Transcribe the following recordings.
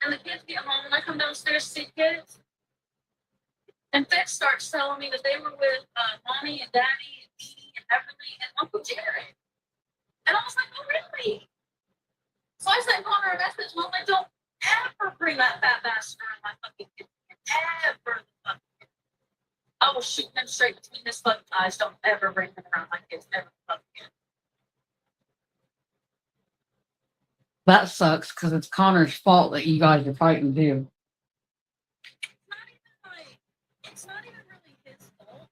And the kids get home, and I come downstairs to see kids, and Fitz starts telling me that they were with mommy and daddy and Dee and everything and Uncle Jared. And I was like, oh, really? So I sent Connor a message, and I'm like, don't ever bring that fat bastard around my fucking kid. Ever. I will shoot him straight between his fucking eyes. Don't ever bring him around my kids. Ever fucking again. That sucks because it's Connor's fault that you guys are fighting too. It's not even really his fault.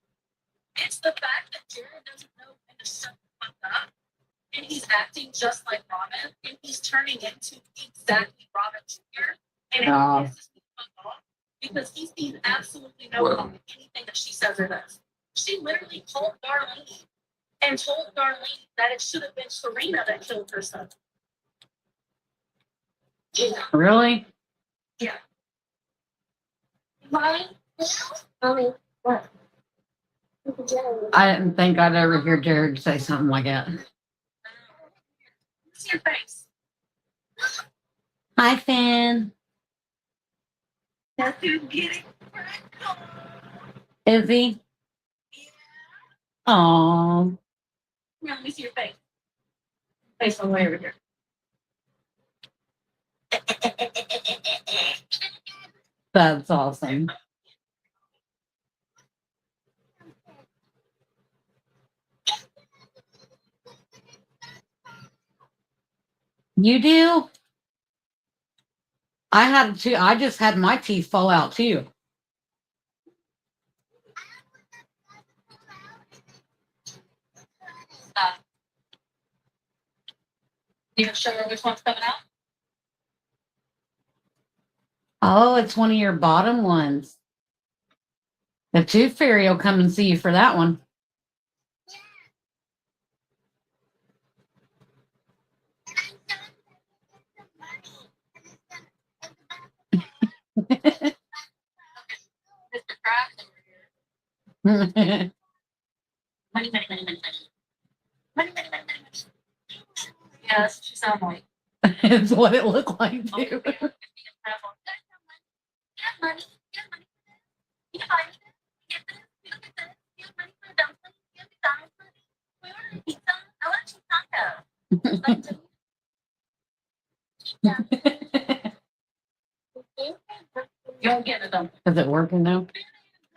It's the fact that Jared doesn't know when to shut the fuck up. And he's acting just like Robin. And he's turning into exactly Robin Jr. And it pisses me the fuck off because he sees absolutely no problem in anything that she says or does. She literally told Darlene and told Darlene that it should have been Serena that killed her son. Yeah. Really? Yeah. Mommy? Mommy, what? I didn't think I'd ever hear Jared say something like that. See your face. Hi, Finn. That's who's getting Is he? Yeah. Aww. Here, let me see your face. Face all the way over here. That's awesome. You do? I had to. I just had my teeth fall out too. You can show her which one's coming out? Oh, it's one of your bottom ones. The tooth fairy will come and see you for that one. Mr. Krabs over here. Money, money, money, money, money. Money, money, money, money, money. Yeah, that's what you sound like. It's what it looked like Oh, too. yeah. Get money, get money for this. You can buy me this. Get this. Look at this. Get money for the dumplings. Get McDonald's money. We ordered a pizza. I want a taco. You don't get a dumpling. Is it working now?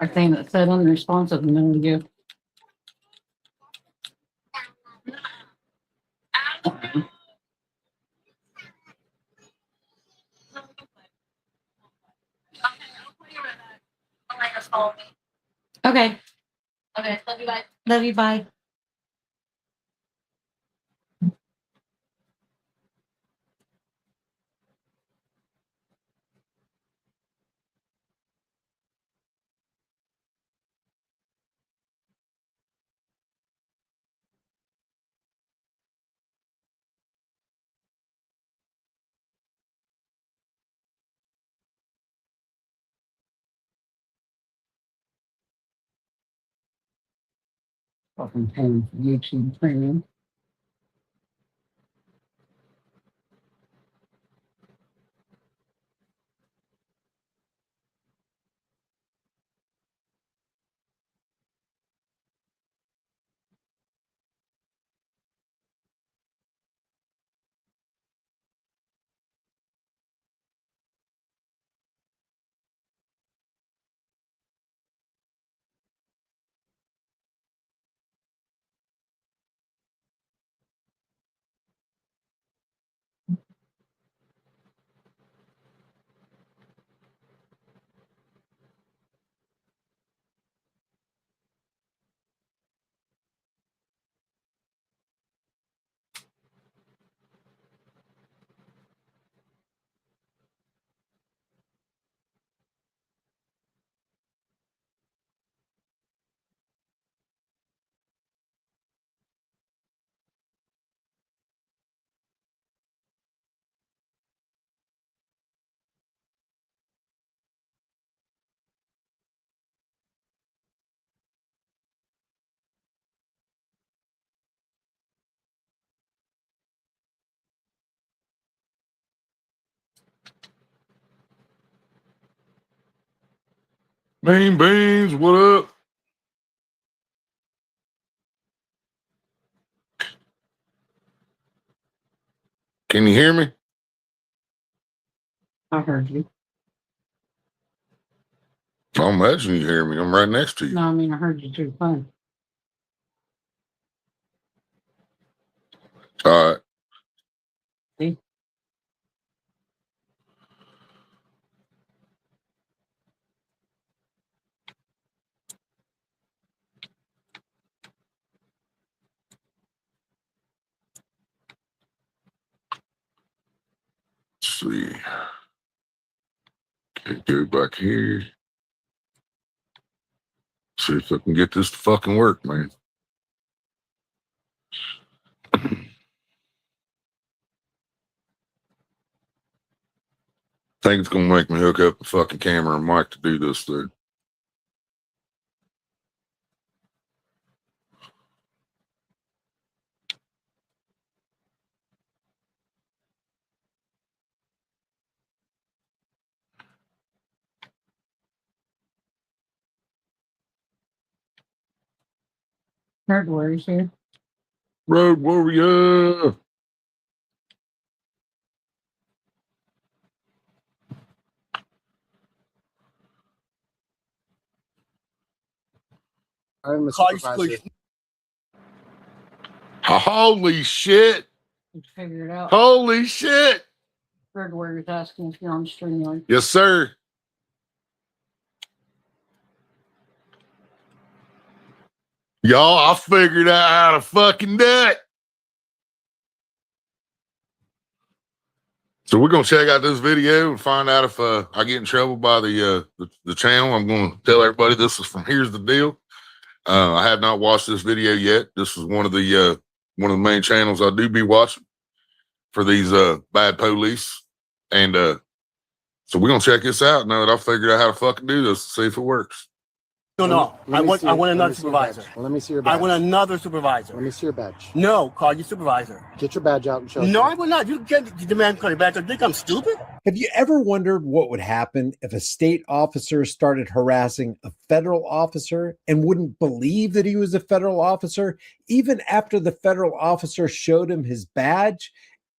Our thing that said unresponsive a minute ago. Okay. Okay, love you, bye. Love you. Bye. Fucking paying for YouTube Premium. Mean Beans, what up? Can you hear me? I heard you. I imagine you hear me. I'm right next to you. No, I mean, I heard you through the phone. All right. See? Let's see. Okay, go back here. See if I can get this to fucking work, man. Think it's gonna make me hook up the fucking camera and mic to do this thing. Heard words here. Road Warrior. I'm a supervisor. Holy shit. Did you figure it out? Holy shit. Heard words asking if you're on StreamYard. Yes, sir. Y'all, I figured out how to fucking do it. So we're gonna check out this video and find out if I get in trouble by the channel. I'm gonna tell everybody this is from Here's the Deal. I have not watched this video yet. This is one of the main channels I do be watching for these bad police, and so we're gonna check this out now that I figured out how to fucking do this. See if it works. No. I want another supervisor. Well, let me see your badge. I want another supervisor. Let me see your badge. No, call your supervisor. Get your badge out and show No, us. I will not. You can't demand call your badge. I think I'm stupid. Have you ever wondered what would happen if a state officer started harassing a federal officer and wouldn't believe that he was a federal officer, even after the federal officer showed him his badge?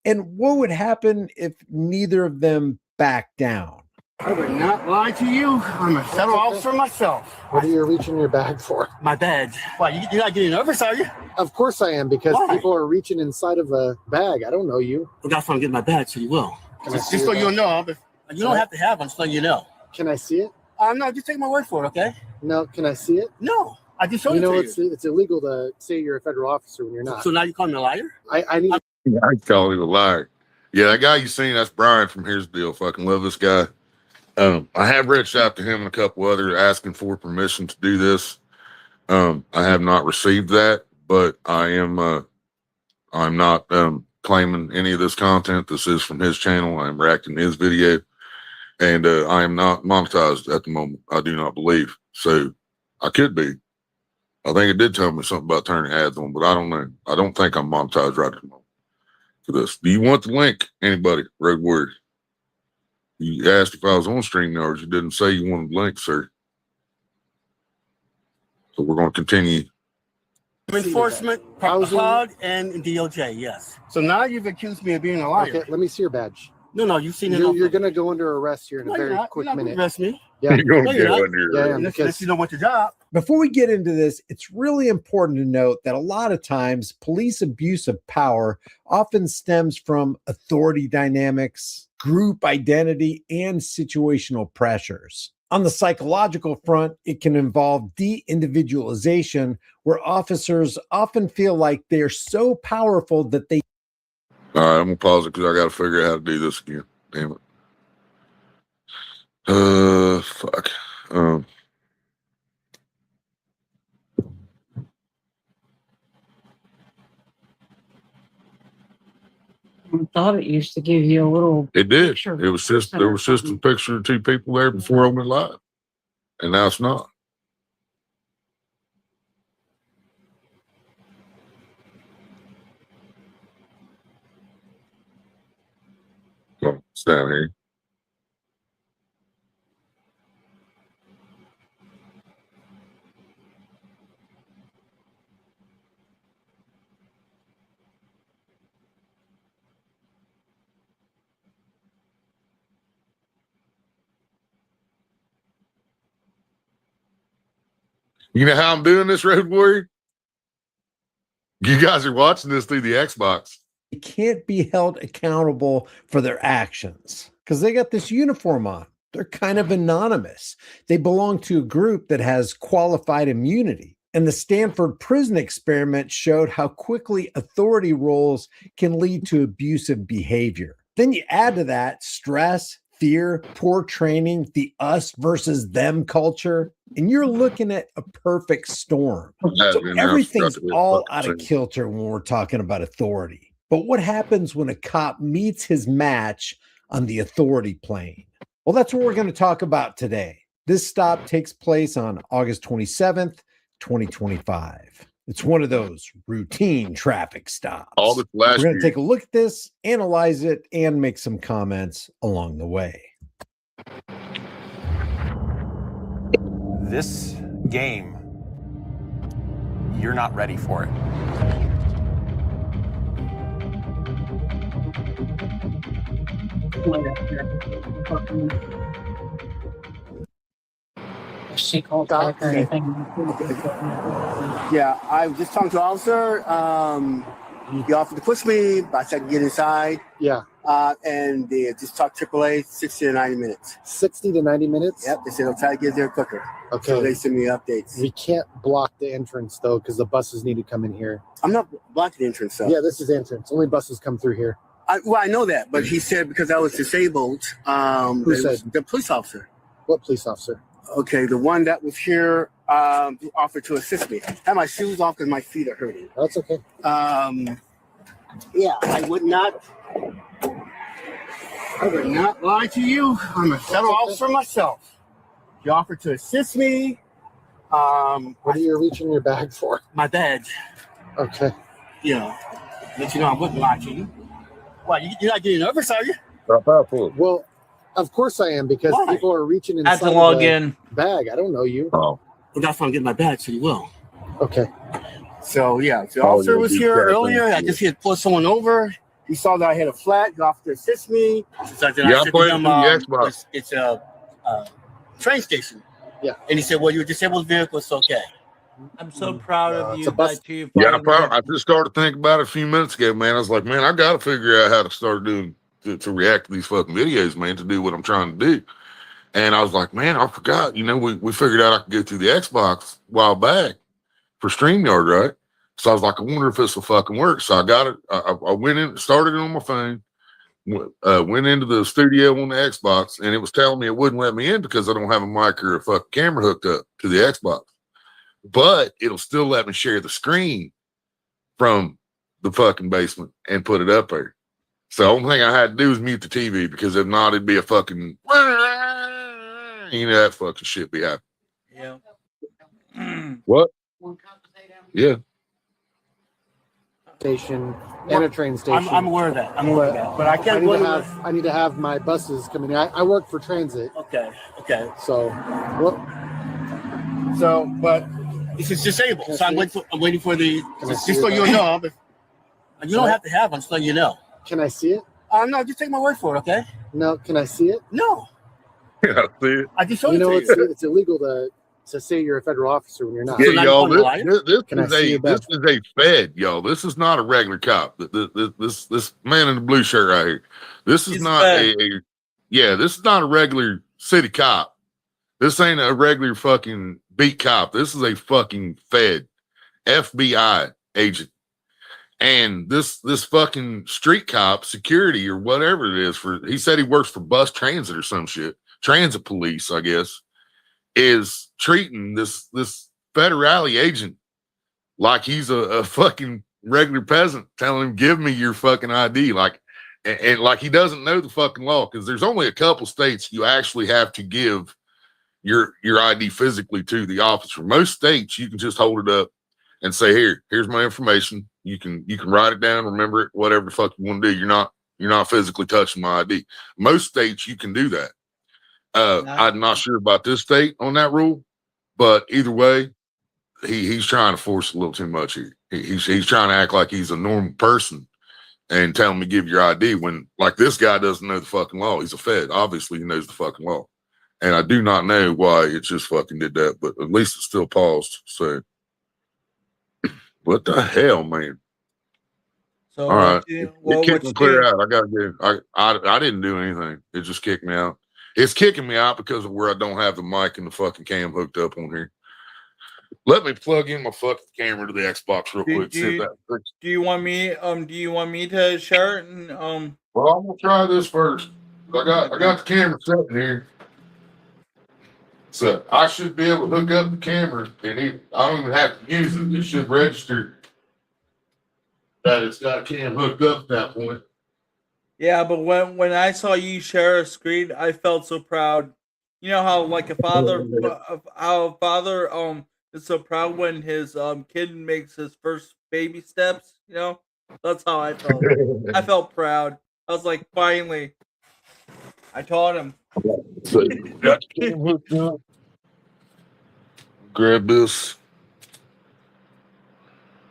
And what would happen if neither of them backed down? I would not lie to you. I'm a federal officer myself. What are you reaching in your bag for? My badge. Why, you're not getting nervous, are you? Of course I am, because Why? people are reaching inside of a bag. I don't know you. Well, that's why I'm getting my badge, so you will. Can I Just see so your you know, but you don't have to have one, so you know. Can I see it? No, just take my word for it, okay? No, can I see it? No, I just showed You it know, to it's illegal to say you're a federal officer when you're not. So now you call me a liar? I need. I call him a liar. Yeah, that guy you seen, that's Brian from Here's the Deal. Fucking love this guy. I have reached out to him and a couple others asking for permission to do this. I have not received that, but I'm not claiming any of this content. This is from his channel. I'm reacting to his video, and I am not monetized at the moment. I do not believe. So I could be. I think it did tell me something about turning ads on, but I don't know. I don't think I'm monetized right at the moment for this. Do you want the link? Anybody? Road Warrior. You asked if I was on StreamYard. You didn't say you wanted the link, sir. So we're going to continue. Enforcement, Housing. HUD, and DOJ, yes. So now you've accused me of being a liar. Okay, let me see your badge. No, you've seen it. You're going to go under arrest here in a very quick you're not minute. Arrest me. Yeah. You're going No, to you're go not. under your Yeah, arrest. Unless you don't want your job. Before we get into this, it's really important to note that a lot of times police abuse of power often stems from authority dynamics, group identity, and situational pressures. On the psychological front, it can involve de-individualization, where officers often feel like they're so powerful that they All right, I'm going to pause it because I got to figure out how to do this again. Damn it. Fuck. I thought it used to give you a little It did. picture. It was just, there was just a picture of two people there before I went live. And now it's not. So it's down here. You know how I'm doing this, Road Warrior? You guys are watching this through the Xbox. They can't be held accountable for their actions because they got this uniform on. They're kind of anonymous. They belong to a group that has qualified immunity. And the Stanford prison experiment showed how quickly authority roles can lead to abusive behavior. Then you add to that stress, fear, poor training, the us versus them culture, and you're looking at a perfect storm. So everything's all out of kilter when we're talking about authority. But what happens when a cop meets his match on the authority plane? Well, that's what we're going to talk about today. This stop takes place on August 27th, 2025. It's one of those routine traffic stops. All this last We're going to year. take a look at this, analyze it, and make some comments along the way. This game, you're not ready for it. She called back or anything. Yeah, I was just talking to the officer. He offered to push me, but I said to get inside. Yeah, And they just talked AAA 60 to 90 minutes. 60 to 90 minutes. Yep, they said they'll try to get there quicker. Okay. So they send me updates. We can't block the entrance though, because the buses need to come in here. I'm not blocking the entrance, so. Yeah, this is entrance. Only buses come through here. Well, I know that, but he said because I was disabled. Who said? The police officer. What police officer? Okay, the one that was here who offered to assist me. I had my shoes off because my feet are hurting. That's okay. Yeah, I would not lie to you. I'm a federal officer myself. He offered to assist me. What are you reaching your bag for? My badge, Okay. you know, let you know I wouldn't lie to you. Why, you're not getting nervous, are you? Well, of course I am, because Why? people are reaching inside Had to log the in. bag. I don't know you. Oh, Well, that's why I'm getting my badge, so you will. Okay. So, yeah, the Oh, officer yeah, was you here definitely earlier. I did. just had to pull someone over. He saw that I had a flat. He offered to assist me. So then Yeah, I I'm said to playing him, through the Xbox. it's a train station. Yeah. And he said, well, you're a disabled vehicle. It's okay. I'm so proud No, of it's you a bus. that you yeah. finally- I just started thinking about it a few minutes ago, man. I was like, man, I got to figure out how to start doing to react to these fucking videos, man, to do what I'm trying to do. And I was like, man, I forgot. You know, we figured out I could go through the Xbox a while back for StreamYard, right? So I was like, I wonder if this will fucking work. So I got it. I went in, started it on my phone, went into the studio on the Xbox, and it was telling me it wouldn't let me in because I don't have a mic or a fucking camera hooked up to the Xbox. But it'll still let me share the screen from the fucking basement and put it up there. So the only thing I had to do was mute the TV, because if not, it'd be a fucking, you know, that fucking shit be happening. Yeah. What? Yeah. Station and a train station. I'm aware of that. I'm aware of that. But I can't I need to have my buses coming in. I work for transit, Okay. Okay. so what? So, but this is disabled. So I'm waiting for the, Can I see just so your you know. You don't have to have one, so you know. Can I see it? No, just take my word for it, okay? No. Can I see it? No. Yeah, see it. I just showed You know, it to you. it's illegal to say you're a federal officer when you're not. Yeah, now y'all. you wanna This Can I is see your badge? a fed, y'all. This is not a regular cop. This man in the blue shirt right here. This is He's not fed. this is not a regular city cop. This ain't a regular fucking beat cop. This is a fucking fed, FBI agent. And this fucking street cop, security or whatever it is, he said he works for bus transit or some shit, transit police, I guess, is treating this federale agent like he's a fucking regular peasant, telling him, give me your fucking ID. Like, and like he doesn't know the fucking law, because there's only a couple states you actually have to give your ID physically to the officer. Most states you can just hold it up and say, here's my information. You can write it down, remember it, whatever the fuck you want to do. You're not physically touching my ID. Most states you can do that. I'm not sure about this state on that rule, but either way, he's trying to force a little too much here. He's trying to act like he's a normal person and tell him to give your ID when, like, this guy doesn't know the fucking law. He's a fed. Obviously, he knows the fucking law. And I do not know why it just fucking did that, but at least it's still paused. So, what the hell, man? So All right. what you, It well, kicked what me you clear do? out. I gotta go. I didn't do anything. It just kicked me out. It's kicking me out because of where I don't have the mic and the fucking cam hooked up on here. Let me plug in my fucking camera to the Xbox real quick. See if that fixes. Do you want me? Do you want me to share it? And Well, I'm gonna try this first. I got the camera set in here. So I should be able to hook up the camera and I don't even have to use it. It should register that it's got a cam hooked up at that point. yeah, but when I saw you share a screen, I felt so proud. You know how like how a father is so proud when his kid makes his first baby steps. You know, that's how I felt. I felt proud. I was like, finally, I taught him. So got the cam hooked up. Grab this.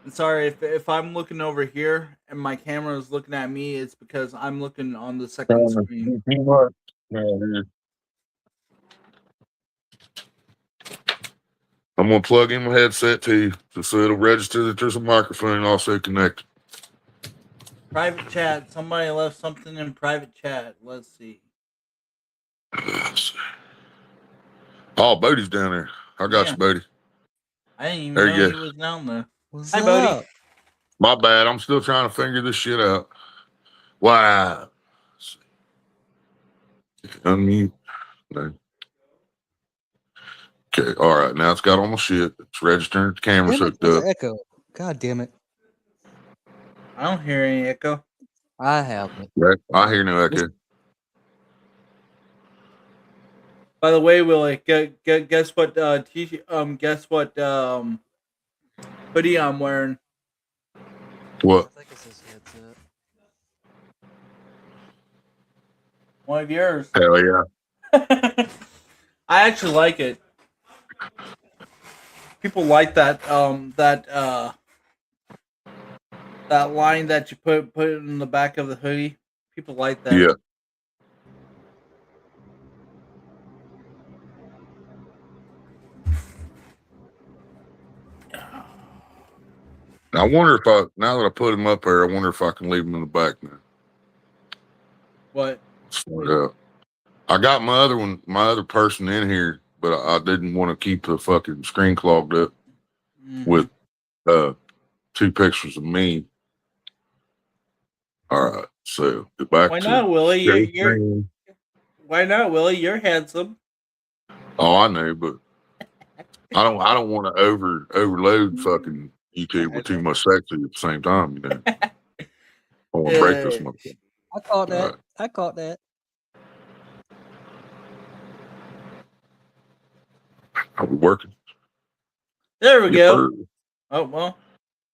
And sorry if I'm looking over here and my camera is looking at me. It's because I'm looking on the second screen. I'm gonna plug in my headset too, so it'll register that there's a microphone also connected. Private chat. Somebody left something in private chat. Let's see. Oh, Bodie's down there. I got Yeah. you, Bodie. I didn't even There know you he go. was down there. What's Hi, up? Bodie. My bad. I'm still trying to figure this shit out. Wow. Unmute. No. Okay. All right. Now it's got all my shit. It's registering. The camera's Damn it, hooked there's up. an echo. God damn it. I don't hear any echo. I have it. Right. I hear no echo. By the way, Willie, guess what? Guess what? Hoodie I'm wearing. What? I think it's his headset. One of yours. Hell yeah. I actually like it. People like that. That line that you put in the back of the hoodie. People like that. Yeah. I wonder if now that I put him up there, I wonder if I can leave him in the back now. What? I got my other person in here, but I didn't want to keep the fucking screen clogged up with two pictures of me. All right, so get back. Why to not, Willie? You're screen. why not, Willie? You're handsome. Oh, I know, but I don't want to overload fucking YouTube with too much sexy at the same time. You know, I want to break this motherfucker. I caught that. All right. I caught that. Are we working? There we Yeah, go. Oh well.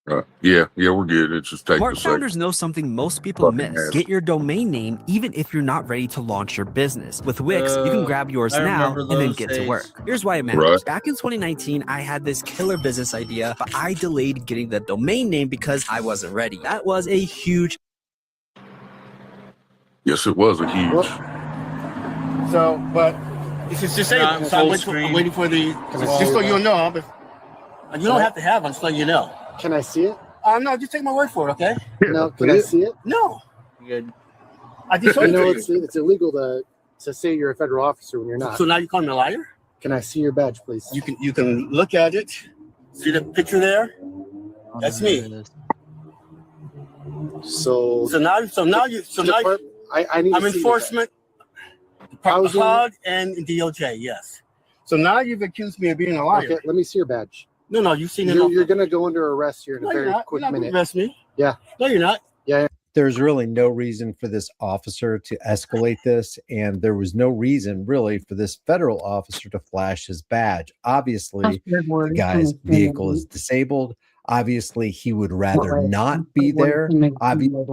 Right. Yeah, we're good. It's just taking a Smart second. founders know something most people Fucking miss. ass. Get your domain name even if you're not ready to launch your business. With Wix, you can grab yours I now remember and then those get days. to work. Here's why it matters. Right. Back in 2019, I had this killer business idea, but I delayed getting the domain name because I wasn't ready. That was a huge Yes, it was a huge. So, but it's just saying. Not So full screen. I'm waiting for the. Just so you know, but you don't have to have one, so you know. Can I see it? No, just take my word for it, okay? No, can I see it? No, Good. I just showed You know, it to you. it's illegal to say you're a federal officer when you're not. So now you call me a liar? Can I see your badge, please? You can look at it. See the picture there? That's me. So So now I need to I'm see your enforcement, Housing. HUD, and DOJ. Yes. So now you've accused me of being a badge. liar. Okay, let me see your badge. No, you've seen it. You're going to go under arrest here in No, a you're very not. quick You're not gonna minute. arrest me. Yeah. No, you're not. There's really no reason for this officer to escalate this, and there was no reason really for this federal officer to flash his badge. Obviously, the guy's vehicle is disabled. Obviously, he would rather not be there. Obviously,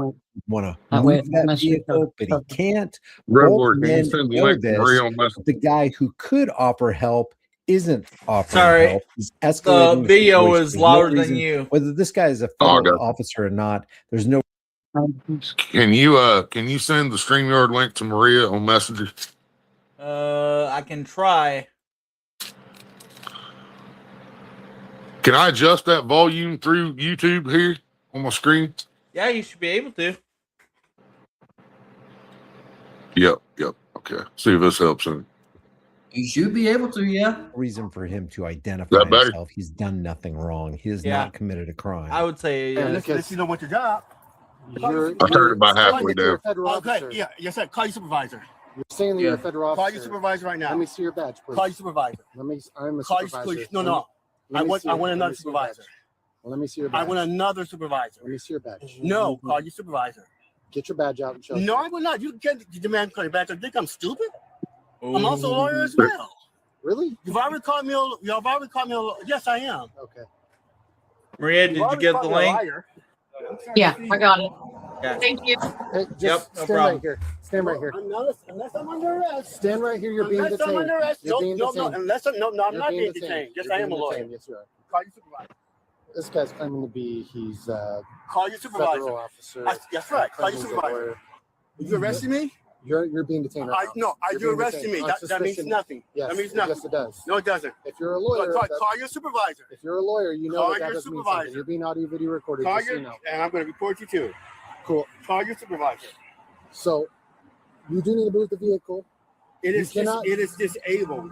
want to move that vehicle, but he can't. Red Both Lord, can you men send the know link to this. Maria on Messenger? The guy who could offer help isn't offering Sorry. help. He's The escalating. video situation. is There's no louder than reason- you. Whether this guy is a Oh, I federal got you. officer or not, there's no Can you send the StreamYard link to Maria on Messenger? I can try. Can I adjust that volume through YouTube here on my screen? Yeah, you should be able to. Yep. Okay. See if this helps him. You should be able to, yeah. Reason for him to identify That better? himself. He's done nothing wrong. He has Yeah. not committed a crime. I would say And yes. unless you don't want your job. I turned it about halfway You're a down. federal Okay, officer. yeah, yes, sir. Call your supervisor. You're saying that you're a federal Call officer. your supervisor right now. Let me see your badge, please. Call your supervisor. I'm a Call your supervisor. police. No. Let I me want see your- let another me see your badge. supervisor. Well, let me see your badge. I want another supervisor. Let me see your badge. No, call your supervisor. Get your badge out and show No, us. I will not. You can't demand call your badge. I think I'm stupid. I'm also a lawyer as well. Really? You've already called me. You've already called me. Yes, I am. Okay. Maria, did You've you already get called the me a link? liar. Yeah, I got it. Yeah. Thank you. Hey, just Yep, no stand problem. right here. Stand right here. Unless I'm under arrest. Stand right here. You're being Unless I'm detained. under arrest. You're being No. detained. Unless I'm I'm You're not being detained. Yes, You're I am a being lawyer. detained. Yes, you are. Call your supervisor. This guy's claiming to be he's Call your supervisor. federal officer. That's right. Call your Claiming he's a supervisor. lawyer. You arresting me? You're being detained right now. No, You're you being arresting detained me. on That means suspicion. nothing. Yes, That means nothing. yes, it does. No, it doesn't. If you're a lawyer, Call your supervisor. if you're a lawyer, you know Call that your doesn't mean supervisor. something. You're being audio video recorded. Call Just so your, you know. and I'm going to report you too. Cool. Call your supervisor. So you do need to move the vehicle. It You is cannot- it is disabled.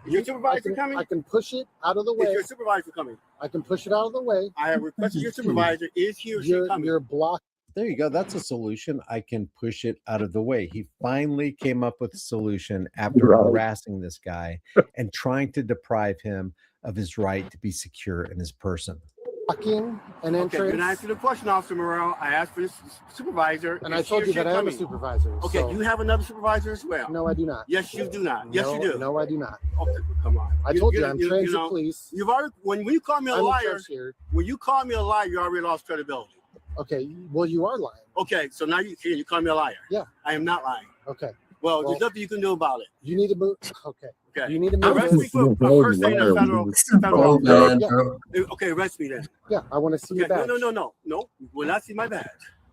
Is your supervisor coming? I can push it out of the Is way. your supervisor coming? I can push it out of the way. I have requested your supervisor. Is he or she coming? You're blocked. There you go. That's a solution. I can push it out of the way. He finally came up with a solution after harassing this guy and trying to deprive him of his right to be secure in his person. Blocking an Okay, entrance. you're not answering the question, Officer Morrell. I asked for this supervisor. and Is I he told or you she that I am a coming? supervisor. Okay, so you have another supervisor as well. no, I do not. Yes, you do not. Yes, you do. No, I do not. Okay, come on. I told you, I'm transit police. You've already when you call me a I'm in liar. charge here. When you call me a liar, you already lost credibility. Okay, well, you are lying. Okay, so now you call me a liar. Yeah. I am not lying. Okay, Well, Well- there's nothing you can do about it. you need to move. Okay, Okay. you need to move. Arrest me this. for first thing in a federal. Oh, man, Yeah. bro. Okay, arrest me then. Yeah, I want to see Okay, your badge. no. You will not see my badge.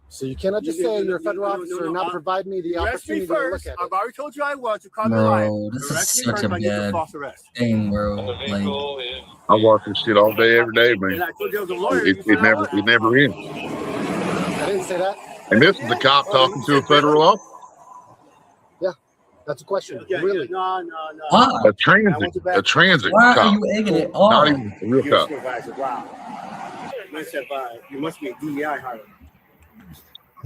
So you cannot just You- say you- you're a you- federal no, officer no, and not no, provide me the Arrest me opportunity to look first. at it. I've already told you I was. You called me a liar. Bro, this Arrest is me such first, a I get the bad false arrest. thing, bro. Like, I watch this shit all day, every day, And man. I told you I was a lawyer. It, you said I wasn't. it never ends. I didn't say that. And this is the cop talking to a federal officer. That's a question. Yeah, Really? No. why? A transit Why are cop. you egging it Not on? even a real You're a cop. supervisor. Wow. I said, you must be a DEI hire.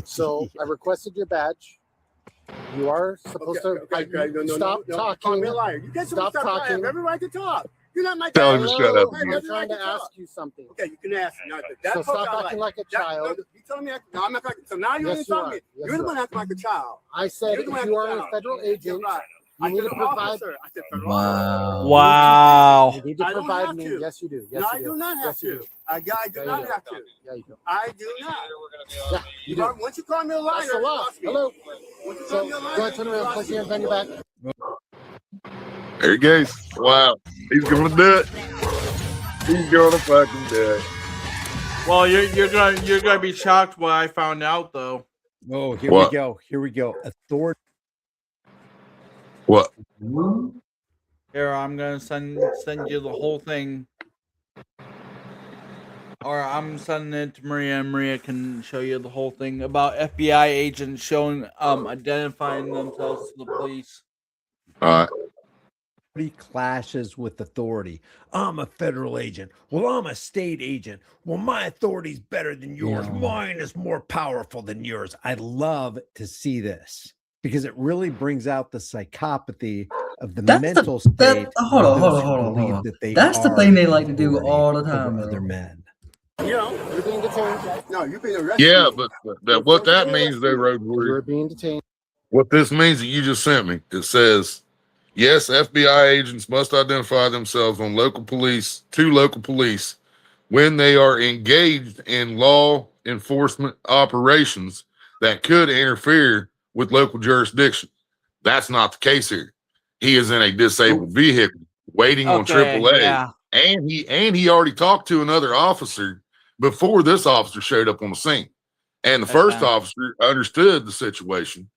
So I requested your badge. You are supposed to stop Call talking. me a liar. You get Stop talking. I have every right to talk. You're not my Tell him to child. shut up. I have I'm every trying right to ask you something. Okay, you can ask. No, that's So what stop I acting like a child. You telling me? No, I'm not. So now you're Yes, you telling are. me. Yes, You're the you one acting like a child. I said You're if the one you acting are a like federal You're agent, right. you need to said provide. officer. I said federal Wow. Wow. You need to I don't provide have me. to. Yes, you do. Yes, No, you I do not have Yes, you to. do. I do Yeah, not you do. have to. Yeah, you do. I do not. Yeah, you do. Once you call me a liar, That's a lie. trust me. Hello. Once you So call me a go liar, ahead, turn around, trust place me. your hands on your back. There he goes. Wow. He's gonna do it. He's gonna fucking do it. Well, you're gonna be shocked what I found out though. Oh, here What? we go. Here we go. Authority. What? Here, I'm gonna send you the whole thing, or I'm sending it to Maria, and Maria can show you the whole thing about FBI agents showing identifying themselves to the police. All right. Clashes with authority. I'm a federal agent. Well, I'm a state agent. Well, my authority's better than yours. Yeah. Mine is more powerful than yours. I love to see this because it really brings out the psychopathy of the That's mental the- that- state. hold of on, those hold on, who hold on, believe hold on. that they That's the are thing they like to do authority all the over time, other bro. men. You know, You're being detained. no, you've been arrested. Yeah, but what that means, though, Road Warrior, You're being detained. what this means that you just sent me, it says, yes, FBI agents must identify themselves to local police when they are engaged in law enforcement operations that could interfere with local jurisdiction. That's not the case here. He is in a disabled vehicle waiting on AAA. Yeah. And he already talked to another officer before this officer showed up on the scene. And the first Okay. officer understood the situation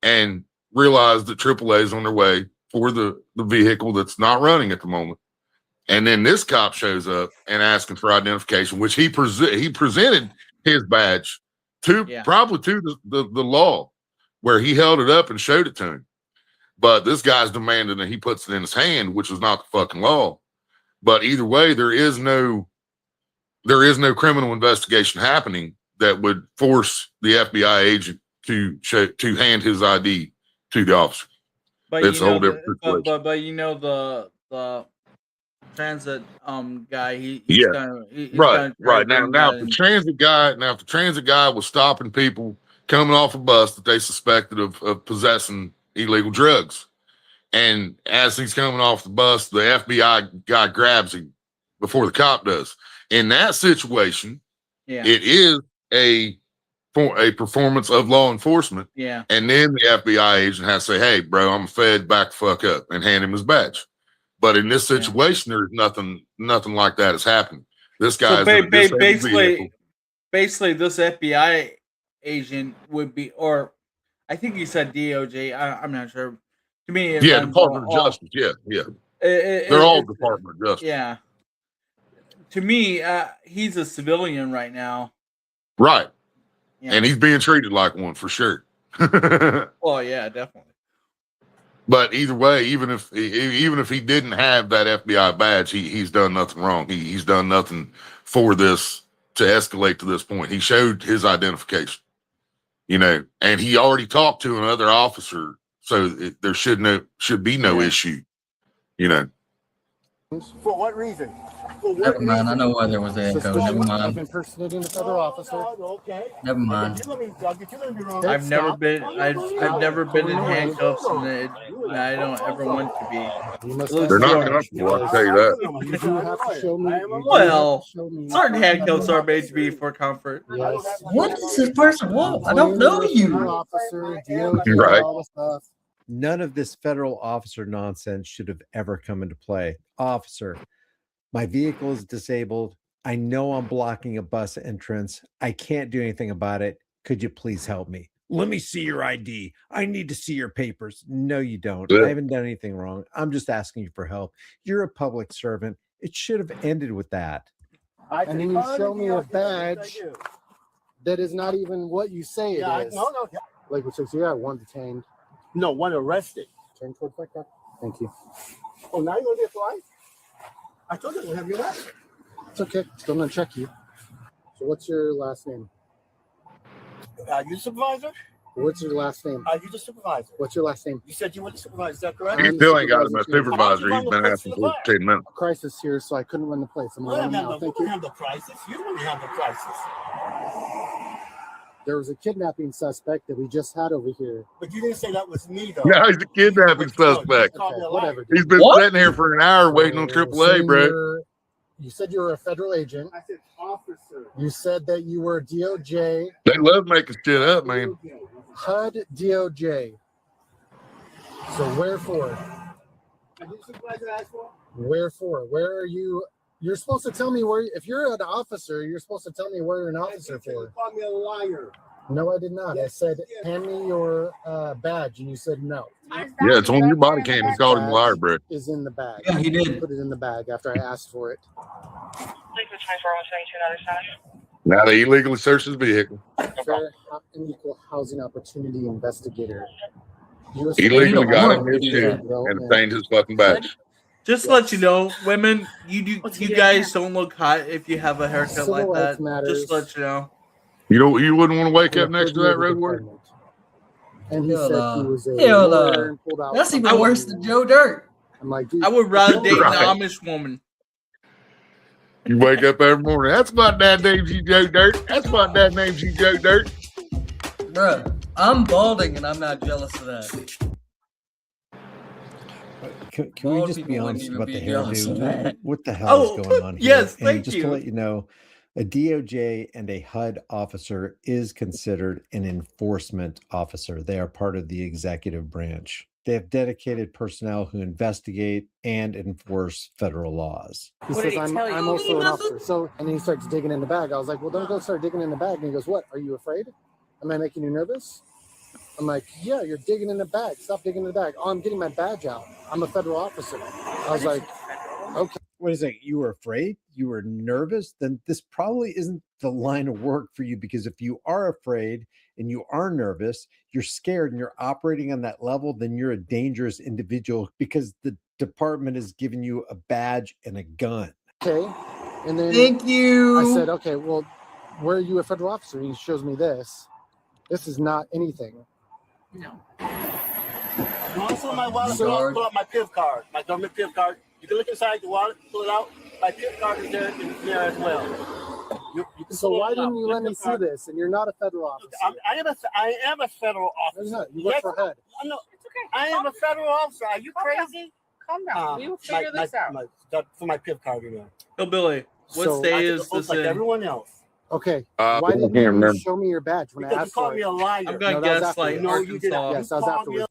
and realize that AAA is on their way for the vehicle that's not running at the moment. And then this cop shows up and asking for identification, which he presented his badge to probably to the law, where he held it up and showed it to him. But this guy's demanding that he puts it in his hand, which is not the fucking law. But either way, there is no criminal investigation happening that would force the FBI agent to hand his ID to the officer. But It's you a know, whole different situation. but you know the transit guy, he's Right. gonna Now that if the in. transit guy was stopping people coming off a bus that they suspected of possessing illegal drugs. And as he's coming off the bus, the FBI guy grabs him before the cop does. In that situation, it is a performance of law enforcement. Yeah. And then the FBI agent has to say, hey, bro, I'm a fed, back the fuck up, and hand him his badge. But in this situation, there's nothing like that has happened. This guy basically this FBI agent would be, or I think he said DOJ. I'm not sure. To me, Department of Justice. Yeah. They're all Department of Justice. Yeah. To me, he's a civilian right now. Right. Yeah. And he's being treated like one for sure. Oh yeah, definitely. But either way, even if he didn't have that FBI badge, he's done nothing wrong. He's done nothing for this to escalate to this point. He showed his identification, and he already talked to another officer, so there should be no issue, For what reason? Never mind. I know why there was an echo. Never Of mind. impersonating the federal officer. Okay. Never mind. I've never been in handcuffs, and I don't ever want to be. They're not comfortable, I can tell you that. You do have to show me. Well, certain handcuffs are made to be for comfort. Yes. What does this person want? I don't know you. Officer, DOJ, Right. all the stuff. None of this federal officer nonsense should have ever come into play. Officer, my vehicle is disabled. I know I'm blocking a bus entrance. I can't do anything about it. Could you please help me? Let me see your ID. I need to see your papers. No, you don't. Yeah. I haven't done anything wrong. I'm just asking you for help. You're a public servant. It should have ended with that. And then you show me a badge that is not even what you say it is. No. Like it says here, one detained. No, one arrested. Turn towards my car. Thank you. Oh, now you're going to be applied? I told you I don't have your last. It's okay. Still gonna check you. So what's your last name? Are you the supervisor? What's your last name? Are you the supervisor? What's your last name? You said you were the supervisor, is that correct? He still ain't got him a supervisor. He's been asking for 10 minutes. A crisis here, so I couldn't run the place. I'm I gonna don't run have now. the, Thank we you. don't have the crisis. You don't have the crisis. There was a kidnapping suspect that we just had over here. But you didn't say that was me, though. Now he's a kidnapping suspect. Okay, whatever. He's been sitting here for an hour waiting on AAA, bro. You said you were a federal agent. I said officer. You said that you were DOJ, They love making shit up, man. HUD DOJ. So wherefore? Are you the supervisor I asked for? Wherefore? Where are you? You're supposed to tell me where. If you're an officer, you're supposed to tell me where you're an officer for. You called me a liar. No, I did not. I said, hand me your badge, and you said no. Yeah, it's on your body cam. He called him a liar, bro. Is in the bag. Yeah, he did. Put it in the bag after I asked for it. Now they illegally searched his vehicle. Fair and equal housing opportunity investigator. US Illegally got him want his to do shit that. and obtained his fucking badge. Just to let you know, women, you guys don't look hot if you have a haircut Civil like rights that. matters. Just to let you know. You wouldn't want to wake up And a next to purview that of the road warrior? department. And he Hell said no. he was a Hell lawyer no. and pulled out. That's even something. worse than Joe Dirt. I'm like, dude, I would rather date Right. an Amish woman. You wake up every morning. That's my dad names you Joe Dirt. That's my dad names you Joe Dirt. Bruh, I'm balding and I'm not jealous of that. Can we Bald just be people wouldn't honest even about be the jealous of hairdo? that. What the hell Oh, is going on here? yes, And thank just you. to let you know, a DOJ and a HUD officer is considered an enforcement officer. They are part of the executive branch. They have dedicated personnel who investigate and enforce federal laws. He says, I'm also an officer. So, and then he starts digging in the bag. I was like, well, don't go start digging in the bag. And he goes, what? Are you afraid? Am I making you nervous? I'm like, yeah, you're digging in the bag. Stop digging in the bag. Oh, I'm getting my badge out. I'm a federal officer. I was like, okay. Wait a second. You were afraid? You were nervous? Then this probably isn't the line of work for you, because if you are afraid and you are nervous, you're scared and you're operating on that level, then you're a dangerous individual because the department has given you a badge and a gun. Okay. And then Thank you. I said, okay, well, where are you a federal officer? He shows me this. This is not anything. No. Also, my wallet, George. pull out my PIV card, my government PIV card. You can look inside the wallet, pull it out. My PIV card is there as well. You can So pull why it out. didn't you let me PIV see card. this? And you're not a federal officer. I am a federal No, officer. you're not. You work for HUD. No, It's okay. I am a federal officer. Are you crazy? Calm down. We will figure this out. For my PIV card, you know. Oh, Billy, what So, state I is took the oath this like in? everyone else. Okay. I Why didn't can't you remember. show me your badge when I Because you asked for called me it? a liar. I'm gonna No, that was guess after like you. No, you didn't. Arkansas. Yes, that was called me afterwards.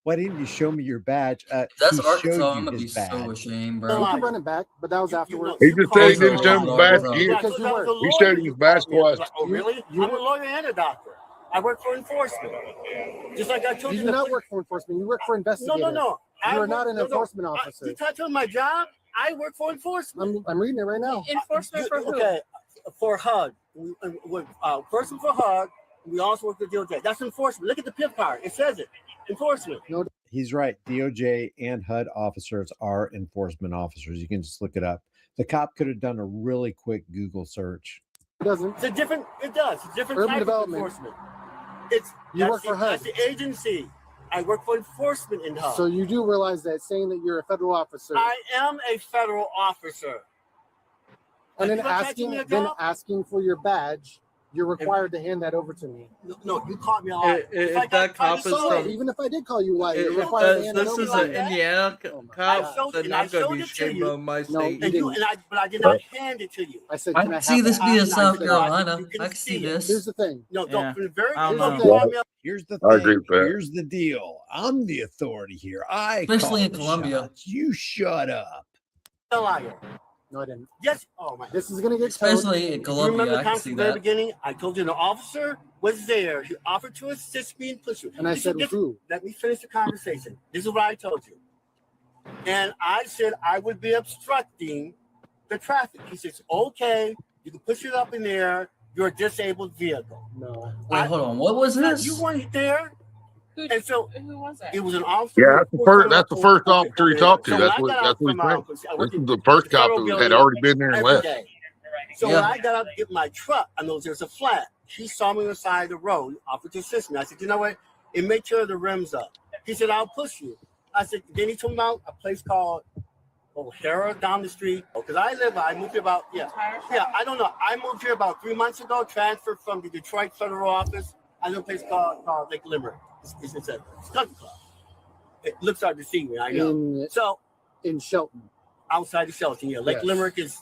Why didn't you show me your badge? That's He showed Arkansas. you I'm gonna be his so badge. ashamed, You bro. can run it back, but that was afterwards. He just said he didn't Also, show him the badge Arkansas. yet. Because you work. He showed him his badge twice. Oh, really? You- I'm a lawyer and a doctor. I work for enforcement. Just like I told You you. do not work for enforcement. You work for No, investigators. no. You are not an enforcement officer. You tried to my job. I work for enforcement. I'm reading it right now. Enforcement for who? Okay, for HUD. Person for HUD. We also work for DOJ. That's enforcement. Look at the PIV card. It says it. Enforcement. He's right. DOJ and HUD officers are enforcement officers. You can just look it up. The cop could have done a really quick Google search. It doesn't. It's a different. It does. It's a different Urban type development. of enforcement. It's You work for HUD. That's the agency. I work for enforcement in HUD. So you do realize that saying that you're a federal officer I am a federal officer. and then Are you gonna catch me a job? asking for your badge, you're required to hand that over to me. No, you caught me a liar. If I that tried cop to is show from- it, Even if I did call you a liar, you're If required to hand it this over is to an me. Indiana Oh my cop, God. then I I'm gonna showed be it to ashamed you. of my No, state. but I did not hand it to you. I said, I can I can see have this that? being I South said, Carolina. you can I can see see it. this. Here's the thing. No, Yeah. from the very I don't beginning, know. you called me a Here's the I agree thing. with that. Here's the deal. I'm the authority here. I Especially call in the Colombia. shots. You shut up. liar. No, I didn't. Yes. Oh my. This is gonna get towed. Especially in You remember Colombia, the I can conversation see at the very that. beginning? I told you the officer was there. He offered to assist me and push you. And I This said, is who? Let me finish the conversation. This is what I told you. And I said I would be obstructing the traffic. He says, okay, you can push it up in there. You're a disabled vehicle. No. Wait, hold on. What was this? You weren't there. Who, And so who was that? it was an officer. Yeah, that's the first officer he talked to. So That's when what I got out he from my said. office, I This worked is in the first cop federal that had building already been there and every left. day. So Yeah. when I got up to get my truck, I know there's a flat. He saw me on the side of the road, offered to assist me. I said, you know what? And make sure the rim's up. He said, I'll push you. I said, then he told me about a place called O'Hara down the street. Because I moved here about, I don't know. I moved here about 3 months ago, transferred from the Detroit federal office. I know a place called Lake Limerick. It's a country club. It looks hard to see me, I know. So In Shelton. outside of Shelton, Lake Yes. Limerick is,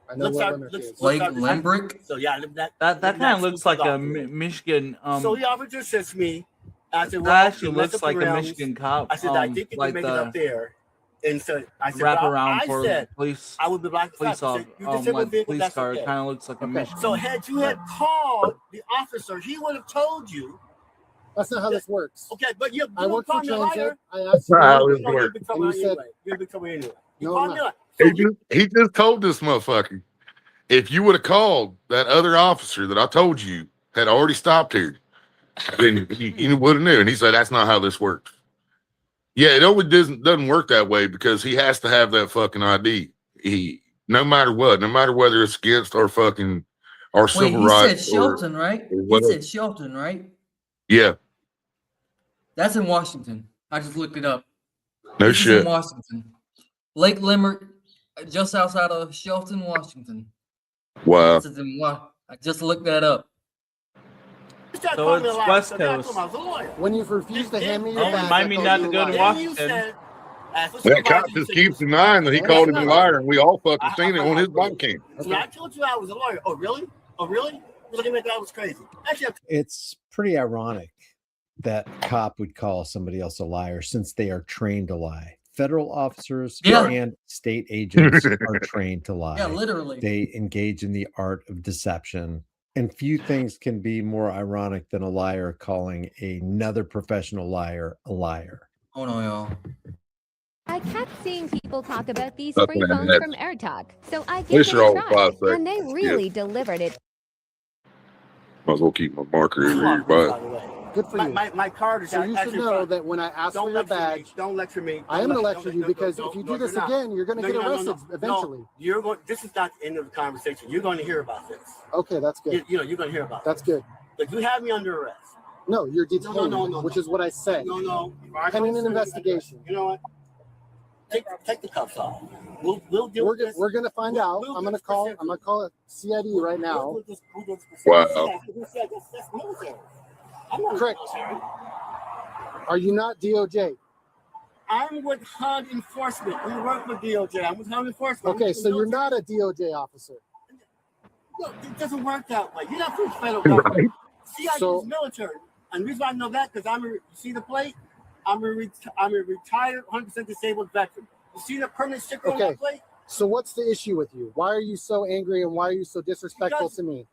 I know what Limerick is. Lake Limerick? So yeah, I live that. That live kind of next looks to like a the- Michigan. So he offered to assist me. I said, well, That actually you messed looks up the like a rims. Michigan cop. I said, I think you like can make it up the there. And so I said, wrap well, around I for said, police. I would be black. Police He off, said, you disabled like vehicle, police that's car. okay. Kind of looks like a Okay. Michigan. So had you had called the officer, he would have told you. That's not how this works. Okay, but you I don't work call for me a liar. transit. I asked Nah, you. it was work. You're big trouble And you said- anyway. You're big trouble anyway. You No, called I'm me a not. liar. He just told this motherfucker, if you would have called that other officer that I told you had already stopped here, then you would have knew. And he said, that's not how this works. Yeah, it always doesn't work that way because he has to have that fucking ID. No matter what, no matter whether it's against our fucking our Wait, civil he said rights. Shelton, right? or He whatever. said Shelton, right? Yeah, That's in Washington. I just looked it up. no This is shit. in Washington. Lake Limerick, just outside of Shelton, Washington. Wow. This is in I just looked that up. You tried to So call me a it's liar, West so then I Coast. told him I was a lawyer. When you've refused to hand me your Don't badge, remind I me called not you to a go to liar. Then you Washington. said, as a That supervisor, cop you just said keeps you- denying that he No, called it's him a not. liar, and we all fucking seen it on his body cam. So I told you I was a lawyer. Oh, really? Oh, really? Look at me, that was crazy. Actually, It's pretty ironic that cop would call somebody else a liar since they are trained to lie. Federal officers Yeah. and state agents are trained to lie. Yeah, literally. They engage in the art of deception And few things can be more ironic than a liar calling another professional liar a liar. Hold on, y'all. I kept seeing people talk about these That's free what I phones had. from AirTalk, so I This gave year it a all try, 5 seconds. and they really delivered it. Might as well keep my marker in here. By But the way. Good for you. My card is So you should know that when I ask for your badge, Don't lecture me. I am going to lecture you because if you do this again, you're going to get arrested eventually. You're going. This is not the end of the conversation. You're going to hear about this. Okay, that's good. You're going to hear about. That's good. But you have me under arrest. No, you're detained, No. which is what I said. No. Pending an investigation. You know what? Take the cuffs off. We'll deal with this. We're going to find out. I'm going to call a CID right now. wow. That's military. I'm not Correct. military. Are you not DOJ? I'm with HUD enforcement. We work with DOJ. I'm with HUD enforcement. Okay, so you're not a DOJ officer. Look, it doesn't work that way. You're not from the federal government. Right. CIA So- is military. And the reason why I know that, because you see the plate? I'm a retired, 100% disabled veteran. You see the permanent sticker on Okay. that plate? So what's the issue with you? Why are you so angry and why are you so disrespectful to me?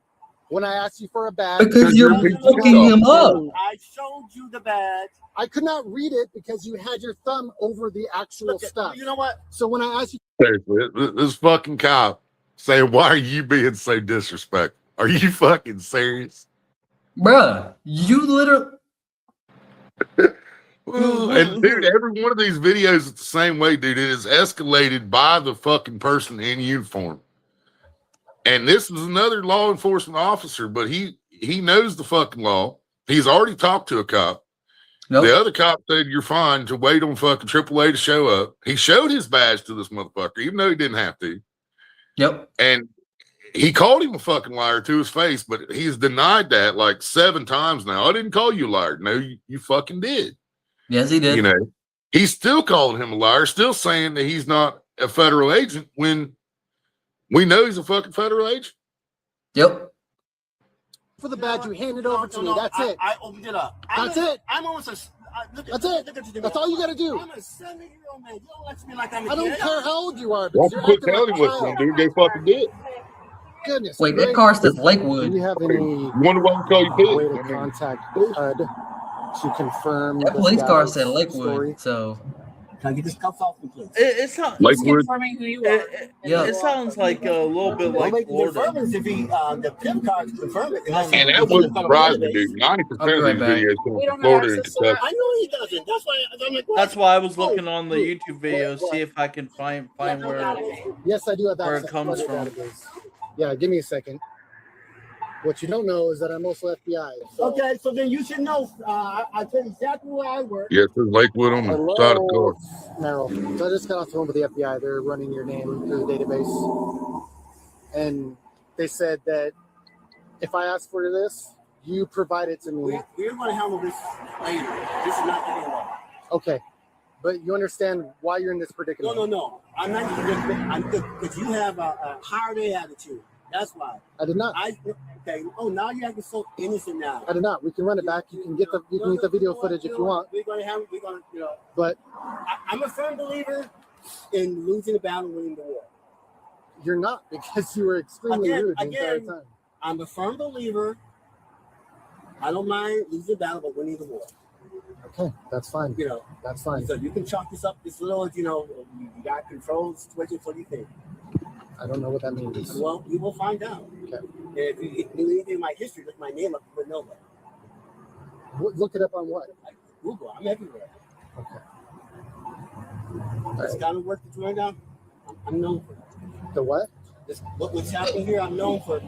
When I asked you for a badge, Because you're fucking him up. I showed you the badge. I could not read it because you had your thumb over the actual Look, stuff. you know what? So when I asked you, Seriously, this fucking cop saying, "Why are you being so disrespectful?" Are you fucking serious? Bruh, you literally. And dude, every one of these videos is the same way, dude. It is escalated by the fucking person in uniform. And this is another law enforcement officer, but he knows the fucking law. He's already talked to a cop. Nope. The other cop said you're fine to wait on fucking AAA to show up. He showed his badge to this motherfucker, even though he didn't have to. Yep. And he called him a fucking liar to his face, but he's denied that like 7 times now. I didn't call you a liar. No, you fucking did. Yes, he did. You know, he's still calling him a liar, still saying that he's not a federal agent when we know he's a fucking federal agent. Yep. for the badge, you hand it over to me. That's it. I opened it up. That's it. I'm almost a. That's it. That's all you got to do. I'm a 7-year-old man. You don't let me like I'm a I don't kid. care how old you are. Why Because don't you're you quit acting like telling a what's child. going to do? They fucking did. Goodness. Wait, that great. car says Do Lakewood. you have any You wonder why we call you way Pig? to contact HUD to confirm That this police car guy's said Lakewood. story? So Can I get this cuff off me, please? It's not. Lakewood. Confirming who you are. It sounds like a little bit Well, like make the Florida. confirmance if he, the PIP card to confirm it. And that wouldn't surprise me, dude. 90% I'll be of right these back. videos come We from don't have Florida and access to that. Kentucky. I know he doesn't. That's why I'm like, what? That's why I was looking on the YouTube video, see if I can find where. Yes, I do have Where it access comes to the from. database. Yeah, give me a second. What you don't know is that I'm also FBI. So. Okay, so then you should know. I tell you exactly where I work. Yes, there's Lakewood on the side of the car. Merrill. So I just got off the phone with the FBI. They're running your name through the database. And they said that if I ask for this, you provide it to me. We're going to handle this later. This is not getting long. Okay. But you understand why you're in this predicament. No. I'm not I'm good because you have a hard A attitude. That's why. I did not. Okay. Oh, now you're acting so innocent now. I did not. We can run it back. You can get the video footage if you want. We're going to, But I'm a firm believer in losing the battle, winning the war. you're not because you were extremely rude the entire Again, time. I'm a firm believer. I don't mind losing the battle, but winning the war. Okay, that's fine. That's fine. So you can chalk this up as little as, you got control of the situation. What do you think? I don't know what that means. You will find out. Okay. And if you knew anything in my history, look my name up, you would know that. Look it up on what? Google. I'm everywhere. Okay. This kind of work that you're doing now, I'm known for. The what? What's happening here, I'm known for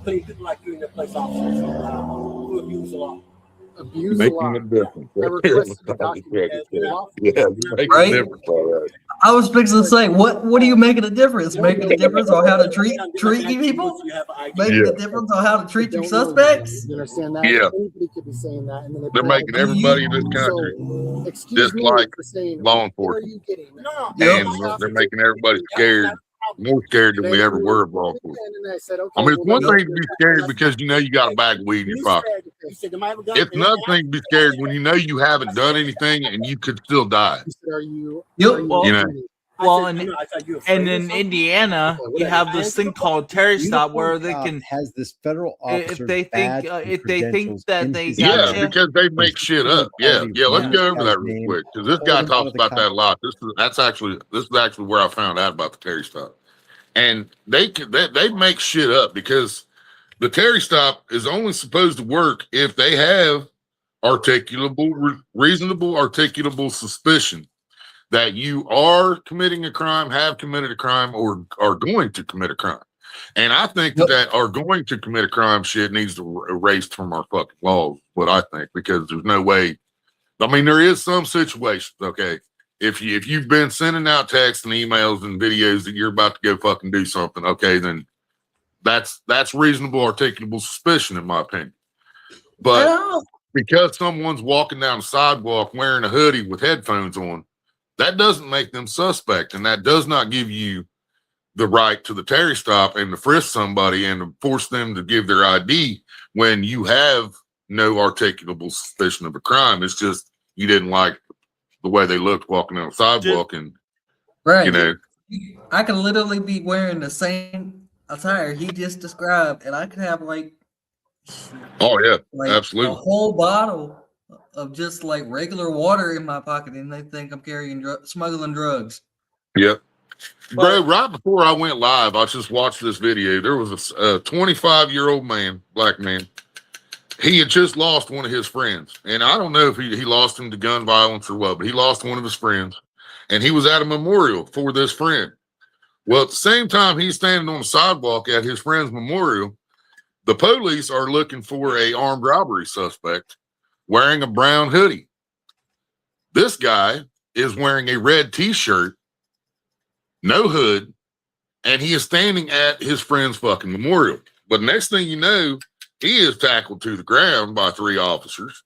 putting people like you in their place, officers who abuse the law. Abuse Making the law. a difference. I requested the document. Yeah, making Right? a difference. All right. I was fixing to say, what are you making a difference? Making a difference on how to treat you people? Making a difference on how to treat your suspects? You understand that? Yeah. Anybody could be saying that. And then They're making everybody in this country So, excuse me dislike for saying, law what are enforcement. you getting? And they're making everybody scared, more scared than we ever were of law enforcement. And I said, okay. I mean, it's well, one thing to be scared because you know you got a bag of weed in your pocket. It's another thing to be scared when you know you haven't done anything and you could still die. He said, are you? Yep. are you Well, You know. kidding me? Well, said, and I thought you were afraid and of in something? Indiana, Okay, you have this thing called Terry Stop, Uniform where they cop can, has this federal if officer they think, badge and if they think credentials that in they his got Yeah, email. you. because they His make shit people up. have Yeah, already yeah. Let's run go this over guy's that real name, quick because this pulled guy him out talks of the about that a country. lot. This is actually where I found out about the Terry Stop, and they make shit up because the Terry Stop is only supposed to work if they have reasonable articulable suspicion that you are committing a crime, have committed a crime, or are going to commit a crime. And I think that are going to commit a crime shit needs to erased from our fucking laws. What I think, because there's no way. I mean, there is some situations, okay. If you've been sending out texts and emails and videos that you're about to go fucking do something, okay, then that's reasonable articulable suspicion in my opinion. But because someone's walking down the sidewalk wearing a hoodie with headphones on, that doesn't make them suspect, and that does not give you the right to the Terry Stop and to frisk somebody and to force them to give their ID when you have no articulable suspicion of a crime. It's just you didn't like the way they looked walking down the sidewalk, and Right. you know. I could literally be wearing the same attire he just described, and I could have like Oh yeah, a absolutely. whole bottle of just like regular water in my pocket, and they think I'm carrying smuggling drugs. Yep. Bro, right before I went live, I just watched this video. There was a 25-year-old man, black man. He had just lost one of his friends. And I don't know if he lost him to gun violence or what, but he lost one of his friends. And he was at a memorial for this friend. Well, at the same time he's standing on the sidewalk at his friend's memorial, the police are looking for a armed robbery suspect wearing a brown hoodie. This guy is wearing a red t-shirt, no hood, and he is standing at his friend's fucking memorial. But next thing you know, he is tackled to the ground by 3 officers.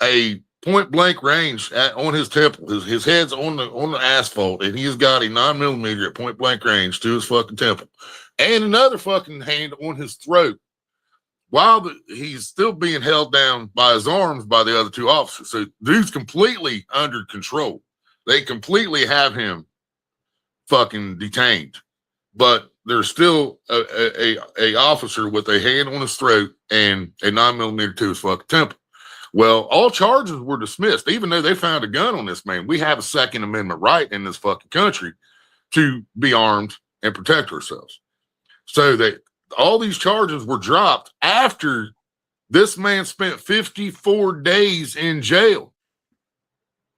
A point blank range on his temple. His head's on the asphalt, and he's got a 9mm at point blank range to his fucking temple, and another fucking hand on his throat, while he's still being held down by his arms by the other 2 officers. So dude's completely under control. They completely have him fucking detained, but there's still a officer with a hand on his throat and a 9mm to his fucking temple. Well, all charges were dismissed, even though they found a gun on this man. We have a Second Amendment right in this fucking country to be armed and protect ourselves. So that all these charges were dropped after this man spent 54 days in jail.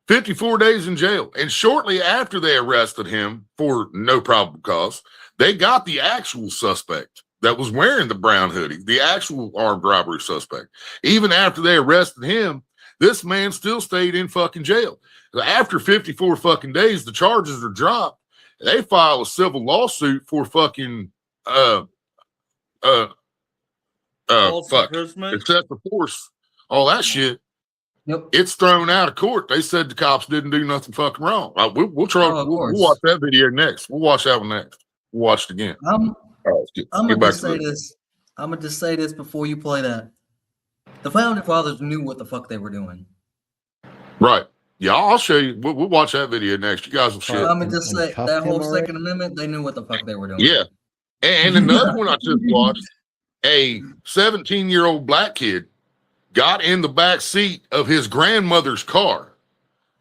54 days in jail. And shortly after they arrested him for no probable cause, they got the actual suspect that was wearing the brown hoodie, the actual armed robbery suspect. Even after they arrested him, this man still stayed in fucking jail. After 54 fucking days, the charges are dropped. They file a civil lawsuit for fucking excessive force, all that shit. Yep. It's thrown out of court. They said the cops didn't do nothing fucking wrong. We'll try. We'll watch that video next. We'll watch that one next. We'll watch it again. I'm gonna just say this. I'm gonna just say this before you play that. The founding fathers knew what the fuck they were doing. Right. Yeah, I'll show you. We'll watch that video next. You guys will shit. I'm gonna just say that whole Second Amendment, they knew what the fuck they were doing. Yeah. And another one I just watched, a 17-year-old black kid got in the back seat of his grandmother's car.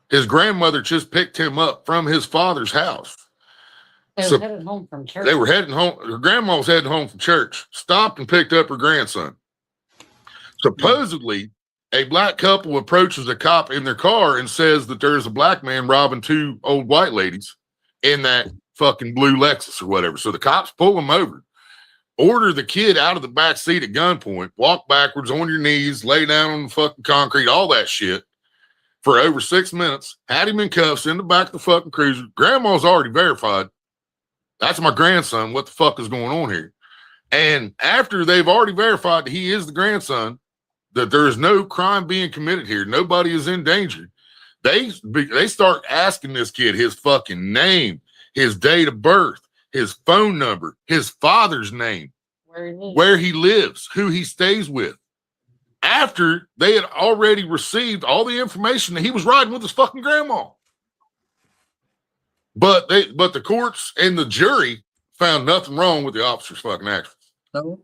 His grandmother just picked him up from his father's house. They were headed home from church. They were heading home. Her grandma was heading home from church, stopped and picked up her grandson. Supposedly, a black couple approaches a cop in their car and says that there's a black man robbing 2 old white ladies in that fucking blue Lexus or whatever. So the cops pull him over, order the kid out of the back seat at gunpoint, walk backwards on your knees, lay down on the fucking concrete, all that shit for over 6 minutes, had him in cuffs in the back of the fucking cruiser. Grandma's already verified. That's my grandson. What the fuck is going on here? And after they've already verified that he is the grandson, that there is no crime being committed here, nobody is in danger, they start asking this kid his fucking name, his date of birth, his phone number, his father's name, where he lives, who he stays with, after they had already received all the information that he was riding with his fucking grandma. But the courts and the jury found nothing wrong with the officer's fucking actions.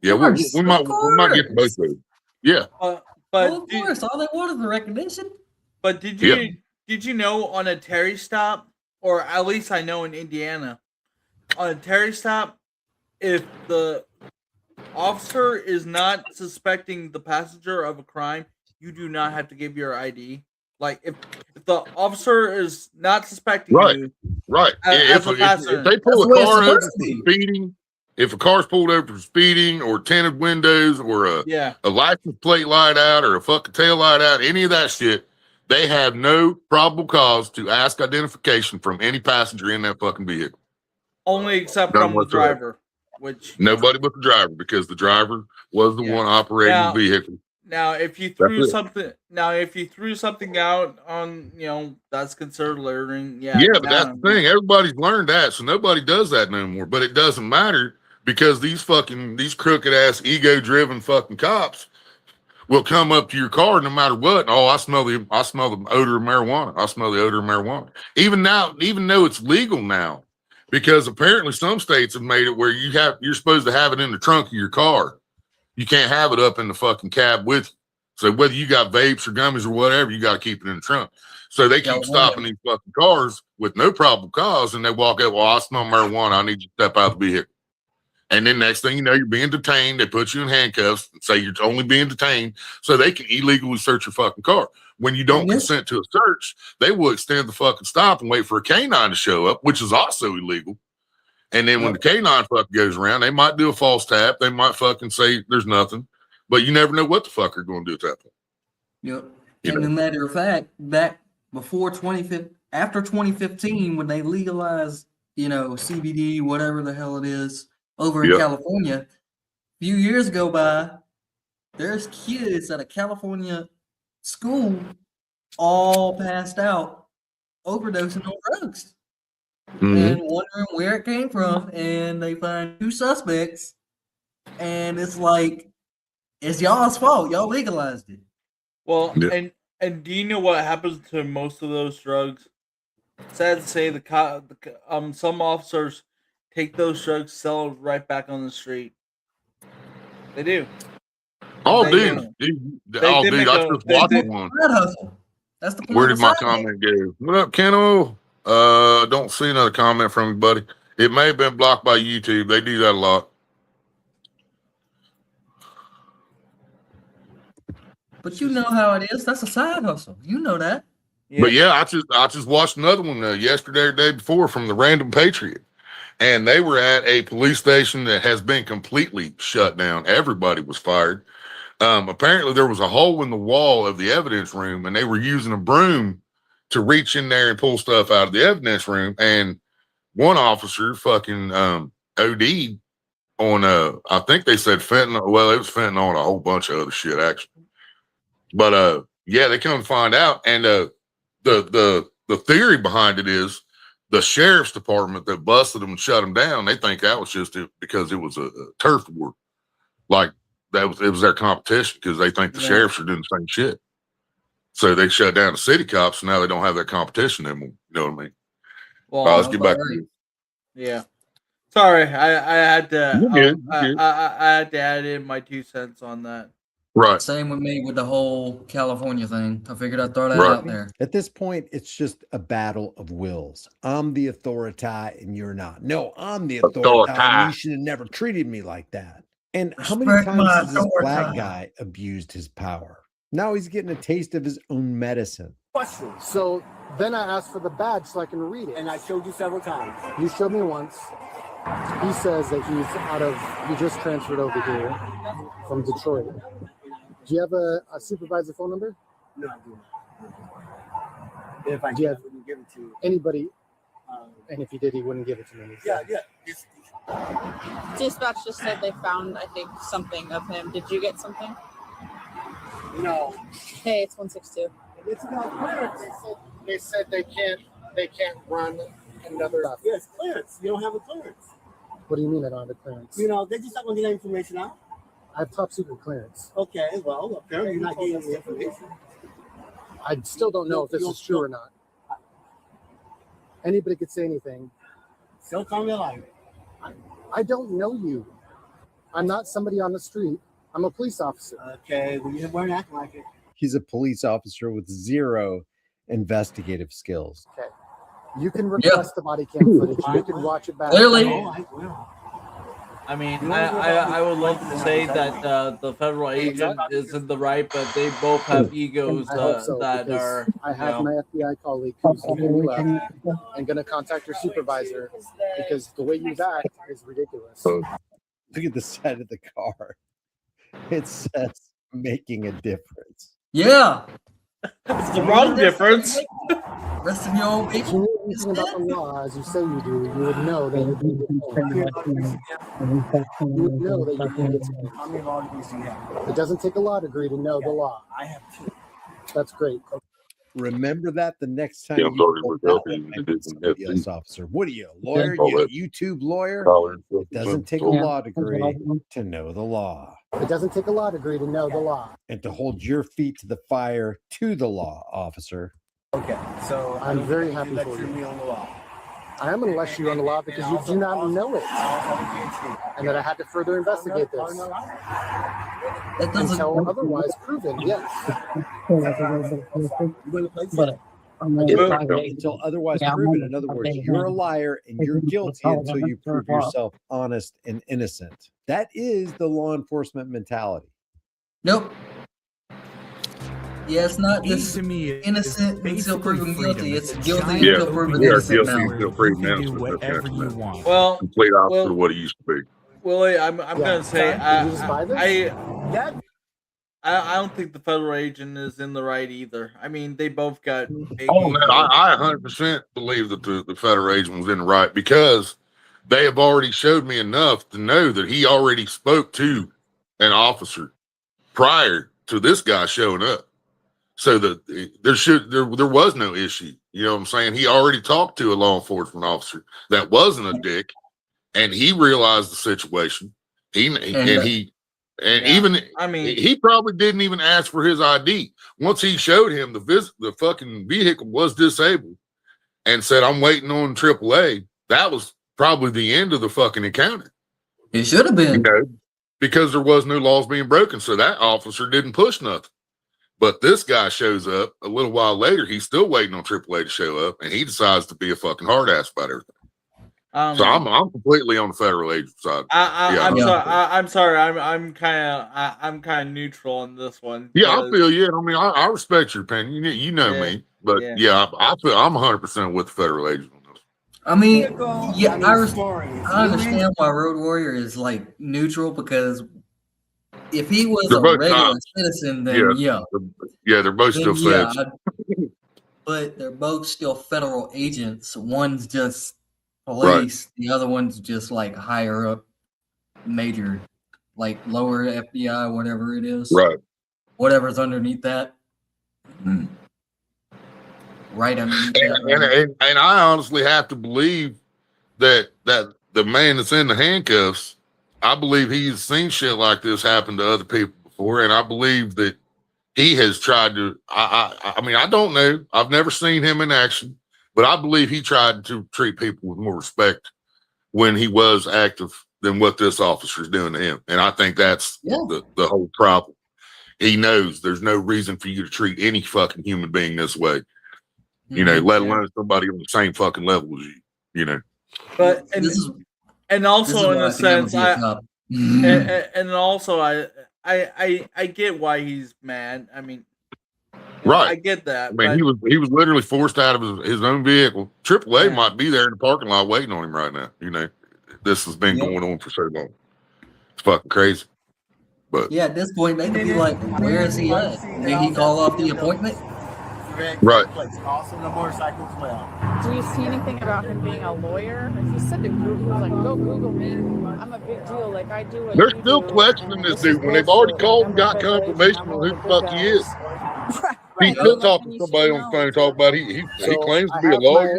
Yeah, we might get to both of them. Yeah. Well, of course, all they want is the recognition. But did you know on a Terry stop, or at least I know in Indiana, on a Terry stop, if the officer is not suspecting the passenger of a crime, you do not have to give your ID. Like if the officer is not suspecting you, right? If they pull a car over for speeding, if a car's pulled over for speeding or tinted windows or a license plate light out or a fucking tail light out, any of that shit, they have no probable cause to ask identification from any passenger in that fucking vehicle. Only except from the driver, which nobody but the driver, because the driver was the one operating the vehicle. Now, if you threw something out on, that's considered littering. Yeah, but that's the thing. Everybody's learned that, so nobody does that no more. But it doesn't matter because these crooked ass, ego driven fucking cops will come up to your car no matter what. Oh, I smell the odor of marijuana. I smell the odor of marijuana. Even though it's legal now, because apparently some states have made it where you're supposed to have it in the trunk of your car. You can't have it up in the fucking cab with you. So whether you got vapes or gummies or whatever, you got to keep it in the trunk. So they keep stopping these fucking cars with no probable cause, and they walk up, well, I smell marijuana. I need you to step out of the vehicle. And then next thing you know, you're being detained. They put you in handcuffs and say you're only being detained so they can illegally search your fucking car. When you don't consent to a search, they will extend the fucking stop and wait for a canine to show up, which is also illegal. And then when the canine fucking goes around, they might do a false tap. They might fucking say there's nothing, but you never know what the fuck they're going to do at that point. Yep. And a matter of fact, back before after 2015, when they legalized, CBD, whatever the hell it is, over in California, a few years go by, there's kids at a California school all passed out, overdosing on drugs. And wondering where it came from, and they find 2 suspects, and it's like it's y'all's fault. Y'all legalized it. Well, and do you know what happens to most of those drugs? Sad to say, some officers take those drugs, sell it right back on the street. They do. Oh, dude! I just watched one. That's the point. Where did my comment go? What up, Keno? Don't see another comment from you, buddy. It may have been blocked by YouTube. They do that a lot. But you know how it is. That's a side hustle. You know that. Yeah. But yeah, I just watched another one yesterday or the day before from the Random Patriot, and they were at a police station that has been completely shut down. Everybody was fired. Apparently, there was a hole in the wall of the evidence room, and they were using a broom to reach in there and pull stuff out of the evidence room. And one officer fucking OD'd on I think they said fentanyl. Well, it was fentanyl on a whole bunch of other shit actually. But they come to find out, and the theory behind it is the sheriff's department that busted them and shut them down. They think that was just because it was a turf war, like it was their competition, because they think the sheriffs are doing the same shit. So they shut down the city cops, and now they don't have that competition anymore. You know what I mean? Well, let's get back to you. Yeah. Sorry, I had to. I had to add in my 2 cents on that. Right. Same with me with the whole California thing. I figured I'd throw that out there. At this point, it's just a battle of wills. I'm the authority and you're not. No, I'm the authority. You should have never treated me like that. And how many times has this black guy abused his power? Now he's getting a taste of his own medicine. Question. So then I asked for the badge so I can read it. And I showed you several times. You showed me once. He says that he just transferred over here from Detroit. Do you have a supervisor phone number? No, I do not. If I did, I wouldn't give it to anybody. And if he did, he wouldn't give it to me. Yeah. Dispatch just said they found, I think, something of him. Did you get something? No. Hey, it's 162. It's about clearance. They said they can't run another. Yes, clearance. You don't have a clearance. What do you mean I don't have a clearance? They're just not going to get that information out. I have top secret clearance. Okay, well, apparently you're not getting the information. I still don't know if this is true or not. Anybody could say anything. Still call me a liar. I don't know you. I'm not somebody on the street. I'm a police officer. Okay, well, you weren't acting like it. He's a police officer with zero investigative skills. Okay. You can request the body cam footage. You can watch it back. Clearly. Oh, I will. I mean, I would love to say that the federal agent is in the right, but they both have egos I hope so, that because are. I have my FBI colleague who's looking you up and going to contact your supervisor because the way you act is ridiculous. Look at the side of the car. It says making a difference. Yeah. It's the wrong difference. Rest of your old If you knew anything about the law as you say you do, you would know that you can get You would know that you can get How many law degrees do you have? It doesn't take a law degree to know the law. I have 2. That's great. Remember that the next time Yeah, I'm sorry, you we're yes, officer. What are you, a lawyer? All You a that. YouTube lawyer? Collar. It doesn't take a law degree to know the law It doesn't take a law degree to know the law. and to hold your feet to the fire to the law, officer. Okay, so I'm very happy that for you're you. me on the law. I am going to let you on the law because you do not know it, and that I had to further investigate this That doesn't. until otherwise proven. Yes. Until otherwise proven. In other words, you're a liar and you're guilty until you prove yourself honest and innocent. That is the law enforcement mentality. Nope. Yeah, it's not just innocent until proven guilty. It's guilty until proven Yeah, innocent guilty now. until proven innocent. Whatever you want. Well, Complete opposite of what he used to be. Willie, I'm gonna say Did you just buy this? I don't think the federal agent is in the right either. I mean, they both got. Oh man, I 100% believe that the federal agent was in the right because they have already showed me enough to know that he already spoke to an officer prior to this guy showing up. So that there was no issue. You know what I'm saying? He already talked to a law enforcement officer that wasn't a dick, and he realized the situation. He probably didn't even ask for his ID. Once he showed him the fucking vehicle was disabled and said, "I'm waiting on AAA," that was probably the end of the fucking encounter. It should have been. You know, because there was no laws being broken, so that officer didn't push nothing. But this guy shows up a little while later. He's still waiting on AAA to show up, and he decides to be a fucking hard ass about everything. So I'm completely on the federal agent side. I'm sorry. I'm kind of neutral on this one. Yeah, I feel you. I mean, I respect your opinion. You know me, but I feel I'm 100% with the federal agent on this. I mean, yeah, I understand why Road Warrior is like neutral because if he was They're a both regular cops. citizen, then They're both still feds. but they're both still federal agents. One's just police, the other one's just like higher up, major, like lower FBI, whatever it is. Right. Whatever's underneath that. Right underneath that. And I honestly have to believe that the man that's in the handcuffs, I believe he's seen shit like this happen to other people before, and I believe that he has tried to. I mean, I don't know. I've never seen him in action, but I believe he tried to treat people with more respect when he was active than what this officer's doing to him. And I think that's the whole problem. He knows there's no reason for you to treat any fucking human being this way. You know, let alone somebody on the same fucking level as you. You know, but and also in a sense, and also I get why he's mad. I mean, right? I get that. I mean, he was literally forced out of his own vehicle. AAA might be there in the parking lot waiting on him right now. You know, this has been going on for so long. It's fucking crazy. But yeah, at this point, they could be like, "Where is he at? Did he call off the appointment?" Right. Also, the motorcycle as well. Do you see anything about him being a lawyer? He said to Google, like, go Google me. I'm a big deal. Like, I do it. They're still questioning this dude when they've already called and got confirmation on who the fuck he is. He's still talking to somebody on the phone, talking about he claims to be a lawyer.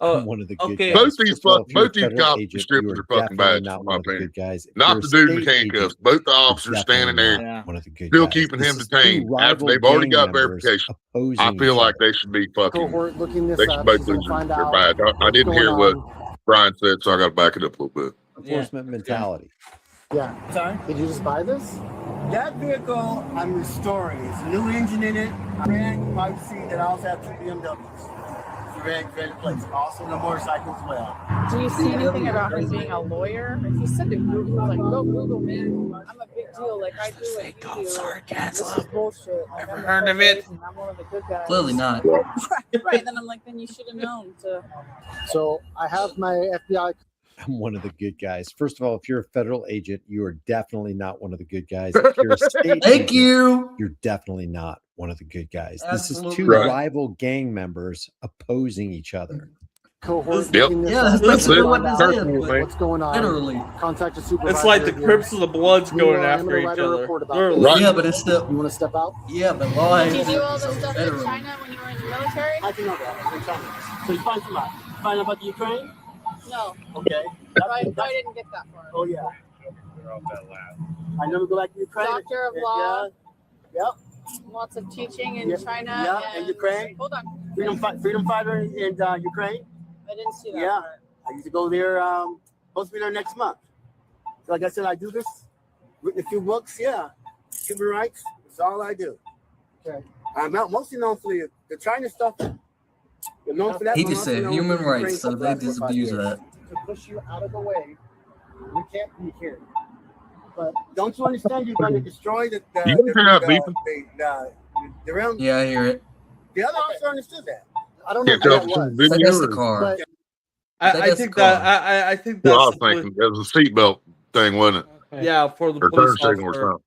I'm one of the good okay. guys. Both these First of all, if you're a both these federal cops agent, descriptions you are fucking definitely bad, not in one my of the opinion. good guys. If Not you're the a dude in the state handcuffs. agent, Both the you're officers standing definitely there, not one of the good still guys. keeping This him is two detained after rival they've already gang got members verification. I opposing feel each like other. they should be fucking. Cohort looking this They should up. both She's lose gonna find their out badge. I what's didn't going hear what on. Brian said, so I got to back it up a little bit. Enforcement mentality. Yeah. Sorry? Did you just buy this? That vehicle I'm restoring. It's a new engine in it. I ran, you might see that I also have 2 BMWs. Red plates. Also the motorcycle as well. Do you see anything about him being a lawyer? If you said to Google, like, go Google me. I'm a big deal. Like, I do what you do. This is bullshit. Like, Never I'm heard of it. and I'm one of the good guys. Clearly not. Right. Then I'm like, then you should have known to. So I have my FBI. I'm one of the good guys. First of all, if you're a federal agent, you are definitely not one of the good guys. If you're a state Thank agent, you. you're definitely not one of the good guys. This is Absolutely two right. rival gang members opposing each other. Cohort Yep. looking this Yeah, up. that's basically what Find this out is. Personally, what's going on. Literally. Contact a supervisor. It's like the here. Crips and the Bloods going Meanwhile, I'm after gonna each write a other. report about They're this. Right. Yeah, but it's still. You want to step out? Yeah, but why? Did you do all the stuff in Federally. China when you were in the military? I can know that. In China. So you find some out. Find out about the Ukraine? No, Okay. I didn't get that far. Oh yeah. I never go back to Ukraine. Doctor of Law. Yeah. Yep. Lots of teaching in Yeah, China. yeah, and Ukraine. Hold on. Freedom fighter in Ukraine. I didn't see that. Yeah. part. I used to go there. Supposed to be there next month. So like I said, I do this. Written a few books. Yeah. Human rights. That's all I do. Okay. I'm mostly known for the China stuff. You're known for that. He but just I'm also said known human for the Ukraine rights, so stuff they last 4 or 5 disabuse years. that. To push you out of the way. We can't be here. But Don't you understand? You're going to destroy the You can have beefing. the realm. Yeah, I hear it. The other officer understood that. I don't know Can't who tell that if it's in was. the Like, video that's the or- car. But I think that I think Well, I that's was thinking it was a seatbelt thing, wasn't it? yeah for the Or turn police signal or officer. something.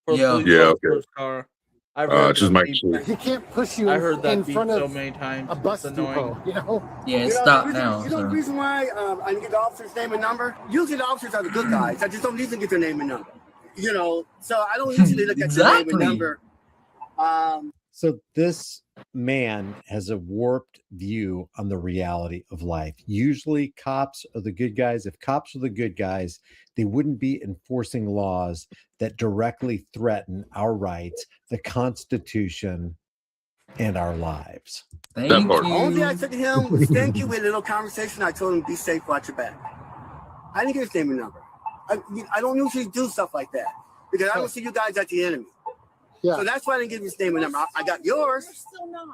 For the Yeah. police Yeah, officer's car. I've Just that make beep. sure. he can't push you I heard that in beep front so of many times. a bus It's annoying. depot. You know? Yeah, it You know, stopped the reason, now. You know the So. reason why I didn't get the officer's name and number? Usually the officers are the good guys. I just don't need to get their name and number. You know, so I don't usually look at their name and Exactly. number. So this man has a warped view on the reality of life. Usually cops are the good guys. If cops are the good guys, they wouldn't be enforcing laws that directly threaten our rights, the Constitution, and our lives. Thank That part. you. Only thing I said to him was thank you. We had a little conversation. I told him, be safe, watch your back. I didn't get his name and number. I don't usually do stuff like that because I don't see you guys as the enemy. Yeah. So that's why I didn't give his name and number. I got yours. We're still not.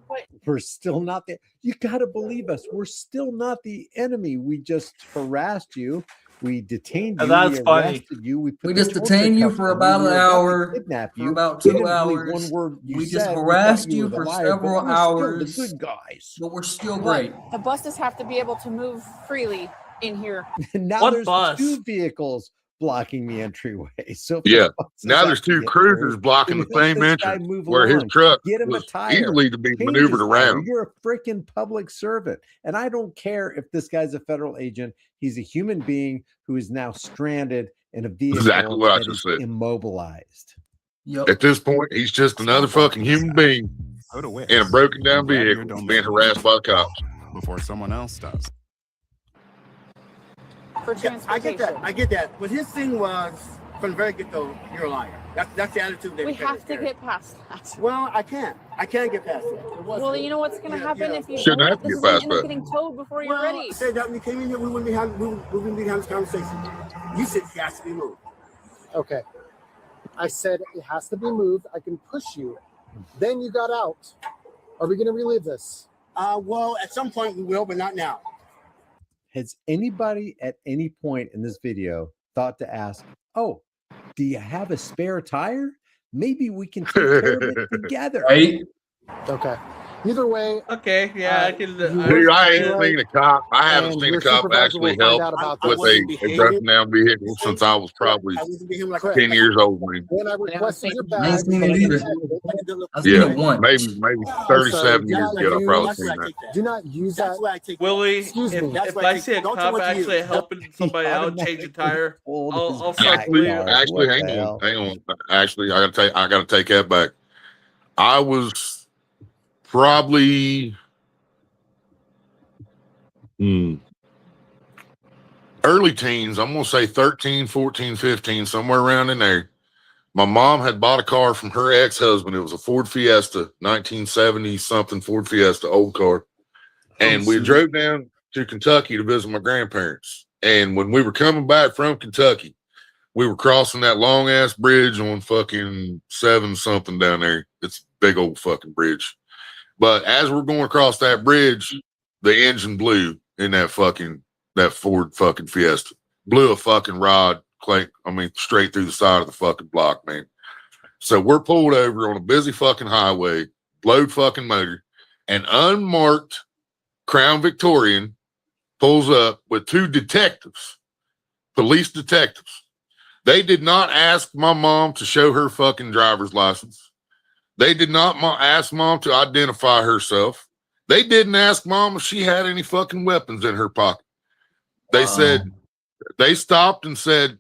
But We're still not the, you got to believe us. We're still not the enemy. We just harassed you. We detained you. And that's we funny. arrested you. We, put We the just torture detained you cuffs for on about We an were about to hour, Kidnap for you. about We 2 didn't believe hours. One word you We said. just We thought harassed you you were the for liar, but several we're still hours. the good guys. But we're still great. the buses have to be able to move freely in here. And now What there's bus? 2 vehicles blocking the entryway. So Yeah. for buses Now have there's to 2 get cruisers through. blocking the Then let same this guy entrance move where his along. truck Get him a was tire. easily to be Change maneuvered his tire. around. You're a freaking public servant. And I don't care if this guy's a federal agent. He's a human being who is now stranded in a vehicle Exactly what I that just is said. immobilized. Yep. At this point, he's just another fucking human being Go to Wix in a broken down and grab your vehicle domain being harassed by the cops. before someone else does. For Yeah, I get transportation. that. I get that. But his thing was from the very get-go, you're a liar. That's the attitude they We have to get past that. Well, I can't. I can't get past that. Well, you know what's going to happen if you Shouldn't don't? have to This get is past going to end up that. getting towed before you're Well, ready. I said that when you came in here, we wouldn't be having this conversation. You said he has to be moved. Okay. I said it has to be moved. I can push you. Then you got out. Are we going to relive this? Well, at some point we will, but not now. Has anybody at any point in this video thought to ask, oh, do you have a spare tire? Maybe we can take care of it together. Right? Okay. Either way, Okay, yeah, I can. Dude, I ain't seen a cop. I haven't and seen a your cop supervisor actually will find help out about I with wasn't a behaving. broken down vehicle since I was probably I wasn't being like 10 years old. Man. when I requested your I ain't bag, seen it either. I've seen Yeah, it once. maybe 37 years ago, I probably That's seen where I that. take that. do not use That's that. where I take that. Willie, Excuse me. if That's why I I see a don't tell cop what you actually use. helping somebody out change a tire, Hold I'll- his I'll back actually- bar. Actually, What hang the on, hell? hang on. Actually, I gotta take that back. I was probably Early teens, I'm going to say 13, 14, 15, somewhere around in there. My mom had bought a car from her ex-husband. It was a Ford Fiesta, 1970 something Ford Fiesta, old car. And we drove down to Kentucky to visit my grandparents. And when we were coming back from Kentucky, we were crossing that long ass bridge on fucking 7 something down there. It's a big old fucking bridge. But as we're going across that bridge, the engine blew in that Ford fucking Fiesta. Blew a fucking rod, straight through the side of the fucking block, man. So we're pulled over on a busy fucking highway, load fucking motor, an unmarked Crown Victorian pulls up with 2 detectives, police detectives. They did not ask my mom to show her fucking driver's license. They did not ask mom to identify herself. They didn't ask mom if she had any fucking weapons in her pocket. They said, they stopped and said,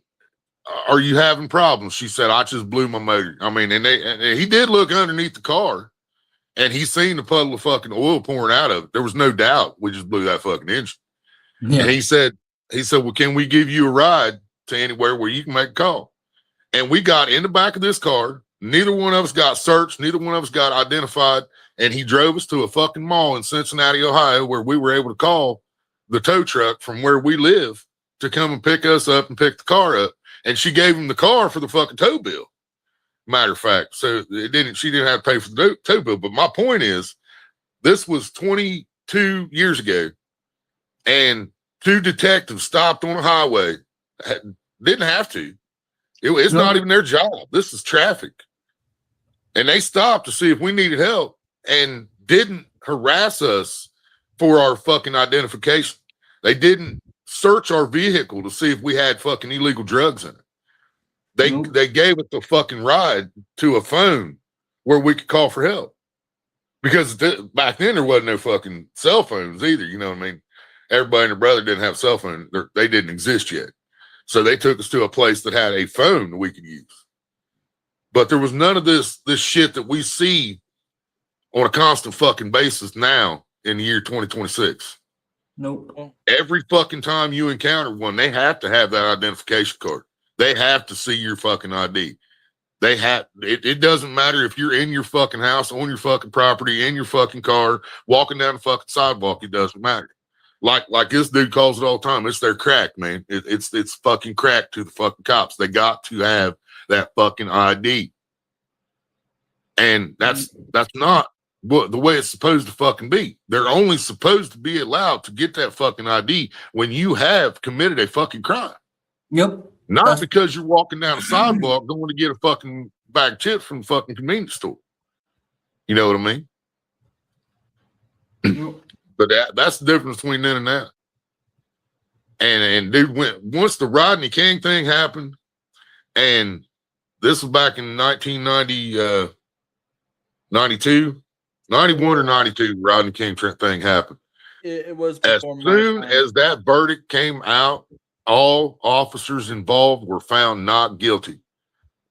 "Are you having problems?" She said, "I just blew my motor." I mean, and he did look underneath the car and he seen the puddle of fucking oil pouring out of it. There was no doubt we just blew that fucking engine. Yeah. And he said, "Well, can we give you a ride to anywhere where you can make a call?" And we got in the back of this car. Neither one of us got searched. Neither one of us got identified. And he drove us to a fucking mall in Cincinnati, Ohio, where we were able to call the tow truck from where we live to come and pick us up and pick the car up. And she gave him the car for the fucking tow bill. Matter of fact. So she didn't have to pay for the tow bill. But my point is, this was 22 years ago. And 2 detectives stopped on a highway. Didn't have to. It's not even their job. This is traffic. And they stopped to see if we needed help and didn't harass us for our fucking identification. They didn't search our vehicle to see if we had fucking illegal drugs in it. They gave us a fucking ride to a phone where we could call for help. Because back then there wasn't no fucking cell phones either. You know what I mean? Everybody and their brother didn't have cell phones. They didn't exist yet. So they took us to a place that had a phone that we could use. But there was none of this shit that we see on a constant fucking basis now in the year 2026. Nope. Every fucking time you encounter one, they have to have that identification card. They have to see your fucking ID. It doesn't matter if you're in your fucking house, on your fucking property, in your fucking car, walking down the fucking sidewalk. It doesn't matter. Like this dude calls it all the time. It's their crack, man. It's fucking crack to the fucking cops. They got to have that fucking ID. And that's not the way it's supposed to fucking be. They're only supposed to be allowed to get that fucking ID when you have committed a fucking crime. Yep. Not because you're walking down a sidewalk going to get a fucking bag of chips from the fucking convenience store. You know what I mean? Yep. But that's the difference between then and now. And dude, once the Rodney King thing happened, and this was back in 1990, 92, 91 or 92, Rodney King thing happened. It was as soon as that verdict came out, all officers involved were found not guilty.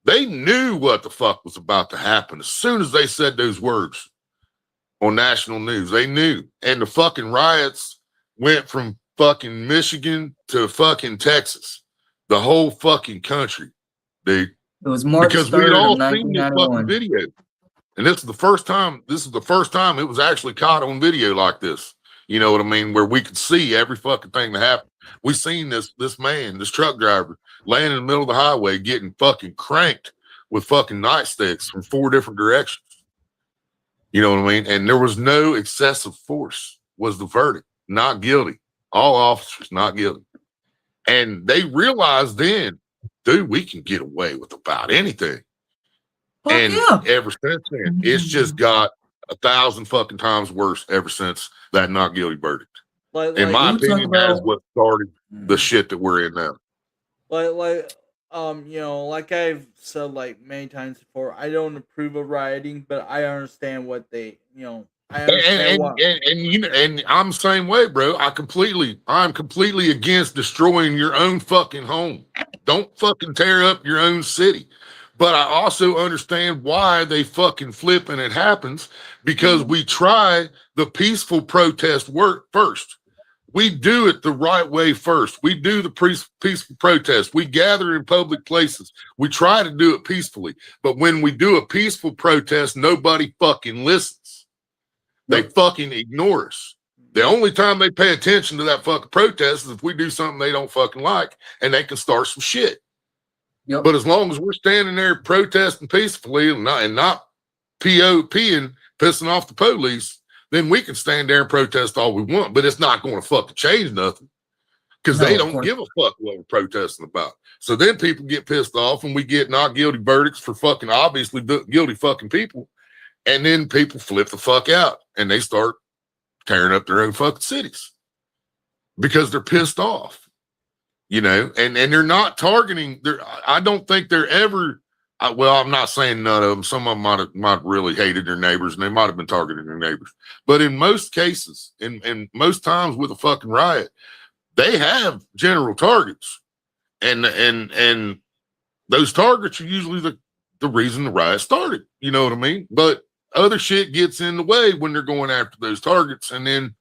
They knew what the fuck was about to happen as soon as they said those words on national news. They knew. And the fucking riots went from fucking Michigan to fucking Texas. The whole fucking country, dude. It was March because 3rd we'd all of seen this fucking 1991. video. And this is the first time it was actually caught on video like this. You know what I mean? Where we could see every fucking thing that happened. We seen this man, this truck driver, laying in the middle of the highway getting fucking cranked with fucking nightsticks from 4 different directions. You know what I mean? And there was no excessive force was the verdict. Not guilty. All officers not guilty. And they realized then, dude, we can get away with about anything. And ever since then, it's just got 1,000 fucking times worse ever since that not guilty verdict. In my opinion, that is what started the shit that we're in now. Like I've said like many times before, I don't approve of rioting, but I understand what they, I understand and I'm the same way, bro. I'm completely against destroying your own fucking home. Don't fucking tear up your own city. But I also understand why they fucking flip and it happens, because we try the peaceful protest work first. we do it the right way first. We do the peaceful protest. We gather in public places. We try to do it peacefully. But when we do a peaceful protest, nobody fucking listens. They fucking ignore us. The only time they pay attention to that fucking protest is if we do something they don't fucking like, and they can start some shit. Yep. But as long as we're standing there protesting peacefully and not POPing, pissing off the police, then we can stand there and protest all we want. But it's not going to fucking change nothing because they don't give a fuck what we're protesting about. So then people get pissed off and we get not guilty verdicts for fucking obviously guilty fucking people. And then people flip the fuck out and they start tearing up their own fucking cities because they're pissed off, you know, and they're not targeting. I don't think they're ever. Well, I'm not saying none of them. Some of them might have really hated their neighbors, and they might have been targeting their neighbors. But in most cases, in most times with a fucking riot, they have general targets, and those targets are usually the reason the riot started. You know what I mean? But other shit gets in the way when they're going after those targets, and then,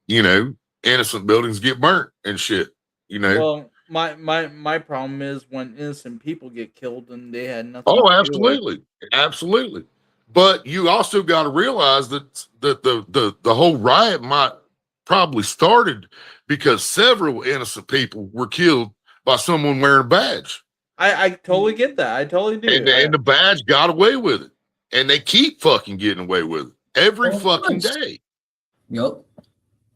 you know, innocent buildings get burnt and shit. You know. Well, my problem is when innocent people get killed and they had nothing. Oh, to absolutely, do with. absolutely. But you also got to realize that the whole riot might probably started because several innocent people were killed by someone wearing a badge. I totally get that. I totally do. And the badge got away with it. And they keep fucking getting away with it every fucking day. Yep.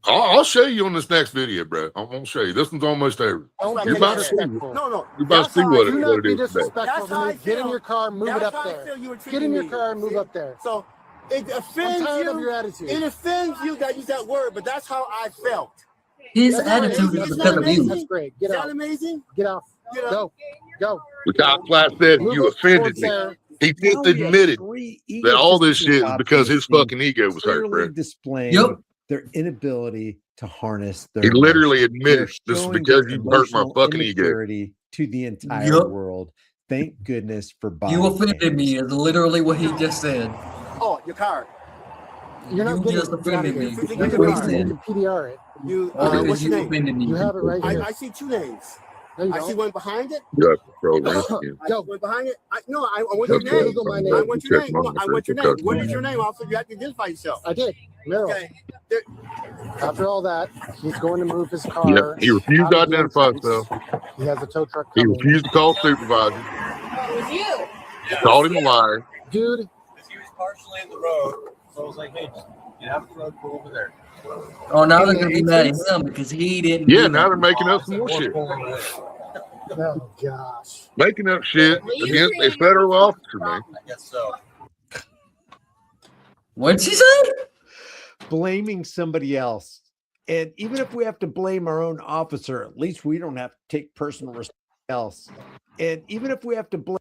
I'll show you on this next video, bro. I'm gonna show you. This one's almost over. You're about to see. No. You're about to see what it is. Do not be Today. disrespectful to me. Get in your car, move it up there. Get in your car and move up there. So it offends I'm tired you. of your attitude. It offends you that I use that word, but that's how I felt. His That's attitude amazing. is because of you. That's great. Get Is out. that amazing? Get out. Get Go. Go. The top class said Move you it offended towards me. there. He just admitted that all this shit is because his fucking ego was hurt, bro. Displaying their inability to harness their He literally emotions. admitted They're this is showing because their you hurt my emotional fucking ego. immaturity to the entire Yup. world. Thank goodness for body You offended cams. me is literally what he just said. Oh, your car. You're not You getting just it. Get out of offended here. me. Physically That's You what he can said. PDR it. You. Because What's you your name? offended me. You have it right here. I see two names. No, you I see don't. one behind it. Yeah, bro. I see one behind it. I want Okay. your name. Google my I name. want your name. Check No, I want your name. What is your name, officer? You have to identify yourself. I did. Merrill. Okay. After all that, he's going to move his Yeah, car. he refused out to of the identify entrance. himself. He has a tow truck He coming. refused to call supervisor. It was you. Called him a liar. Dude, He was partially in the road, so I was like, hey, just get out of the road, go over there. Oh, now they're gonna be mad at him because he didn't. Yeah, do now they're that. making up some more shit. oh gosh. Making up shit Well, you against a created federal a officer, man. problem. I guess so. What'd she say? Blaming somebody else. And even if we have to blame our own officer, at least we don't have to take personal responsibility else. And even if we have to blame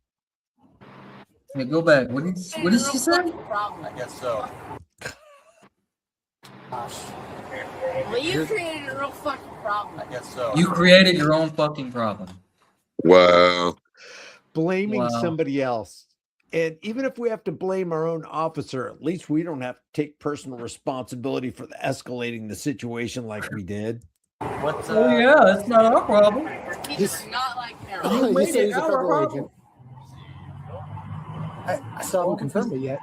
Hey, go back. What did she say? I guess so. Well, you created a real fucking problem. I guess so. You created your own fucking problem. Wow. blaming Wow. somebody else. And even if we have to blame our own officer, at least we don't have to take personal responsibility for the escalating the situation like we did. What's Oh yeah, it's not our problem. He does not like He Harold. said he's a federal agent. I still haven't confirmed it yet.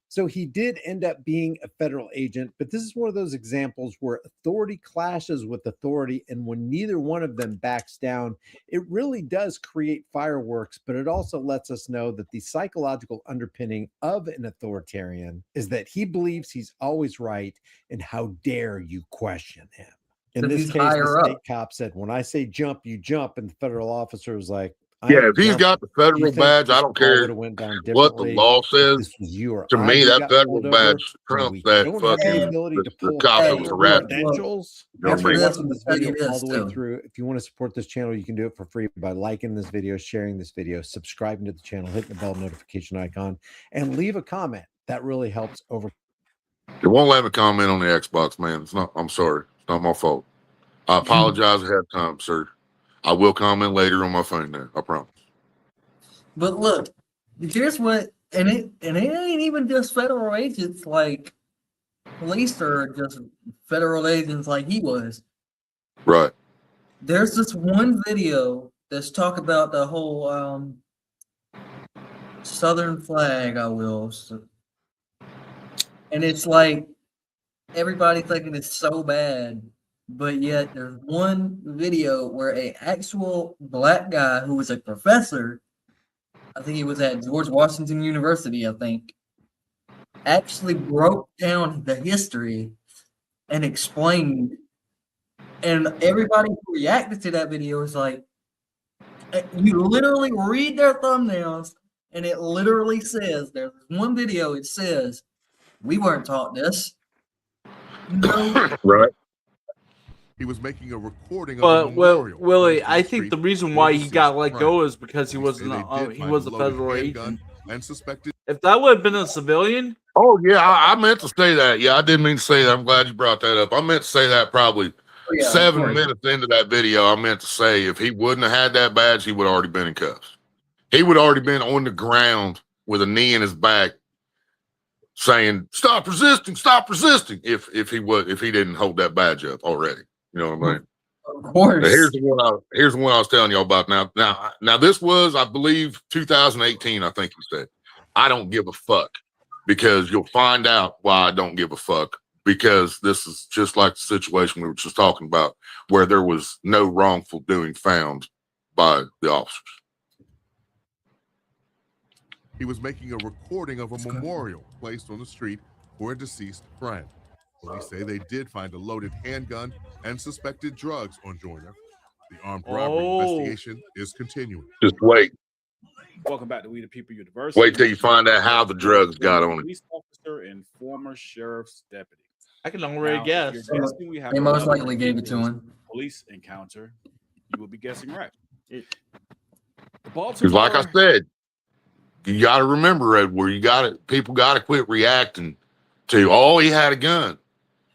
So he did end up being a federal agent, but this is one of those examples where authority clashes with authority, and when neither one of them backs down, it really does create fireworks, but it also lets us know that the psychological underpinning of an authoritarian is that he believes he's always right, and how dare you question him. In Because this he's case, the higher state up. cop said, when I say jump, you jump, and the federal officer was like, Yeah, if he's got the federal badge, I don't care what the law says. To me, that federal badge trumps that fucking the cop that was harassing. Credentials. You know what I mean? Watching this I'll tell you video all this, the way too. through. If you want to support this channel, you can do it for free by liking this video, sharing this video, subscribing to the channel, hitting the bell notification icon, and leave a comment. That really helps over. It won't let me comment on the Xbox, man. It's not. I'm sorry. It's not my fault. I apologize ahead of time, sir. I will comment later on my phone now. I promise. But look, here's what, and it ain't even just federal agents. Like police are just federal agents like he was. Right. There's this one video that's talk about the whole Southern flag, I will. And it's like everybody thinking it's so bad, but yet there's one video where a actual black guy who was a professor, I think he was at George Washington University, I think, actually broke down the history and explained. And everybody who reacted to that video is like, you literally read their thumbnails, and it literally says, there's one video, it says, we weren't taught this. Right. He was making a recording of But a memorial. Willie, I think the reason why he got let go is because he was a federal agent. And suspected. If that would have been a civilian, oh yeah, I meant to say that. Yeah, I didn't mean to say that. I'm glad you brought that up. I meant to say that probably 7 minutes into that video. I meant to say if he wouldn't have had that badge, he would have already been in cuffs. He would have already been on the ground with a knee in his back, saying "Stop resisting! Stop resisting!" If he didn't hold that badge up already. You know what I mean? Of course. Now, here's the one I was telling y'all about. Now this was, I believe, 2018. I think you said. I don't give a fuck, because you'll find out why I don't give a fuck. Because this is just like the situation we were just talking about, where there was no wrongful doing found by the officers. He was making a recording of a memorial placed on the street for a deceased friend. Police say they did find a loaded handgun and suspected drugs on Joyner. The armed robbery investigation is continuing. Just wait. Welcome back to We the People University. Wait till you find out how the drugs got on it. Police officer and former sheriff's deputy. I can already guess. They most likely gave it to him. Police encounter. You will be guessing right. The Because, like I said, you got to remember, Ed, where people got to quit reacting to, oh, he had a gun,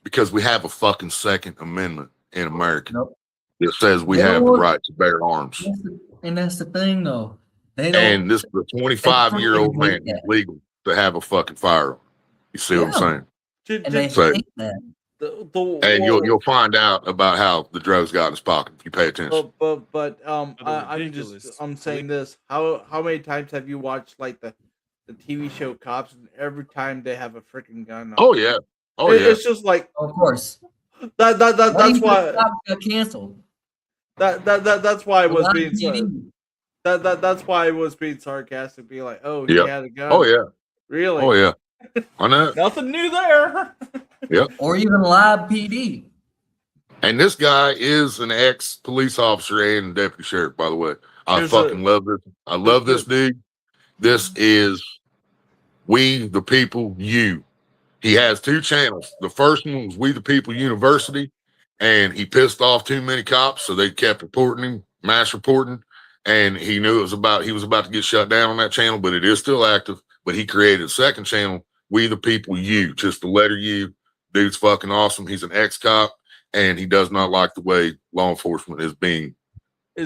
because we have a fucking Second Amendment in America. It says we have the right to bear arms. And that's the thing, though. And this is a 25-year-old man. It's legal to have a fucking firearm. You see what I'm saying? And they So- hate that. And you'll find out about how the drugs got in his pocket if you pay attention. I'm saying this. How many times have you watched like the TV show Cops, and every time they have a freaking gun? Oh yeah. It's just like, of course. That's why got canceled. That's why it was Live being TV. that's why it was being sarcastic, be like, oh, he Yeah. had a gun. Oh yeah. Really? Oh yeah. I know. Nothing new there. Yep. Or even live PD. And this guy is an ex-police officer and deputy sheriff, by the way. I Here's fucking love this. I love this dude. This is We the People You. He has 2 channels. The first one was We the People University, and he pissed off too many cops, so they kept reporting him, mass reporting, and he knew he was about to get shut down on that channel, but it is still active. But he created a second channel, We the People You, just the letter U. Dude's fucking awesome. He's an ex-cop, and he does not like the way law enforcement is being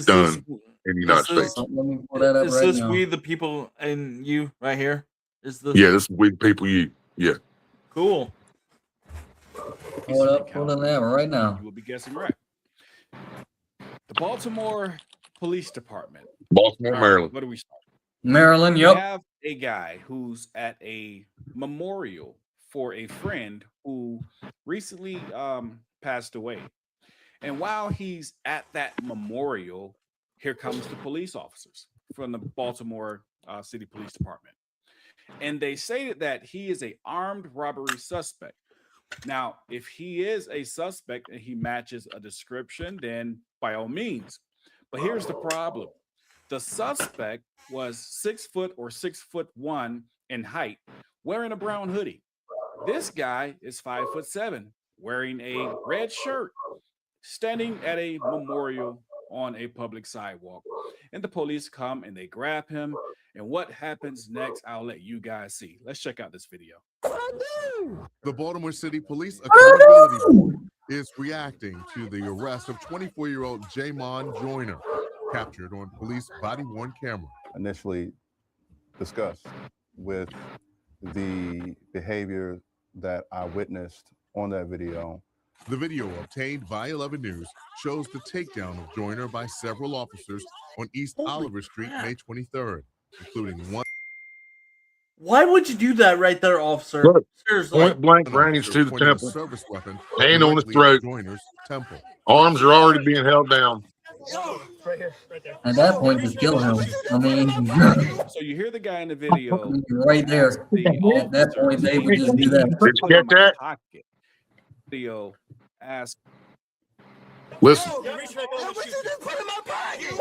done in the United States. Is this We the People and You right here? Is this? Yeah, this is We the People You. Yeah. Cool. Hold up that right now. You will be guessing right. The Baltimore Police Department. Baltimore, All right, Maryland. Where do we start? Maryland, We yep. have a guy who's at a memorial for a friend who recently passed away. And while he's at that memorial, here comes the police officers from the Baltimore City Police Department. And they stated that he is a armed robbery suspect. Now, if he is a suspect and he matches a description, then by all means. But here's the problem. The suspect was 6 foot or 6'1" in height, wearing a brown hoodie. This guy is 5'7", wearing a red shirt, standing at a memorial on a public sidewalk. And the police come and they grab him. And what happens next, I'll let you guys see. Let's check out this video. The Baltimore City Police Accountability Board is reacting to the arrest of 24-year-old Jamon Joyner, captured on police body-worn camera. Initially discussed with the behavior that I witnessed on that video. The video obtained by 11 News shows the takedown of Joyner by several officers on East Oliver Street, May 23rd, including one. Why would you do that right there, officer? Look, Seriously. point blank range to the pointed a temple. service weapon Hand on his directly at throat. Joyner's temple. Arms are already being held down. Right here, right there. At that point, just kill him. I mean, So you hear the guy in the video. right there. At that point, they would just do that. Did you get that? Pocket. Video ask. Listen.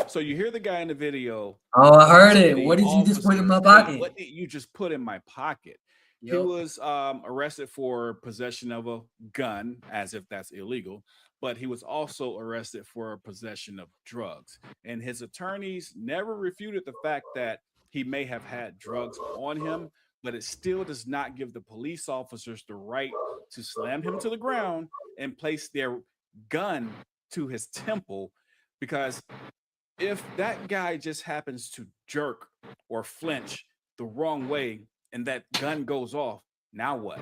So you hear the guy in the video. Oh, I heard it. the What did you just put in my officer, "Hey, pocket?" what did you just put in my pocket? He Yup. was arrested for possession of a gun, as if that's illegal, but he was also arrested for possession of drugs. And his attorneys never refuted the fact that he may have had drugs on him, but it still does not give the police officers the right to slam him to the ground and place their gun to his temple, because if that guy just happens to jerk or flinch the wrong way and that gun goes off, now what?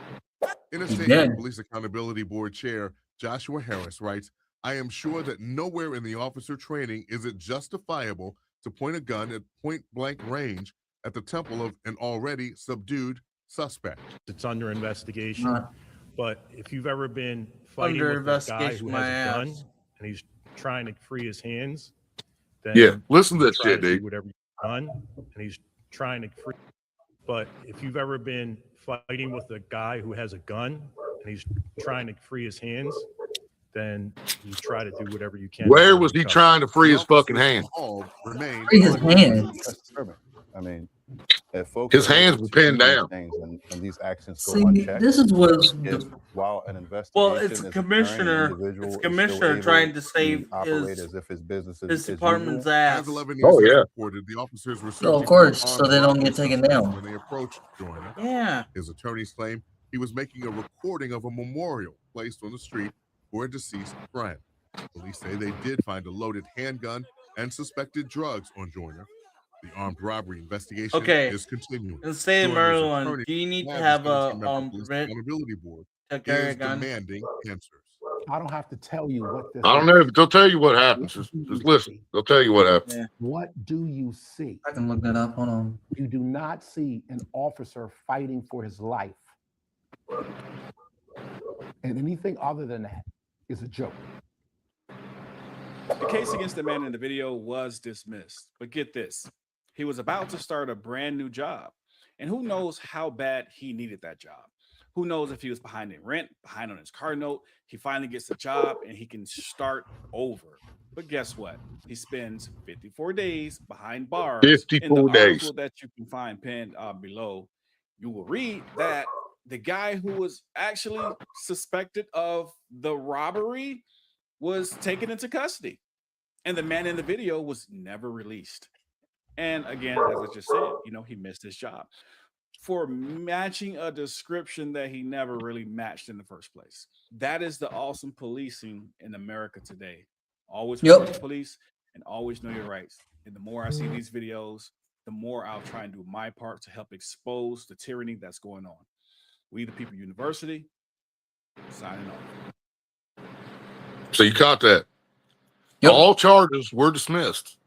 In a He's statement, dead. Police Accountability Board Chair Joshua Harris writes, I am sure that nowhere in the officer training is it justifiable to point a gun at point blank range at the temple of an already subdued suspect. It's under investigation. Huh. But if you've ever been fighting Under with a guy investigation, who my has a gun ass. and he's trying to free his hands, then Yeah, listen to you that try shit, to do dude. whatever you've done, and he's trying to free. But if you've ever been fighting with a guy who has a gun and he's trying to free his hands, then you try to do whatever you can. Where to was he recover. trying to free his fucking hand? Free his hands. That's disturbing. I mean, if folks His are able hands to were pinned do these down. things and these actions go See, unchecked, this is what's if while an investigation Well, it's is a occurring, commissioner. an individual It's is commissioner still able trying to save operate his as if his business is his as department's usual. ass. As 11 News Oh, has yeah. reported, the officers were So, of searching course, for an so armed they don't robbery get taken suspect down. when they approached Joyner. Yeah. His attorneys claim he was making a recording of a memorial placed on the street for a deceased friend. Police say they did find a loaded handgun and suspected drugs on Joyner. The armed robbery investigation Okay. is continuing. In the state of Joyner's Maryland, attorney do you need to has have a the Police prevent Accountability Board to carry a is gun? demanding answers. I don't have to tell you what this I don't know, but they'll tell you what happens. Just listen. They'll tell you what happens. Yeah. What do you see? I can look that up. Hold on. You do not see an officer fighting for his life. And anything other than that is a joke. The case against the man in the video was dismissed. But get this, he was about to start a brand new job. And who knows how bad he needed that job? Who knows if he was behind in rent, behind on his car note, he finally gets a job and he can start over. But guess what? He spends 54 days behind bars. In 54 the days. article that you can find pinned below, you will read that the guy who was actually suspected of the robbery was taken into custody. And the man in the video was never released. And again, as I just said, he missed his job for matching a description that he never really matched in the first place. That is the awesome policing in America today. Always support the police and always know your rights. And the more I see these videos, the more I'll try and do my part to help expose the tyranny that's going on. We the People University, signing off. So you caught that. All charges were dismissed.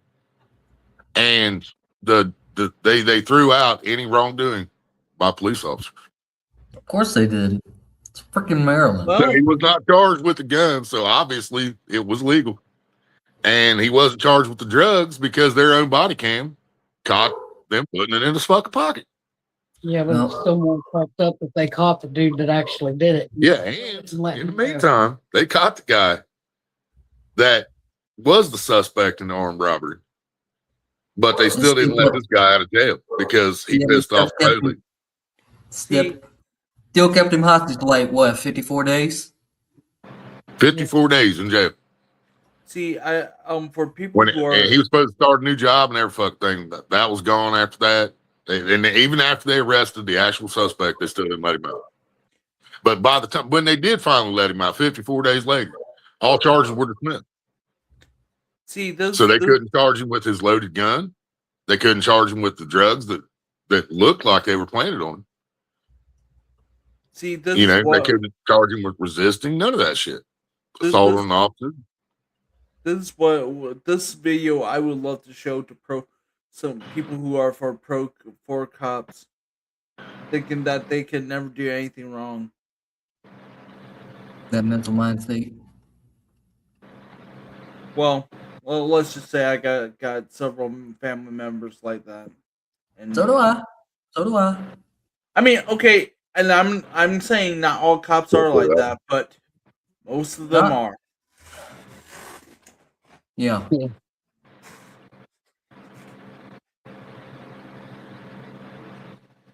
And they threw out any wrongdoing by police officers. Of course they did. It's freaking Maryland. So he was not charged with the gun, so obviously it was legal. And he wasn't charged with the drugs because their own body cam caught them putting it in his fucking pocket. Yeah, but it's still more fucked up if they caught the dude that actually did it. Yeah, and in the meantime, they caught the guy that was the suspect in the armed robbery. But they still didn't let this guy out of jail because he pissed off totally. Still kept him hostage like what, 54 days? 54 days in jail. See, for people When who are and he was supposed to start a new job and every fucking thing, that was gone after that. And even after they arrested the actual suspect, they still didn't let him out. But by the time when they did finally let him out, 54 days later, all charges were dismissed. So they couldn't charge him with his loaded gun. They couldn't charge him with the drugs that looked like they were planted on him. See, this You know, is they what couldn't charge him with resisting. None of that shit. this, Assault this on an officer. this is what this video I would love to show to some people who are for cops, thinking that they can never do anything wrong. That mental mind state. Well, let's just say I got several family members like that, and So do I. So do I. I mean, okay, and I'm saying not all cops are like that, but most of them are. Yeah.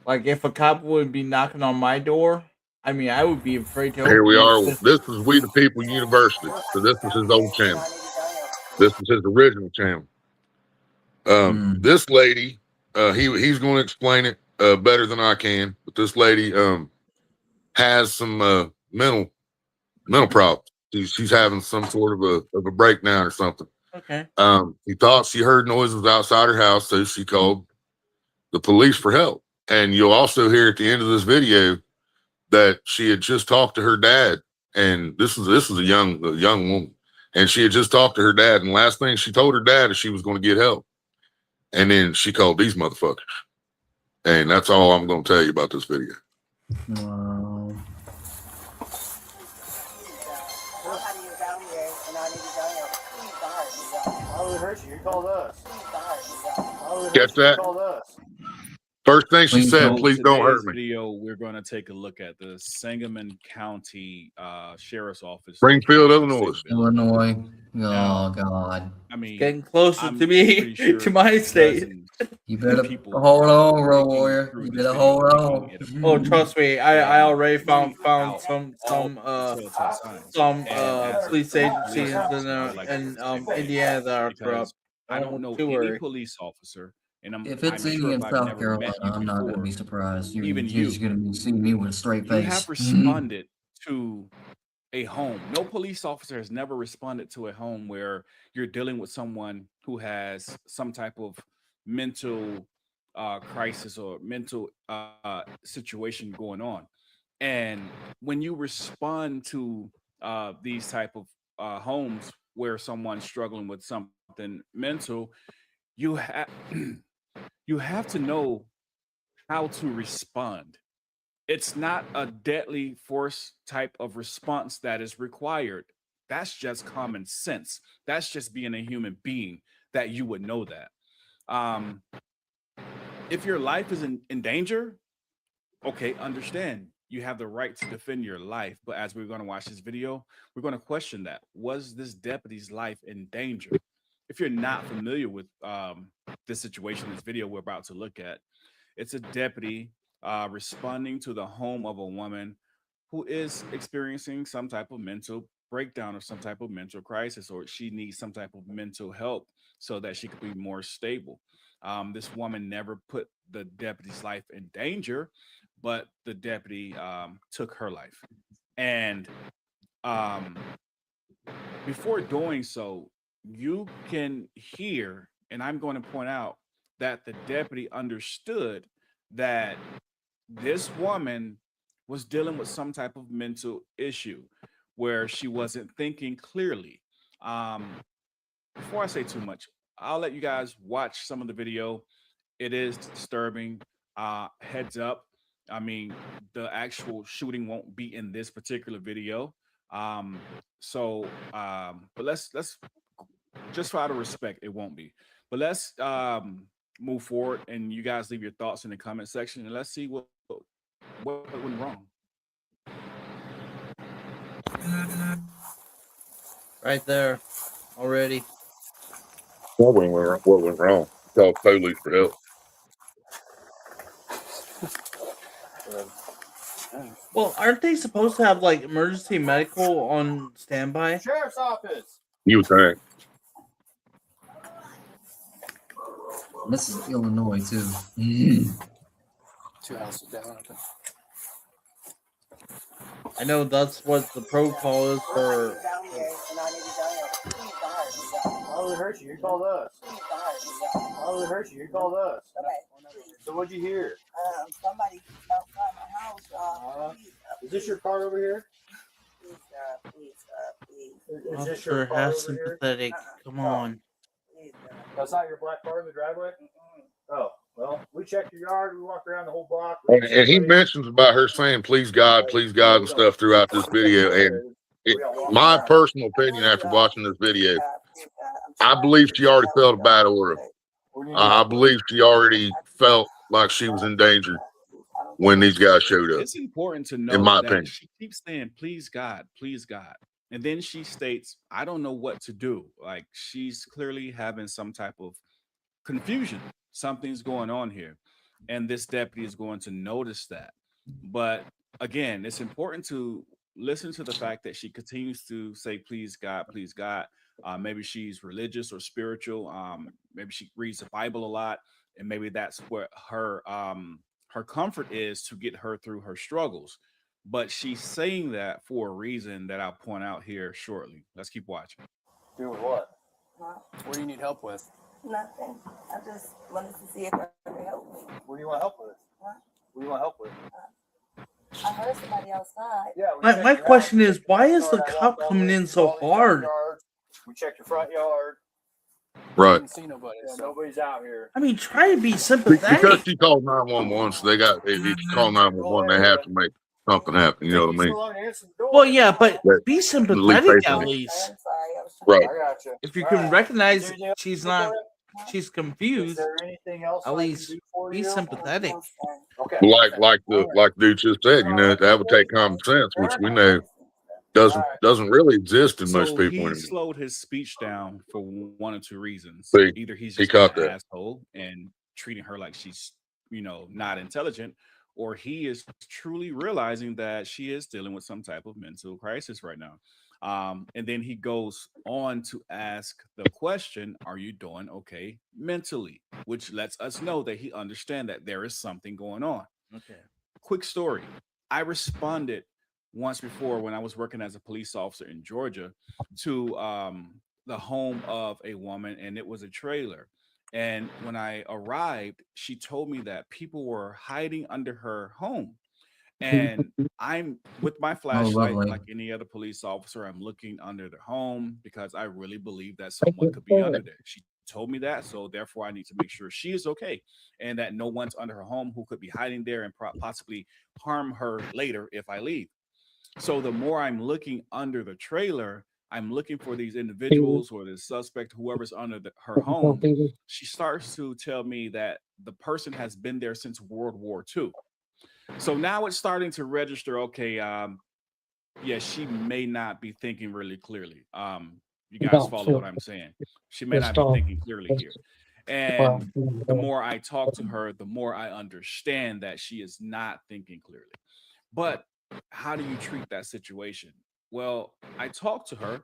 Like if a cop would be knocking on my door, I mean, I would be afraid to. Here we open are. it. This is We the People University. So this is his old channel. This is his original channel. This lady, he's going to explain it better than I can. But this lady has some mental problems. She's having some sort of a breakdown or something. Okay. He thought she heard noises outside her house, so she called the police for help. And you'll also hear at the end of this video that she had just talked to her dad, and this is a young woman, and she had just talked to her dad, and the last thing she told her dad is she was going to get help, and then she called these motherfuckers, and that's all I'm going to tell you about this video. Wow. Why would it hurt you? You called us. Catch that? First thing she said, please don't hurt Today's me. Video, we're going to take a look at the Sangamon County Sheriff's Office. Springfield, Illinois. Illinois. Oh God. I mean, Getting closer I'm to me, pretty sure to my state. dozens You of better people hold on, Road looking Warrior. through You this better video, hold making on. it Oh, trust me, I already found out some all the telltale signs. some And as a police agencies police in officer, I like to say Indiana that are because corrupt. I don't know too any worry. police officer, and If I'm it's any sure in if I've South never Carolina, met you I'm not gonna before, be surprised. You're even just you, gonna be seeing me with a straight you face. have responded to a home. No police officer has never responded to a home where you're dealing with someone who has some type of mental crisis or mental situation going on. And when you respond to these type of homes where someone's struggling with something mental, you have you have to know how to respond. It's not a deadly force type of response that is required. That's just common sense. That's just being a human being that you would know that. If your life is in danger, okay, understand. You have the right to defend your life. But as we're going to watch this video, we're going to question that. Was this deputy's life in danger? If you're not familiar with this situation, this video we're about to look at, it's a deputy responding to the home of a woman who is experiencing some type of mental breakdown or some type of mental crisis, or she needs some type of mental help so that she could be more stable. This woman never put the deputy's life in danger, but the deputy took her life. And before doing so, you can hear, and I'm going to point out that the deputy understood that this woman was dealing with some type of mental issue where she wasn't thinking clearly. Before I say too much, I'll let you guys watch some of the video. It is disturbing. Heads up. I mean, the actual shooting won't be in this particular video. But let's just for out of respect, it won't be. But let's move forward, and you guys leave your thoughts in the comment section, and let's see what went wrong. Right there, already. What went wrong? Call police for help. Well, aren't they supposed to have like emergency medical on standby? Sheriff's office. You would think. This is Illinois too. 2 houses down. I think. I know that's what the protocol is for. Why would it hurt you? You called us. Why would it hurt you? You called us. So what'd you hear? Somebody outside my house. Is this your car over here? Is this your car have over here? sympathetic. Come on. That's not your black car in the driveway? Oh, well, we checked your yard. We walked around the whole block. And he mentions about her saying, please God, and stuff throughout this video. And my personal opinion after watching this video, I believe she already felt a bad aura. I believe she already felt like she was in danger when these guys showed up. It's important to know in my that opinion. she keeps saying, please God, please God. And then she states, I don't know what to do. Like she's clearly having some type of confusion. Something's going on here. And this deputy is going to notice that. But again, it's important to listen to the fact that she continues to say, please God, please God. Maybe she's religious or spiritual. Maybe she reads the Bible a lot. And maybe that's what her comfort is to get her through her struggles. But she's saying that for a reason that I'll point out here shortly. Let's keep watching. Doing what? Huh? What do you need help with? Nothing. I just wanted to see if I could help me. What do you want help with? Huh? What do you want help with? I heard somebody outside. Yeah. My question is, why is the cop coming in so hard? We checked your front yard. Right. Didn't see nobody. So nobody's out here. I mean, try to be Because sympathetic. she called 911, so they got, if you call 911, they have to make something happen. You know what I mean? Well, yeah, but That- be least sympathetic at patient. least. Right. I got you. If you can recognize she's confused, Is there anything else at I can least do for be you? sympathetic. Okay. Like dude just said, you know, that would take common sense, which we know doesn't really exist in most So people he anymore. slowed his speech down for one or two reasons. See, Either he's he just being caught an that. asshole and treating her like she's, not intelligent, or he is truly realizing that she is dealing with some type of mental crisis right now. And then he goes on to ask the question, are you doing okay mentally? Which lets us know that he understands that there is something going on. Okay. Quick story. I responded once before when I was working as a police officer in Georgia to the home of a woman, and it was a trailer. And when I arrived, she told me that people were hiding under her home. And I'm with my flashlight, lovely. like any other police officer, I'm looking under the home because I really believe that someone could be under there. She told me that, so therefore I need to make sure she is okay and that no one's under her home who could be hiding there and possibly harm her later if I leave. So the more I'm looking under the trailer, I'm looking for these individuals or the suspect, whoever's under her home. She starts to tell me that the person has been there since World War II. So now it's starting to register. Okay, yeah, she may not be thinking really clearly. You guys follow what I'm saying? She may not be thinking clearly here. And the more I talk to her, the more I understand that she is not thinking clearly. But how do you treat that situation? Well, I talked to her.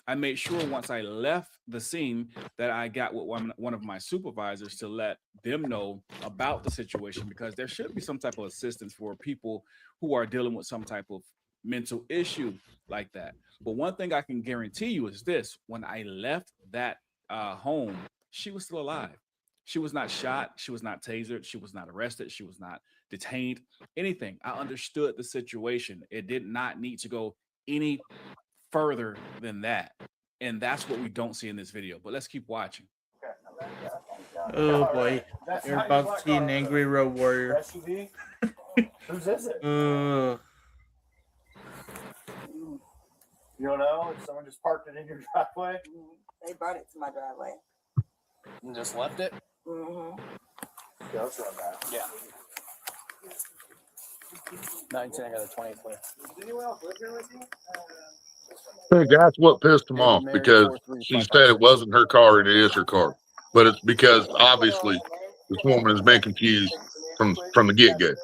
I made sure once I left the scene that I got with one of my supervisors to let them know about the situation, because there should be some type of assistance for people who are dealing with some type of mental issue like that. But one thing I can guarantee you is this: when I left that home, she was still alive. She was not shot. She was not tasered. She was not arrested. She was not detained, anything. I understood the situation. It did not need to go any further than that. And that's what we don't see in this video. But let's keep watching. Oh boy, you're about to see an angry road warrior. SUV? Whose is it? Uh, You don't know? If someone just parked it in your driveway They brought it to my driveway. and just left it? Mm-hmm. Yeah, let's run that. Yeah. 19, I got a 20 clear. Does anyone else live here with you? That's what pissed him off, because she said it wasn't her car and it is her car. But it's because obviously this woman has been confused from the get-go.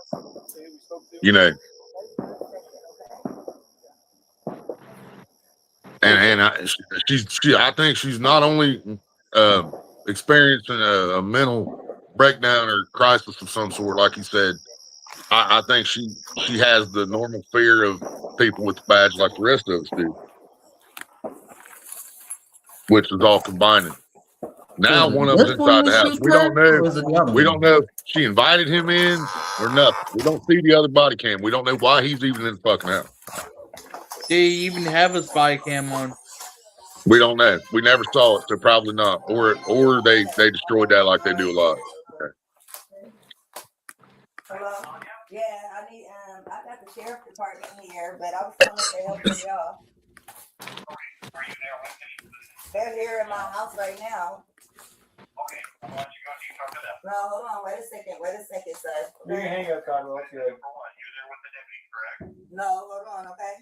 You know. And I think she's not only experiencing a mental breakdown or crisis of some sort, like he said. I think she has the normal fear of people with the badge like the rest of us do, which is all combining. Now Was it one of them's this one inside the that house. shoots We don't her, or know. was it the other We don't one? know if she invited him in or nothing. We don't see the other body cam. We don't know why he's even in the fucking house. Did he even have a spy cam on? We don't know. We never saw it, so probably not. Or they destroyed that like they do a lot. Okay. Hello? Yeah, I got the sheriff department here, but I was calling to help y'all. They're here in my house right now. Okay, why don't you go talk to them? No, hold on, wait a second, sir. You can hang up, Conwell. It's good. You're there with the deputy, correct? No, hold on, okay?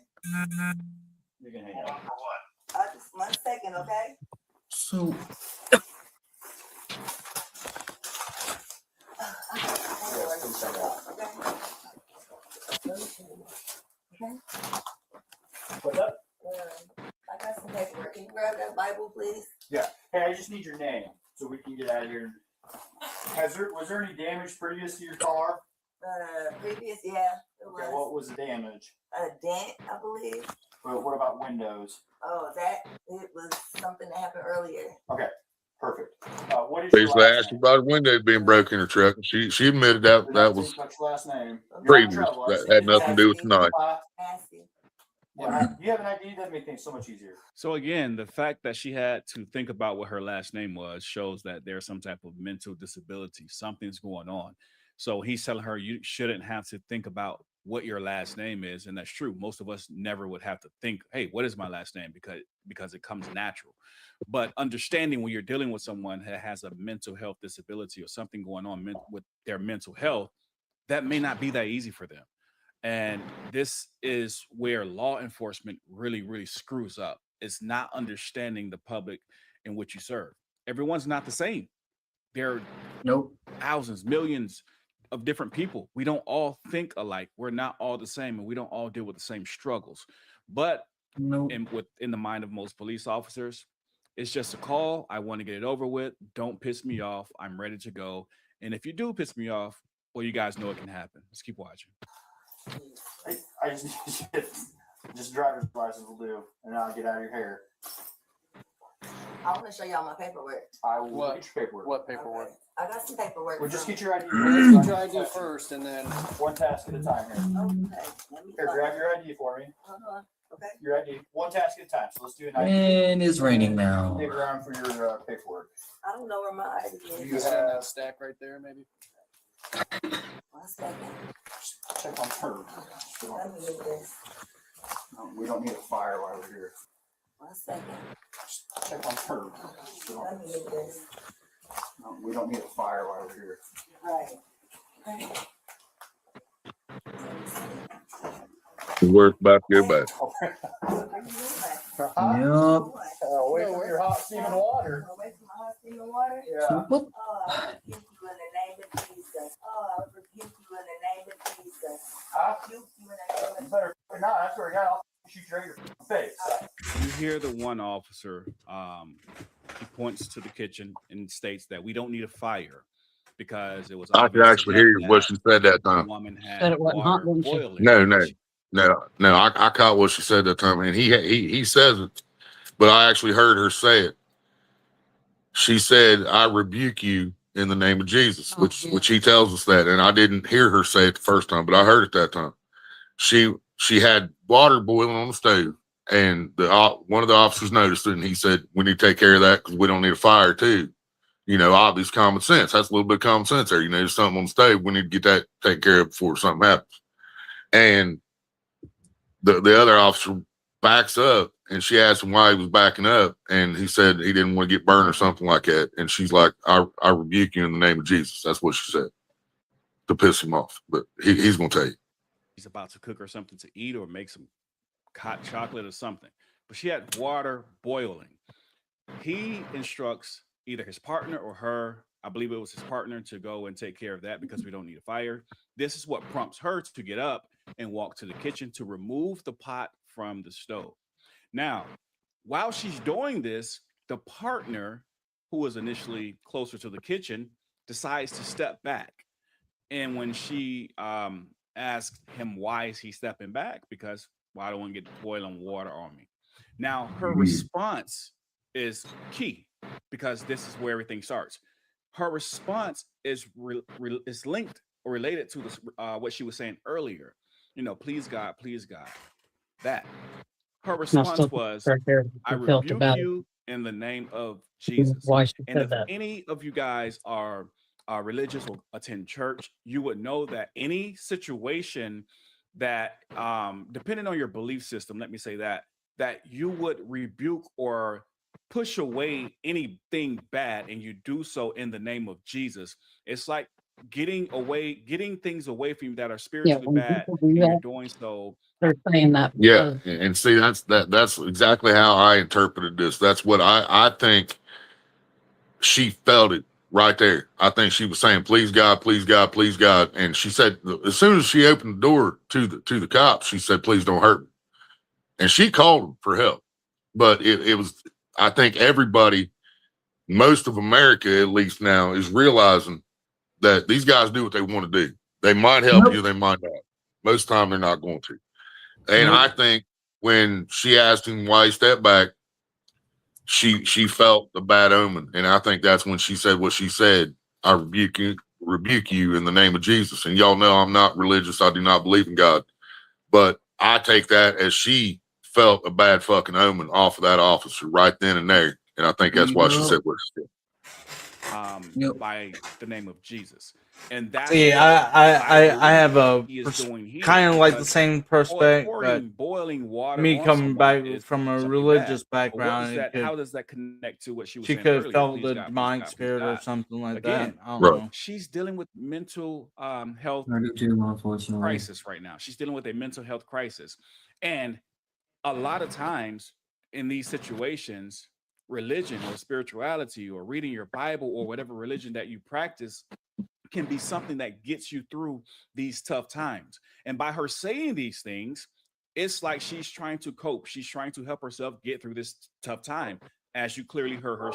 You can hang up. For what? Just 1 second, okay? So Okay. What's up? I got some paperwork. Can you grab that Bible, please? Yeah. Hey, I just need your name so we can get out of here. Was there any damage previous to your car? Previous, yeah, it was. Okay, what was the damage? A dent, I believe. Well, what about windows? Oh, it was something that happened earlier. Okay, perfect. What is They your used to last ask her about her window being broken in her truck. She admitted that was What's your last name? previous. That had nothing to do with tonight. Nasty. Yeah, you have an ID, that makes things so much easier. So again, the fact that she had to think about what her last name was shows that there's some type of mental disability. Something's going on. So he's telling her you shouldn't have to think about what your last name is, and that's true. Most of us never would have to think, "Hey, what is my last name?" because it comes natural. But understanding when you're dealing with someone that has a mental health disability or something going on with their mental health, that may not be that easy for them. And this is where law enforcement really, really screws up. It's not understanding the public in which you serve. Everyone's not the same. There are thousands, millions of different people. We don't all think alike. We're not all the same, and we don't all deal with the same struggles. But in the mind of most police officers, it's just a call. I want to get it over with. Don't piss me off. I'm ready to go. And if you do piss me off, well, you guys know it can happen. Let's keep watching. I just driver's license will do, and I'll get out of your hair. I want to show y'all my paperwork. I will get your paperwork. What paperwork? Okay. I got some paperwork. Well, just get your ID. Let's get your ID first, and then one task at a time here. Okay. Here, grab your ID for me. Okay. Your ID, one task at a time. So let's do an ID. And it's raining now. Dig around for your paperwork. I don't know where my ID is. you have that stack right there, maybe. 1 second. Check on her. Let me do this. No, we don't need a fire while we're here. 1 second. Check on her. Let me do this. No, we don't need a fire while we're here. Right. The work's about to go bad. Yep. Away from your hot steaming water. Away from my hot steaming water? Yeah. Oh, I rebuke you in the name of Jesus. Oh, I rebuke you in the name of Jesus. I rebuke you in the name of Jesus. Better not. That's where I'll shoot you right in your face. You hear the one officer, he points to the kitchen and states that we don't need a fire because it was. I could actually hear what she said that time. Said it wasn't hot, didn't she? No. I caught what she said that time, and he says it, but I actually heard her say it. She said, "I rebuke you in the name of Jesus," which he tells us that, and I didn't hear her say it the first time, but I heard it that time. She had water boiling on the stove, and one of the officers noticed it, and he said, "We need to take care of that because we don't need a fire too." You know, obvious common sense. That's a little bit of common sense there. You know, there's something on the stove. We need to get that taken care of before something happens. And the other officer backs up, and she asked him why he was backing up, and he said he didn't want to get burned or something like that. And she's like, I rebuke you in the name of Jesus. That's what she said to piss him off. But he's going to tell you. He's about to cook her something to eat or make some hot chocolate or something. But she had water boiling. He instructs either his partner or her, I believe it was his partner, to go and take care of that because we don't need a fire. This is what prompts her to get up and walk to the kitchen to remove the pot from the stove. Now, while she's doing this, the partner, who was initially closer to the kitchen, decides to step back. And when she asked him why is he stepping back, because I don't want to get boiling water on me. Now, her response is key. because this is where everything starts. Her response is is linked or related to this, what she was saying earlier. You know, please God, please God. That her response was, I rebuke you in the name of Jesus. And if any of you guys are religious or attend church, you would know that any situation that, depending on your belief system, let me say that you would rebuke or push away anything bad, and you do so in the name of Jesus. It's like getting things away from you that are spiritually bad, and you're doing so. They're saying that. Yeah, and see, that's exactly how I interpreted this. That's what I think she felt it right there. I think she was saying, please God, please God, please God. And she said, as soon as she opened the door to the cops, she said, please don't hurt me. And she called them for help. But it was, I think everybody, most of America at least now, is realizing that these guys do what they want to do. They might help you, they might not. Most of the time they're not going to. And I think when she asked him why he stepped back, she felt the bad omen. And I think that's when she said what she said. I rebuke you in the name of Jesus. And y'all know I'm not religious. I do not believe in God. But I take that as she felt a bad fucking omen off of that officer right then and there. And I think that's why she said what she said. By the name of Jesus. And that's see, I have a kind of like the same perspective. Boiling water. Me coming back from a religious background, how does that connect to what she was she saying? Could have earlier? felt the demonic spirit or something like Again, that. I don't know. She's dealing with mental health crisis right now. She's dealing with a mental health crisis, and a lot of times in these situations, religion or spirituality or reading your Bible or whatever religion that you practice can be something that gets you through these tough times. And by her saying these things, it's like she's trying to cope. She's trying to help herself get through this tough time. As you clearly heard her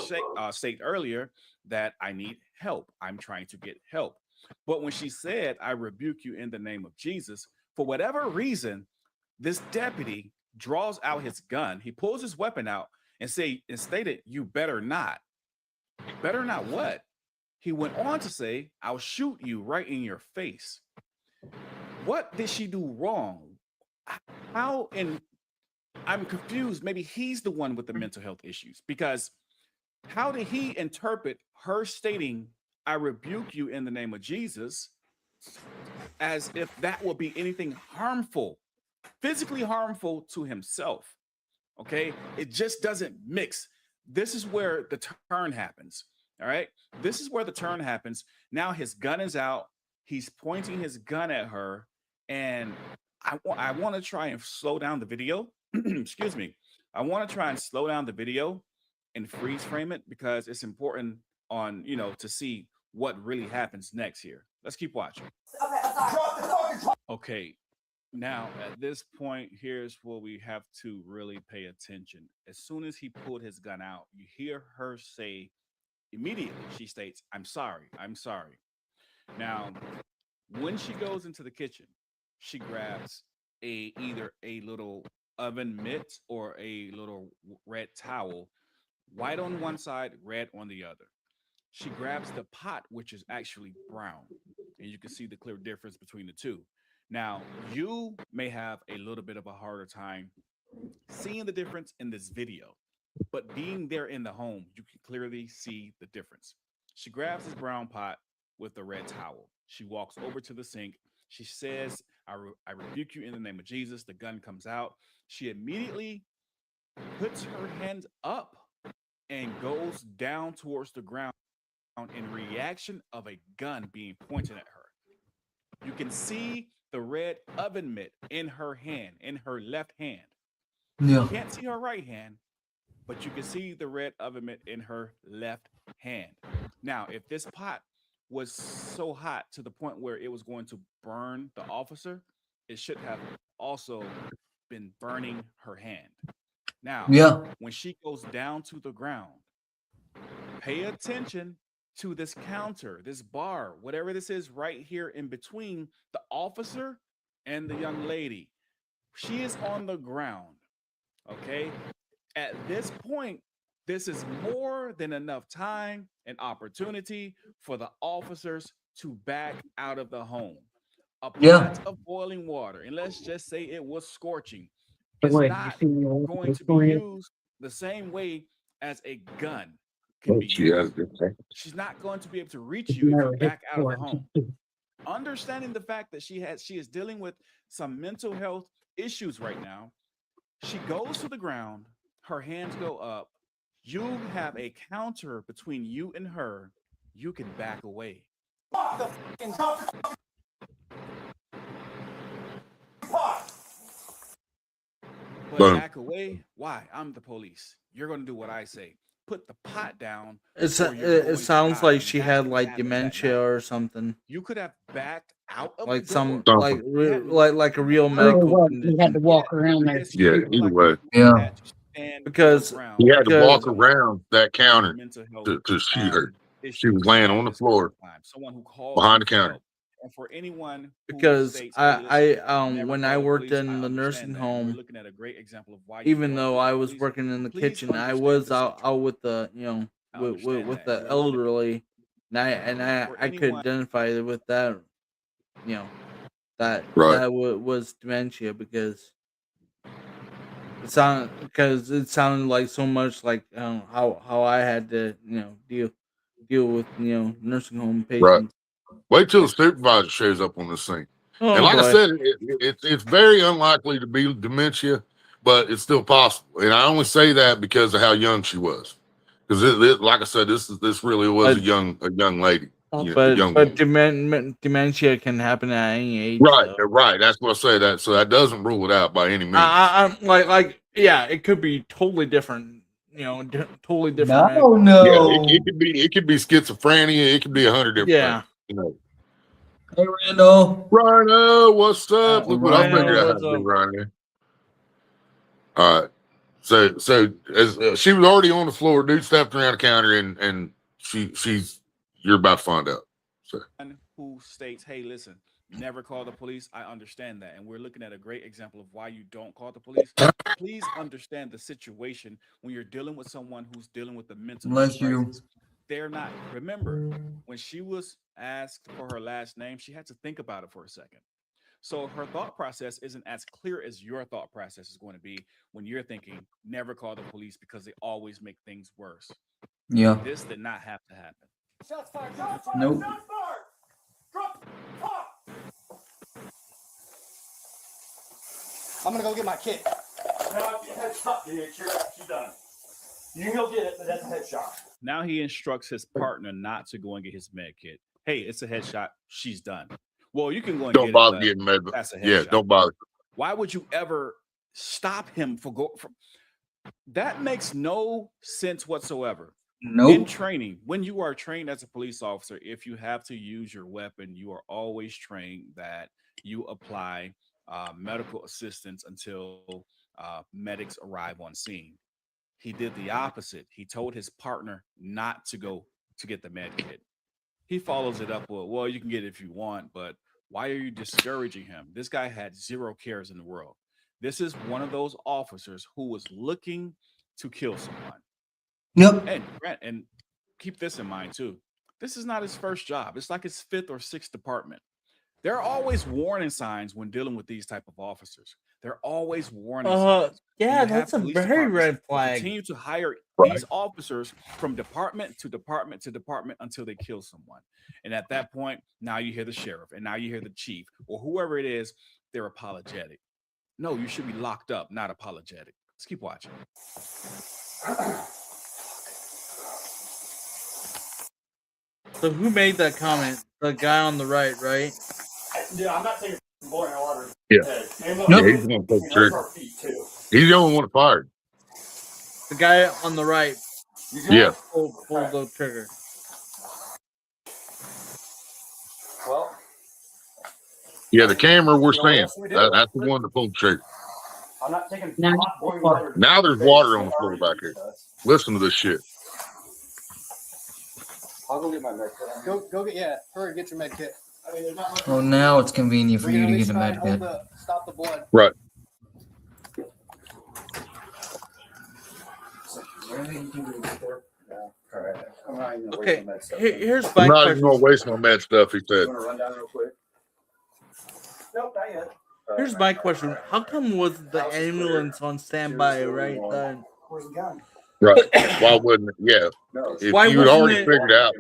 state earlier, that I need help. I'm trying to get help. But when she said, I rebuke you in the name of Jesus, for whatever reason, this deputy draws out his gun. He pulls his weapon out and stated, you better not. Better not what? He went on to say, I'll shoot you right in your face. What did she do wrong? How? And I'm confused. Maybe he's the one with the mental health issues, because how did he interpret her stating, I rebuke you in the name of Jesus, as if that would be anything harmful, physically harmful to himself? Okay, it just doesn't mix. This is where the turn happens. All right, this is where the turn happens. Now his gun is out. He's pointing his gun at her, and I want to try and slow down the video. Excuse me. I want to try and slow down the video and freeze frame it, because it's important on, to see what really happens next here. Let's keep watching. Okay. Now, at this point, here's where we have to really pay attention. As soon as he pulled his gun out, you hear her say, immediately, she states, I'm sorry. I'm sorry. Now, when she goes into the kitchen, she grabs either a little oven mitt or a little red towel, white on one side, red on the other. She grabs the pot, which is actually brown, and you can see the clear difference between the two. Now, you may have a little bit of a harder time seeing the difference in this video, but being there in the home, you can clearly see the difference. She grabs this brown pot with the red towel. She walks over to the sink. She says, I rebuke you in the name of Jesus. The gun comes out. She immediately puts her hands up and goes down towards the ground in reaction of a gun being pointed at her. You can see the red oven mitt in her hand, in her left hand. Yeah. You can't see her right hand, but you can see the red oven mitt in her left hand. Now, if this pot was so hot to the point where it was going to burn the officer, it should have also been burning her hand. Now, when she goes down to the ground, pay attention to this counter, this bar, whatever this is right here in between the officer and the young lady. She is on the ground, okay? At this point, This is more than enough time and opportunity for the officers to back out of the home. A pot of boiling water, and let's just say it was scorching, is not going to be used the same way as a gun can be used. She's not going to be able to reach you if you back out of the home. Understanding the fact that she is dealing with some mental health issues right now, she goes to the ground, her hands go up. You have a counter between you and her. You can back away. But back away? Why? I'm the police. You're going to do what I say. Put the pot down. It sounds like she had like dementia or something. You could have backed out of like the some door. like a real medical You had to walk around there. Yeah, either way. Yeah. Because He had to walk around that counter to shoot her. She was laying on the floor behind the counter. And for anyone because when I worked in the nursing home, even though I was working in the kitchen, I was out with the with the elderly, and I could identify with that, that was dementia because it sounded like so much like how I had to deal with nursing home patients. Right. Wait till the supervisor shows up on the scene. Oh, and like boy. I said, it's very unlikely to be dementia, but it's still possible. And I only say that because of how young she was. Because like I said, this really was a young lady. But dementia can happen at any age. Right, right. That's what I say. So that doesn't rule it out by any means. I'm yeah, it could be totally different. Totally different. Yeah, it could be schizophrenia. It could be 100 different things. Hey, Randall. Rhino, what's up? Look what I figured out how to what's do, Rhino. All right. So as she was already on the floor, dude stepped around the counter, and you're about to find out. So. Who states, "Hey, listen, never call the police." I understand that, and we're looking at a great example of why you don't call the police. Please understand the situation when you're dealing with someone who's dealing with the mental health crisis. They're not. Remember, when she was asked for her last name, she had to think about it for a second. So her thought process isn't as clear as your thought process is going to be when you're thinking, never call the police because they always make things worse. Yeah. This did not have to happen. Shots fired. Nope. I'm gonna go get my kit. No, headshot, dude. She's done. You can go get it, but that's a headshot. Now he instructs his partner not to go and get his med kit. Hey, it's a headshot. She's done. Well, you can go and Don't get bother it, getting med. that's a Yeah, headshot. don't bother. Why would you ever stop him from? That makes no sense whatsoever. Nope. In training, when you are trained as a police officer, if you have to use your weapon, you are always trained that you apply medical assistance until medics arrive on scene. He did the opposite. He told his partner not to go to get the med kit. He follows it up with, well, you can get it if you want, but why are you discouraging him? This guy had zero cares in the world. This is one of those officers who was looking to kill someone. Yep. And keep this in mind too. This is not his first job. It's like his 5th or 6th department. There are always warning signs when dealing with these type of officers. There are always warning signs. Yeah, You have that's a police very departments red who flag. Continue to hire these officers from department to department to department until they kill someone. And at that point, now you hear the sheriff, and now you hear the chief, or whoever it is. They're apologetic. No, you should be locked up, not apologetic. Let's keep watching. So who made that comment? The guy on the right, right? Yeah, I'm not taking boiling water. Yeah. And Yeah, he's gonna pull the trigger. He's the only one fired. The guy on the right. Yeah. Pull the trigger. Well, Yeah, the camera we're seeing. That's the one that pulled the trigger. I'm not taking hot boiling water. Now there's water on the floor back here. Listen to this shit. I'll go get my med kit. Go get hurry, get your med kit. I mean, there's not much. Well, now it's convenient for We're you gonna to at get a least try med and kit. stop the blood. Right. Okay, here's I'm my not question. even gonna waste my med stuff. He said. You want to run down real quick? Nope, not yet. Here's my question: how come was the ambulance on standby right then? Where's the gun? Right. Why wouldn't it? Yeah. If Why you had wasn't already it- figured out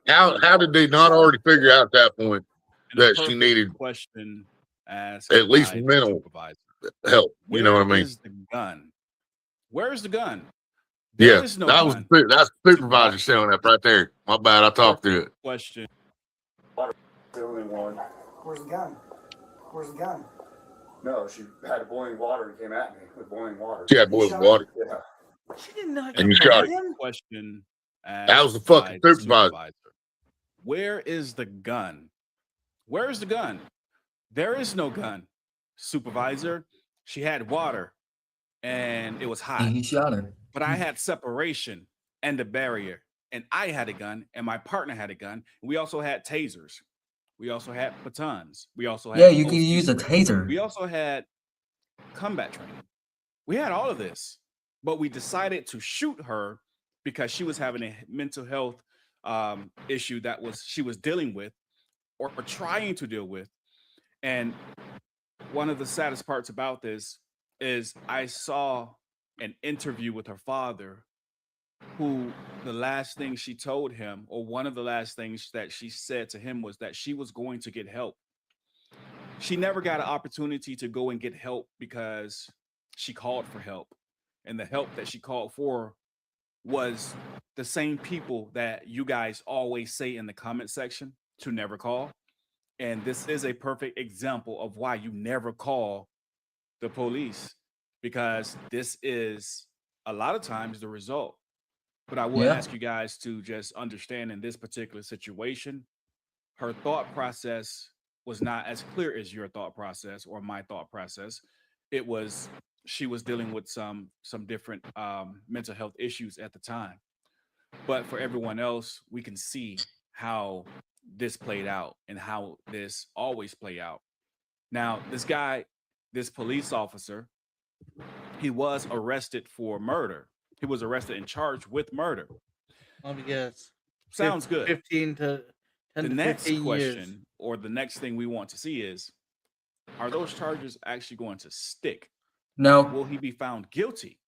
that, how did they not already figure out at that point And a that she perfect needed question asked at least by the mental supervisor. help? You know what I Where mean? is the gun? Where is the gun? Yeah. There is no That was gun. that's the supervisor showing up right there. My bad. I talked through it. Question. Where's the gun? Where's the gun? No, she had boiling water and came at me with boiling water. She had boiling water. Yeah. She did not. And you shot it. Question. That was the asked fucking by the supervisor. Where is the gun? Where is the gun? There is no gun, supervisor. She had water and it was hot. And he shot her. But I had separation and a barrier. And I had a gun and my partner had a gun. We also had tasers. We also had batons. We also had Yeah, you can OC use a spray. taser. We also had combat training. We had all of this, but we decided to shoot her because she was having a mental health issue that she was dealing with or trying to deal with. And one of the saddest parts about this is I saw an interview with her father, who the last thing she told him, or one of the last things that she said to him, was that she was going to get help. She never got an opportunity to go and get help because she called for help. And the help that she called for was the same people that you guys always say in the comment section to never call. And this is a perfect example of why you never call the police, because this is a lot of times the result. But I will Yeah. ask you guys to just understand, in this particular situation, her thought process was not as clear as your thought process or my thought process. It was, she was dealing with some different mental health issues at the time. But for everyone else, we can see how this played out and how this always play out. Now, this guy, this police officer, he was arrested for murder. He was arrested and charged with murder. Let me guess. Sounds good. 15 to 10 The to next 15 question, years. or the next thing we want to see is, are those charges actually going to stick? No. Will he be found guilty?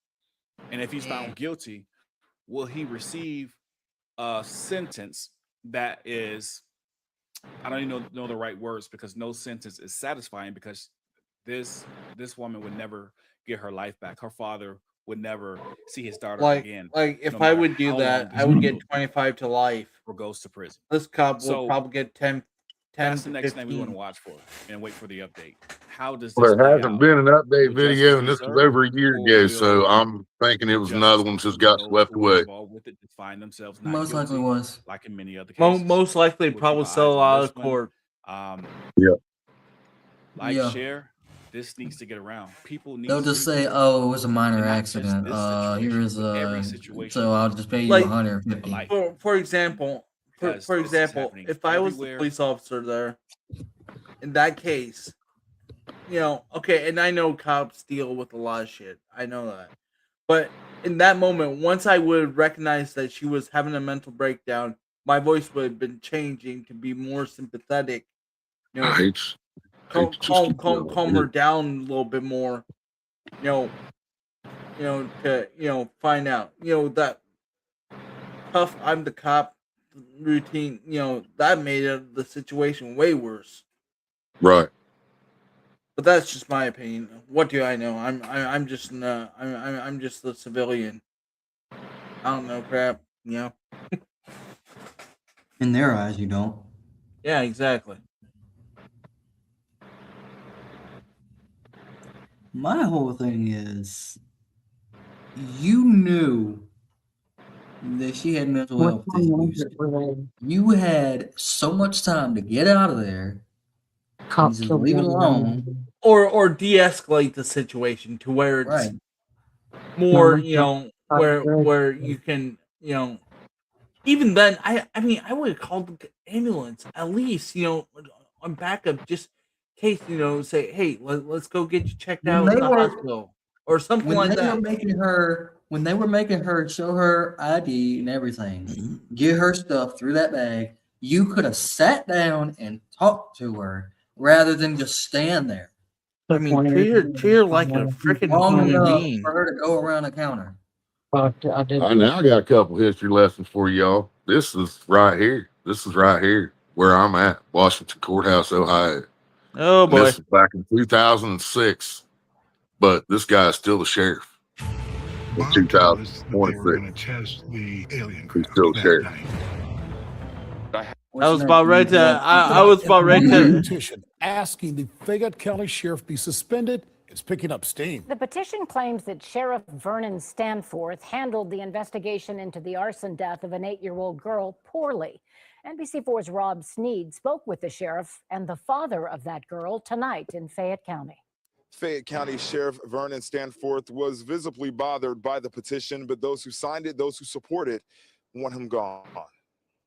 And if he's found guilty, will he receive a sentence that is, I don't even know the right words, because no sentence is satisfying, because this woman would never get her life back. Her father would never see his daughter again. Like if no I matter would do how that, long I this would will get go, 25 to life. or goes to prison. This cop will So probably get 10 that's the to next thing we 15. want to watch for and wait for the update. How does this Well, there play hasn't out? been an update Will video, justice and this be was served, over a year or ago. So will I'm thinking it was another one just got those swept who were away. involved with it just find themselves not Most likely guilty, was. like in many other cases? Most likely We'll probably keep our sell eyes a on lot this of one. court. Yeah. Like, Yeah. share. This needs to get around. People need They'll to just see say, this. "Oh, it was a minor And not just accident. this situation, Here's but every situation so I'll just pay you Like, 150." life. For example, Because for this is example, happening if I was the everywhere. police officer there, in that case, you know, okay, and I know cops deal with a lot of shit. I know that. But in that moment, once I would recognize that she was having a mental breakdown, my voice would have been changing to be more sympathetic. You know, I hate to just keep going. calm her down a little bit more. To find out, that tough I'm the cop routine, that made the situation way worse. Right. But that's just my opinion. What do I know? I'm just I'm just a civilian. I don't know crap, In their eyes, you don't. Yeah, exactly. My whole thing is, you knew that she had mental health issues. You had so much time to get out of there and just leave it alone. Or de-escalate the situation to where it's Right. more, where you can, even then, I mean, I would have called the ambulance at least, on backup, just in case, say, hey, let's go get you checked out When in they the were hospital or something when like they that. were making her when they were making her show her ID and everything, get her stuff through that bag, you could have sat down and talked to her rather than just stand there. I mean, treat her like a freaking Long human enough being. for her to go around the counter. I now got a couple history lessons for y'all. This is right here. This is right here where I'm at, Washington Courthouse, Ohio. Oh And boy. this is back in 2006, but this guy is still the sheriff. In 2026, he's still the sheriff. I was about ready to. I was about ready to. Petition asking the Fayette County Sheriff be suspended is picking up steam. The petition claims that Sheriff Vernon Stanforth handled the investigation into the arson death of an 8-year-old girl poorly. NBC4's Rob Sneed spoke with the sheriff and the father of that girl tonight in Fayette County. Fayette County Sheriff Vernon Stanforth was visibly bothered by the petition, but those who signed it, those who support it, want him gone.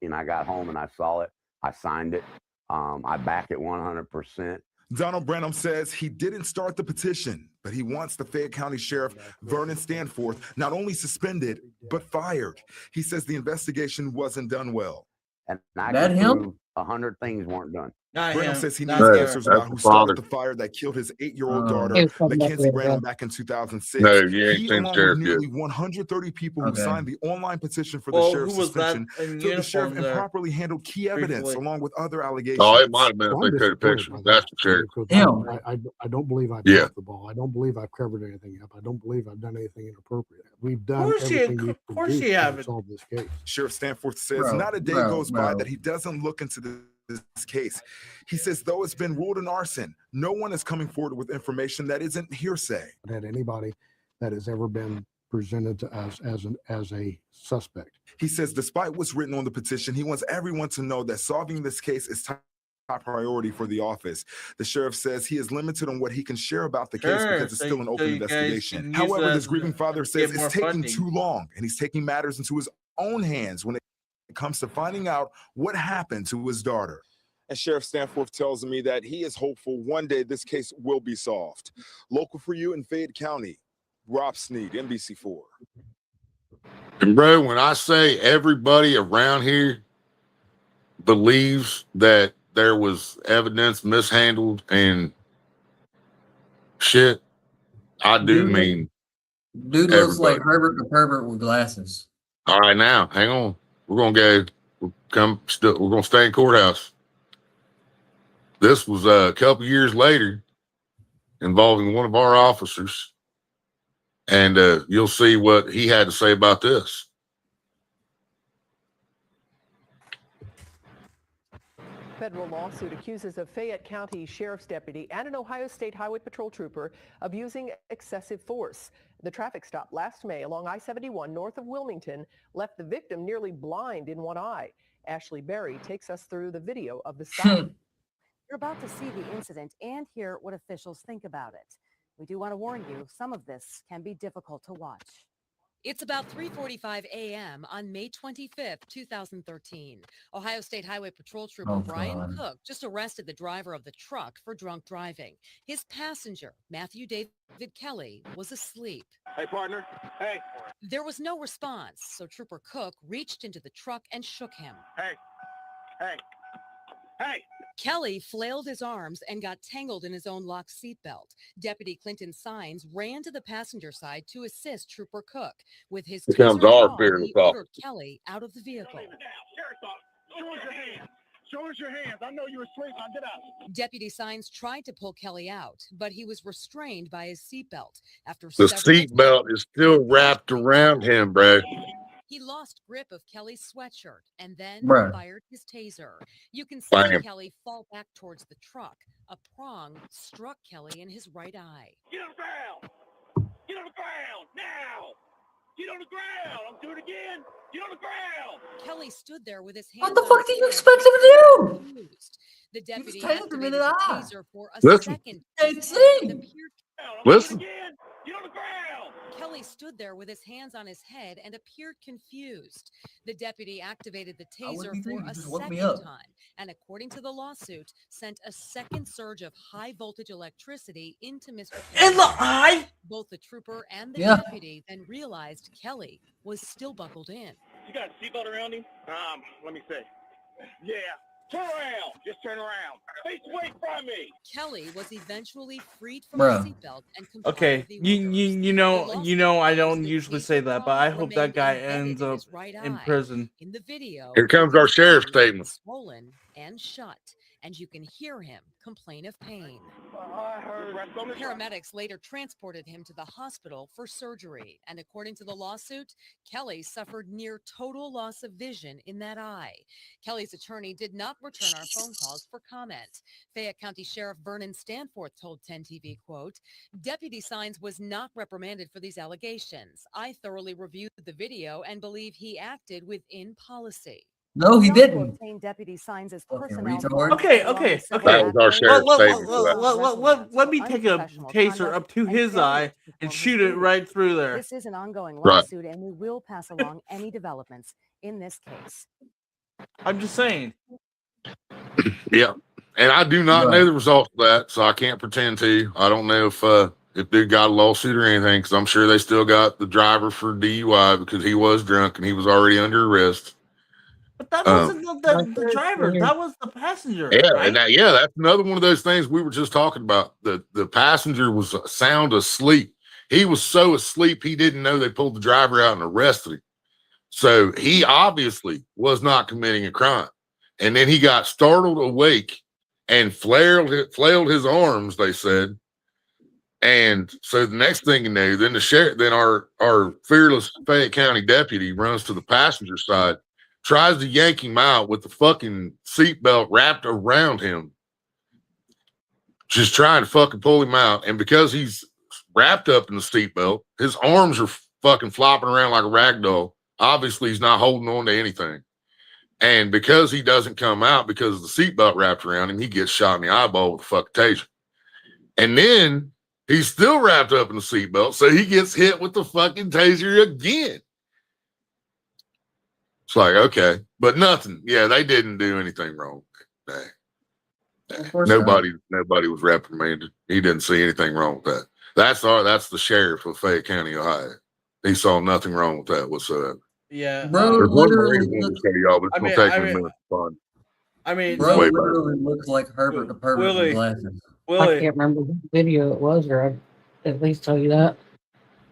And I got home and I saw it. I signed it. I back it 100%. Donald Branham says he didn't start the petition, but he wants the Fayette County Sheriff Vernon Stanforth not only suspended, but fired. He says the investigation wasn't done well. And I That can him? prove 100 things weren't done. Branham says he needs No, answers about that's who the father. started the fire that killed his 8-year-old daughter, Here's something Mackenzie up there, Branham, bro. back in 2006. No, you ain't He, seen along sheriff with yet. nearly 130 people who Okay. signed the online petition for the Well, sheriff's who was that suspension, in so the sheriff uniform there? improperly handled key evidence Briefly. along with other allegations. Oh, it might have been if Well, they I'm took a disappointed picture. by That's that, the sheriff. because I don't believe I've Yeah. dropped the ball. I don't believe I've covered anything up. I don't believe I've done anything inappropriate. We've done course you- everything we of can course do you to haven't. resolve this case. Sheriff Stanforth says Bro, not a day bro, goes by bro. that he doesn't look into this case. He says, though it's been ruled an arson, no one is coming forward with information that isn't hearsay. Had anybody that has ever been presented to us as a suspect. He says, despite what's written on the petition, he wants everyone to know that solving this case is top priority for the office. The sheriff says he is limited on what he can share about the case Sure, because it's so- still an so open you guys investigation. can use However, that this grieving to father get says more it's taking funding. too long, and he's taking matters into his own hands when it comes to finding out what happened to his daughter. And Sheriff Stanforth tells me that he is hopeful one day this case will be solved. Local for you in Fayette County, Rob Sneed, NBC4. And bro, when I say everybody around here believes that there was evidence mishandled and shit, I do mean Dude looks like everybody. Herbert the pervert with glasses. All right, now hang on. We're gonna go. We're gonna stay in courthouse. This was a couple years later, involving one of our officers, and you'll see what he had to say about this. Federal lawsuit accuses a Fayette County Sheriff's deputy and an Ohio State Highway Patrol trooper of using excessive force. The traffic stop last May along I-71 north of Wilmington left the victim nearly blind in one eye. Ashley Berry takes us through the video of the stop. You're about to see the incident and hear what officials think about it. We do want to warn you, some of this can be difficult to watch. It's about 3:45 a.m. on May 25th, 2013. Ohio State Highway Patrol Trooper Brian God. Cook just arrested the driver of the truck for drunk driving. His passenger, Matthew David Kelly, was asleep. Hey, partner. Hey. There was no response, so Trooper Cook reached into the truck and shook him. Hey. Hey. Hey. Kelly flailed his arms and got tangled in his own locked seatbelt. Deputy Clinton Sines ran to the passenger side to assist Trooper Cook. With his Here comes taser our drawn, fearless he officer. ordered Kelly out of the vehicle. Show us your hands. Show us your hands. I know you're asleep. Now get up. Deputy Sines tried to pull Kelly out, but he was restrained by his seatbelt. After The several seatbelt is still wrapped around him, bro. he lost grip of Kelly's sweatshirt and then Bruh. fired his taser. You can see Bam. Kelly fall back towards the truck. A prong struck Kelly in his right eye. Get on the ground. Get on the ground now. Get on the ground. I'm doing it again. Get on the ground. Kelly stood there with his hands. What the on fuck his do you head, expect him to do? confused. The deputy tased him in activated the the eye. taser for a Listen. second. Hey, Listen. Get on the ground. Kelly stood there with his hands on his head and appeared confused. The deputy activated the What do taser you for think? a You just woke me second up. time, and according to the lawsuit, sent a second surge of high voltage electricity into Mr. In the Kelly's eye? Both the trooper and the Yeah. deputy then realized Kelly was still buckled in. You got a seatbelt around him? Let me see. Yeah. Turn around. Just turn around. Face away from me. Kelly was eventually freed from Bruh. the seatbelt and complied Okay, with the you know, I don't usually say that, but I hope that guy ends up in prison. In the video, Here comes our sheriff's statement. swollen and shut, and you can hear him complain of pain. I heard. Paramedics later transported him to the hospital for surgery, and according to the lawsuit, Kelly suffered near total loss of vision in that eye. Kelly's attorney did not return our phone calls for comment. Fayette County Sheriff Vernon Stanforth told 10 TV, quote, "Deputy Signs was not reprimanded for these allegations. I thoroughly reviewed the video and believe he acted within policy." No, he also didn't. obtained Deputy Signs as Fucking personnel retard. files Okay, along okay, with several okay. That was our sheriff's statement for that. Let me take a taser up to his eye and shoot it right through there. This is an ongoing Right. lawsuit, and we will pass along any developments in this case. I'm just saying. Yeah. And I do not know the results of that, so I can't pretend to. I don't know if they got a lawsuit or anything, because I'm sure they still got the driver for DUI because he was drunk and he was already under arrest. But that wasn't the driver. That was the passenger. Yeah, right? and that's another one of those things we were just talking about. The passenger was sound asleep. He was so asleep he didn't know they pulled the driver out and arrested him. So he obviously was not committing a crime. And then he got startled awake and flailed his arms, they said. And so the next thing you know, then our fearless Fayette County deputy runs to the passenger side, tries to yank him out with the fucking seatbelt wrapped around him, just trying to fucking pull him out. And because he's wrapped up in the seatbelt, his arms are fucking flopping around like a rag doll. Obviously, he's not holding on to anything. And because he doesn't come out because of the seatbelt wrapped around him, he gets shot in the eyeball with a fucking taser. And then he's still wrapped up in the seatbelt, so he gets hit with the fucking taser again. It's like, okay, but nothing. Yeah, they didn't do anything wrong. Nobody was reprimanded. He didn't see anything wrong with that. That's the sheriff of Fayette County, Ohio. He saw nothing wrong with that whatsoever. Yeah. Bro, There's one more literally reason to tell y'all, but it's gonna take me a minute to find. I mean, Bro Way back. literally looks like Herbert the Pervert Willie. with glasses. I Willie, can't remember what video it was, or I'd at least tell you that.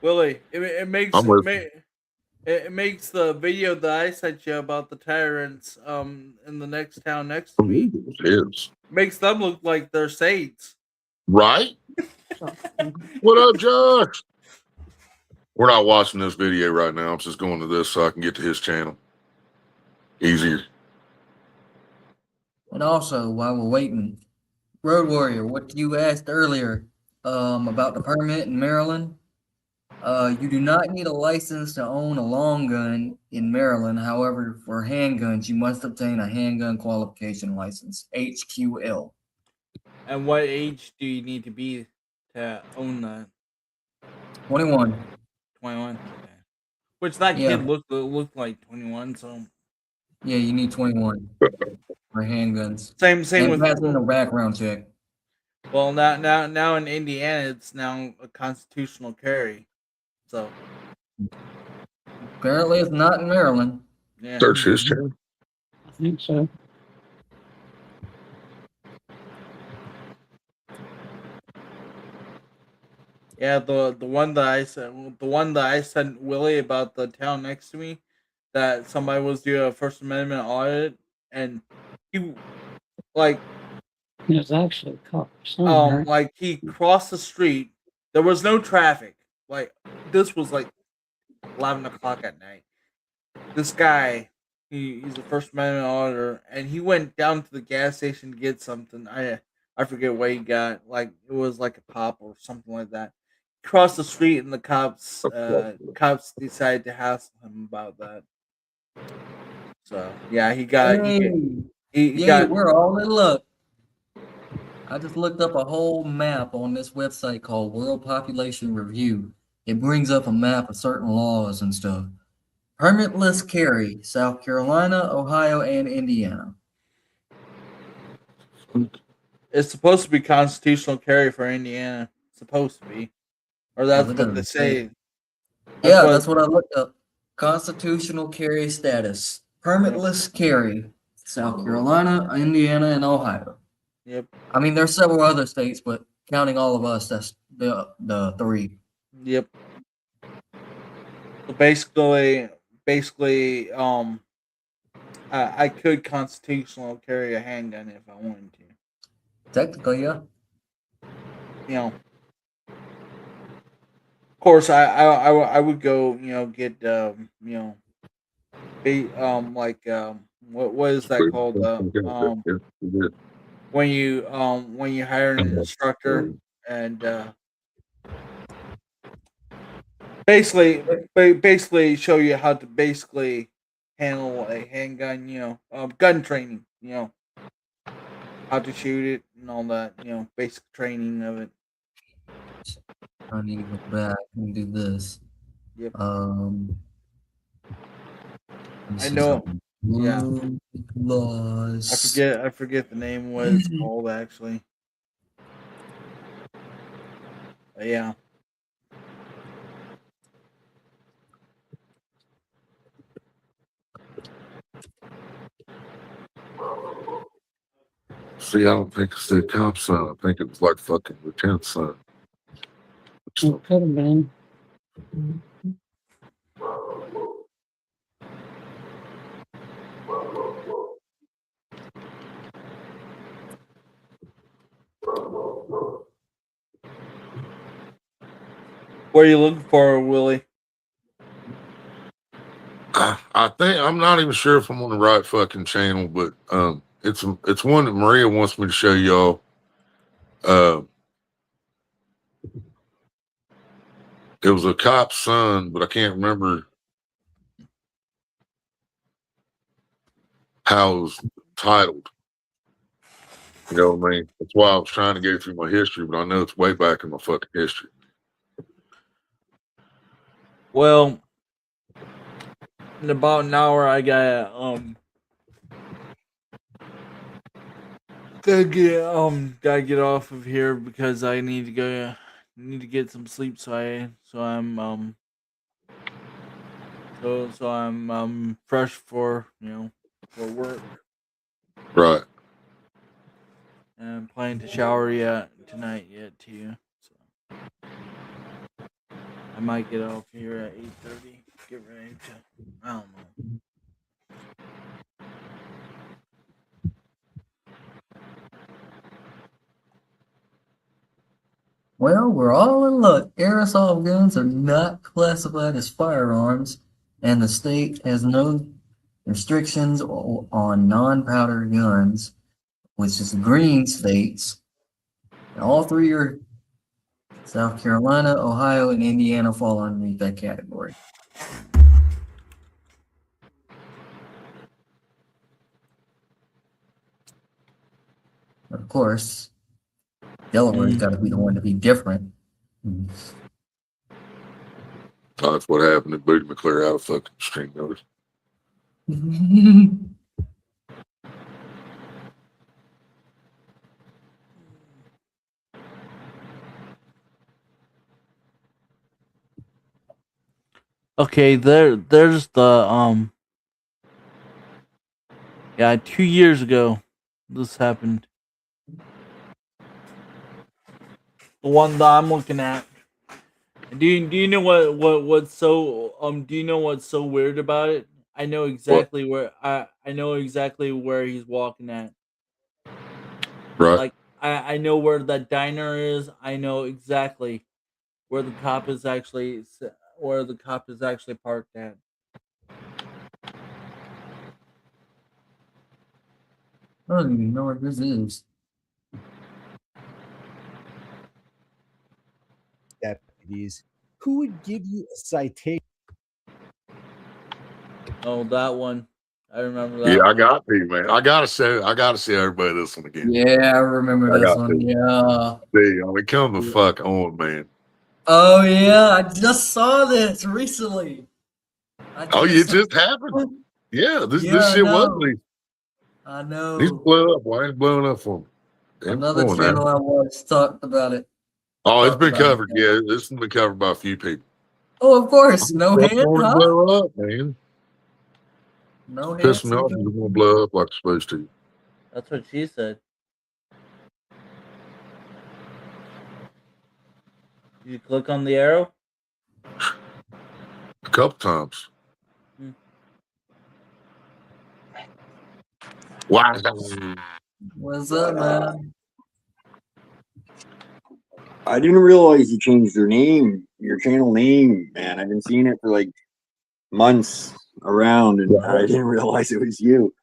Willie, it makes I'm listening. it makes the video that I sent you about the tyrants in the next town next to me Cheers. makes them look like they're saints. Right? What up, Josh? We're not watching this video right now. I'm just going to this so I can get to his channel. Easier. And also, while we're waiting, Road Warrior, what you asked earlier about the permit in Maryland, you do not need a license to own a long gun in Maryland. However, for handguns, you must obtain a handgun qualification license, HQL. And what age do you need to be to own that? 21. 21. Okay. Which that Yeah. kid looked like 21. So Yeah, you need 21 for handguns. same And with passing a background check. well now in Indiana it's now a constitutional carry. So Apparently, it's not in Maryland. yeah. Search his channel. I think so. Yeah, the one that I sent Willie about the town next to me, that somebody was doing a First Amendment audit, and he like It was actually a cop somewhere. like he crossed the street. There was no traffic. Like this was like 11 o'clock at night. This guy, he's a First Amendment auditor, and he went down to the gas station to get something. I forget what he got. Like it was like a pop or something like that. Crossed the street, and the cops decided to hassle him about that. So yeah, he got we're all in luck. I just looked up a whole map on this website called World Population Review. it brings up a map of certain laws and stuff. Permitless carry, South Carolina, Ohio, and Indiana. It's supposed to be constitutional carry for Indiana. It's supposed to be, or that's it what they doesn't say. That's what I looked up. Constitutional carry status. Permitless carry. South Carolina, Indiana, and Ohio. Yep. I mean, there's several other states, but counting all of us, that's the three. Yep. So basically, I could constitutional carry a handgun if I wanted to. Technically, yeah. You know, of course, I would go, get, what is that called? When you hire an instructor and basically show you how to basically handle a handgun, gun training, how to shoot it and all that, basic training of it. I need to go back and do this. Yep. This I know. is Yeah. Laws. I forget the name what it's called actually. But yeah. See, I don't think it's the cop's son. I think it was like fucking lieutenant's son. It could have been. What are you looking for, Willie? I think I'm not even sure if I'm on the right fucking channel, but it's one that Maria wants me to show y'all. It was a cop's son, but I can't remember how it was titled. You know what I mean? That's why I was trying to get through my history, but I know it's way back in my fucking history. Well, in about an hour, I got gotta get off of here because I need to go. Need to get some sleep. So I'm fresh for for work. Right. And I'm planning to shower tonight too. So I might get off here at 8:30. Get ready to. I don't know. Well, we're all in luck. Airsoft guns are not classified as firearms, and the state has no restrictions on non-powder guns, which is green states. And all three are South Carolina, Ohio, and Indiana fall underneath that category. Of course, Delaware's got to be the one to be different. That's what happened to Booty McClure out of fucking string notice. Okay, there's the 2 years ago this happened. The one that I'm looking at. Do you know what's so weird about it? I know exactly where he's walking at. Right. Like I know where that diner is. I know exactly where the cop is actually parked at. I don't even know what this is. Deputies. Who would give you a citation? Oh, that one. I remember that. Yeah, I got to, man. I gotta see everybody this one again. Yeah, I remember this one. Yeah. See, I mean, come the fuck on, man. Oh yeah, I just saw this recently. Oh, it just happened. Yeah, this Yeah, I shit was know. leaked. I He's know. blowing up. Why ain't it blowing up for me? Damn, Another come on channel now. I watched talked about it. Oh, it's Talked been about it. covered. Yeah, this has been covered by a few people. Oh, of course. No That's hand, going to huh? blow up, man. No Piss hands. me off. It's going to blow up like it's supposed to. That's what she said. Did you click on the arrow? A couple times. Hmm. Wow. What's up, man? I didn't realize you changed your name, your channel name, man. I've been seeing it for like months around, and I didn't realize it was you.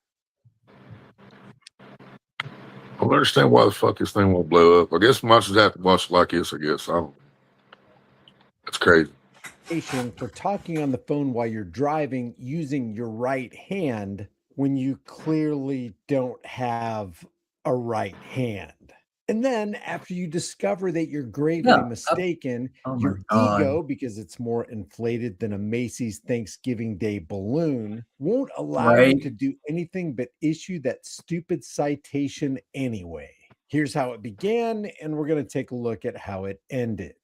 I don't understand why the fuck this thing won't blow up. I guess much have to watch it like this, I guess. I don't. That's crazy. For talking on the phone while you're driving using your right hand when you clearly don't have a right hand. And then after you discover that you're gravely mistaken, your ego, because it's more inflated than a Macy's Thanksgiving Day balloon, won't allow you Right. to do anything but issue that stupid citation anyway. Here's how it began, and we're going to take a look at how it ended.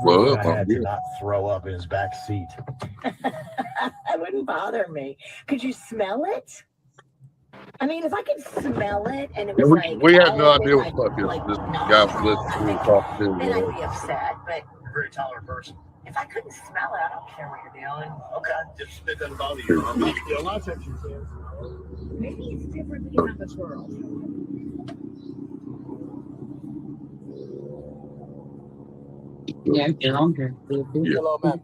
Blow up, I had to yeah. not throw up in his back seat. That wouldn't bother me. Could you smell it? I mean, if I could smell it and it was We like have no all idea over what the my, fuck this guy was listening to talk to. then I'd be upset. But You're a very tolerant person. if I couldn't smell it, I don't care what you're doing. Okay. Just it doesn't bother you. Yeah, a lot of times you can. Maybe it's different in this world. Yeah, get on here. Hello, ma'am.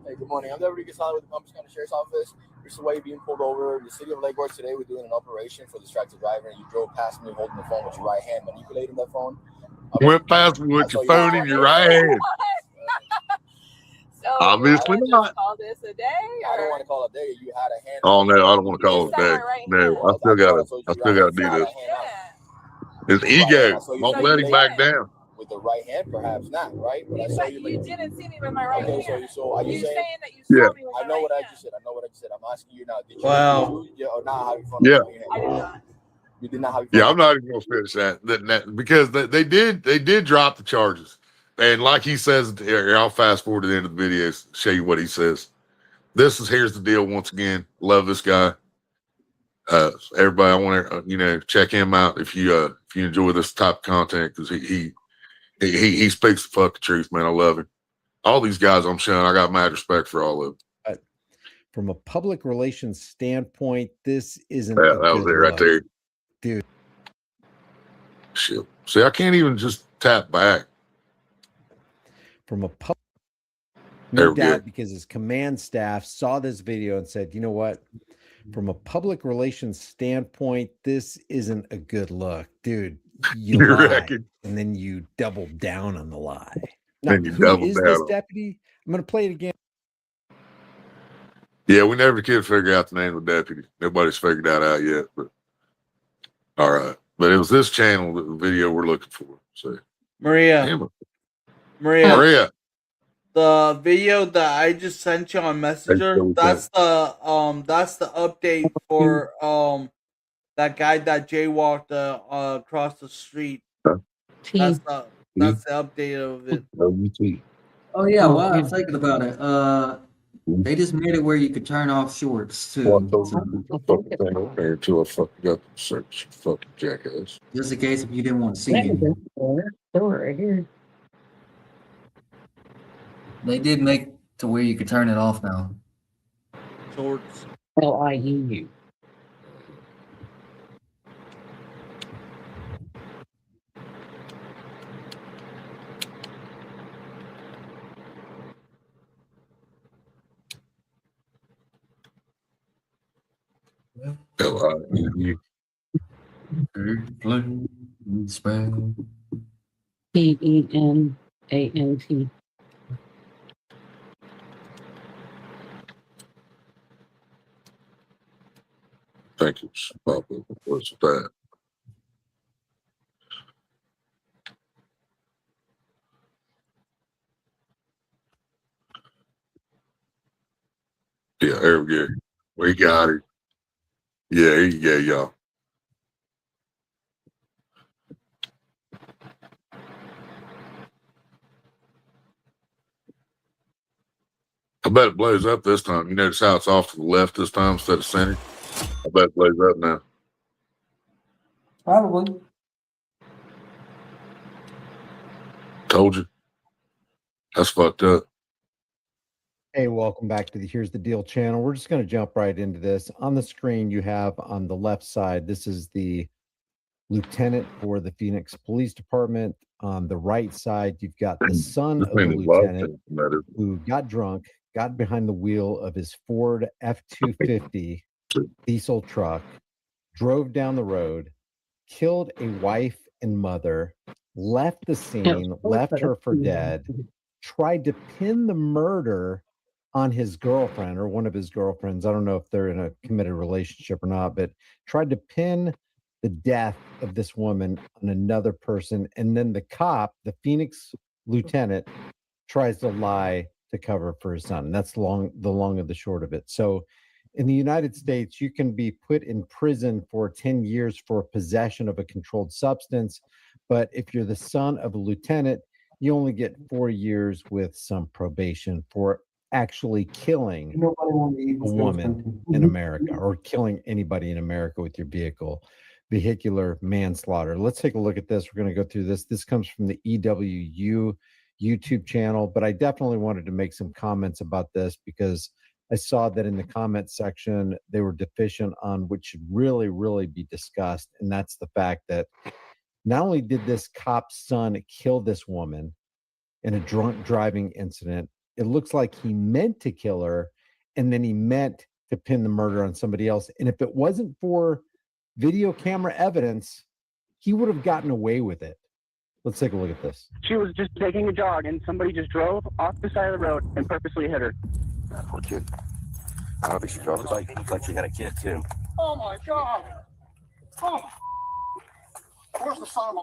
Hey, good morning. I'm Deputy Gasala with the Palm Beach County Sheriff's Office. Recently being pulled over. The city of Lake Worth today, we're doing an operation for distracted driver, and you drove past me holding the phone with your right hand, manipulating that phone. Went past me with your phone in your right hand. So Obviously not. Call this a day? I don't want to call it a day. You had a hand. Oh no, I don't want to call it a day. No, I still gotta do this. His ego won't let him back down. With the right hand, perhaps not, right? But I saw you. You didn't see me with my right hand. So are you saying that you Yeah. saw me with I know what I just said. I know what I just said. I'm asking you now. Did you Wow. did you or not have fun? Yeah. I did not. You did not have fun. Yeah, I'm not even gonna finish that because they did drop the charges. And like he says here, I'll fast forward to the end of the video, show you what he says. Here's the deal once again. Love this guy. Everybody, I want to check him out if you enjoy this type of content, because he speaks the fucking truth, man. I love him. All these guys I'm showing, I got mad respect for all of them. But from a public relations standpoint, this isn't. Yeah, that was it right there, dude. Shit. See, I can't even just tap back. From a public, There no we go. doubt, because his command staff saw this video and said, you know what? From a public relations standpoint, this isn't a good look, dude. You You lied, reckon? and then you doubled down on the lie. Now, Then you who doubled is down this on it. deputy? I'm going to play it again. Yeah, we never could figure out the name of the deputy. Nobody's figured that out yet. But all right, but it was this channel, the video we're looking for. So Maria. Damn it. Maria. The video that I just sent you on Messenger, that's the update for that guy that jaywalked across the street. That's the update of it. Oh yeah, well, I'm thinking about it. They just made it where you could turn off shorts too. Until I fucking got the search, fucking jackass. Just in case if you didn't want to see it. Right here. They did make to where you could turn it off now. Shorts. LIUU. LIUU. PENANT. Thank you, Papa. What's that? Yeah, there we go. We got it. Yeah, here you go, y'all. I bet it blows up this time. You notice how it's off to the left this time instead of center? I bet it blows up now. Probably. Told you. That's fucked up. Hey, welcome back to the Here's the Deal channel. We're just going to jump right into this. On the screen, you have on the left side, this is the lieutenant for the Phoenix Police Department. On the right side, you've got the son of the lieutenant who got drunk, got behind the wheel of his Ford F-250 diesel truck, drove down the road, killed a wife and mother, left the scene, left her for dead, tried to pin the murder on his girlfriend or one of his girlfriends. I don't know if they're in a committed relationship or not, but tried to pin the death of this woman on another person. And then the cop, the Phoenix lieutenant, tries to lie to cover for his son. That's the long of the short of it. So in the United States, you can be put in prison for 10 years for possession of a controlled substance. But if you're the son of a lieutenant, you only get 4 years with some probation for actually killing a woman in America or killing anybody in America with your vehicular manslaughter. Let's take a look at this. We're going to go through this. This comes from the EWU YouTube channel, but I definitely wanted to make some comments about this because I saw that in the comment section, they were deficient on what should really, really be discussed. And that's the fact that not only did this cop's son kill this woman in a drunk driving incident, it looks like he meant to kill her, and then he meant to pin the murder on somebody else. And if it wasn't for video camera evidence, he would have gotten away with it. Let's take a look at this. She was just taking a jog, and somebody just drove off the side of the road and purposely hit her. Poor kid. I don't think she drove. Looks like she got a kid, too. Oh, my God. Oh. Where's the son of a...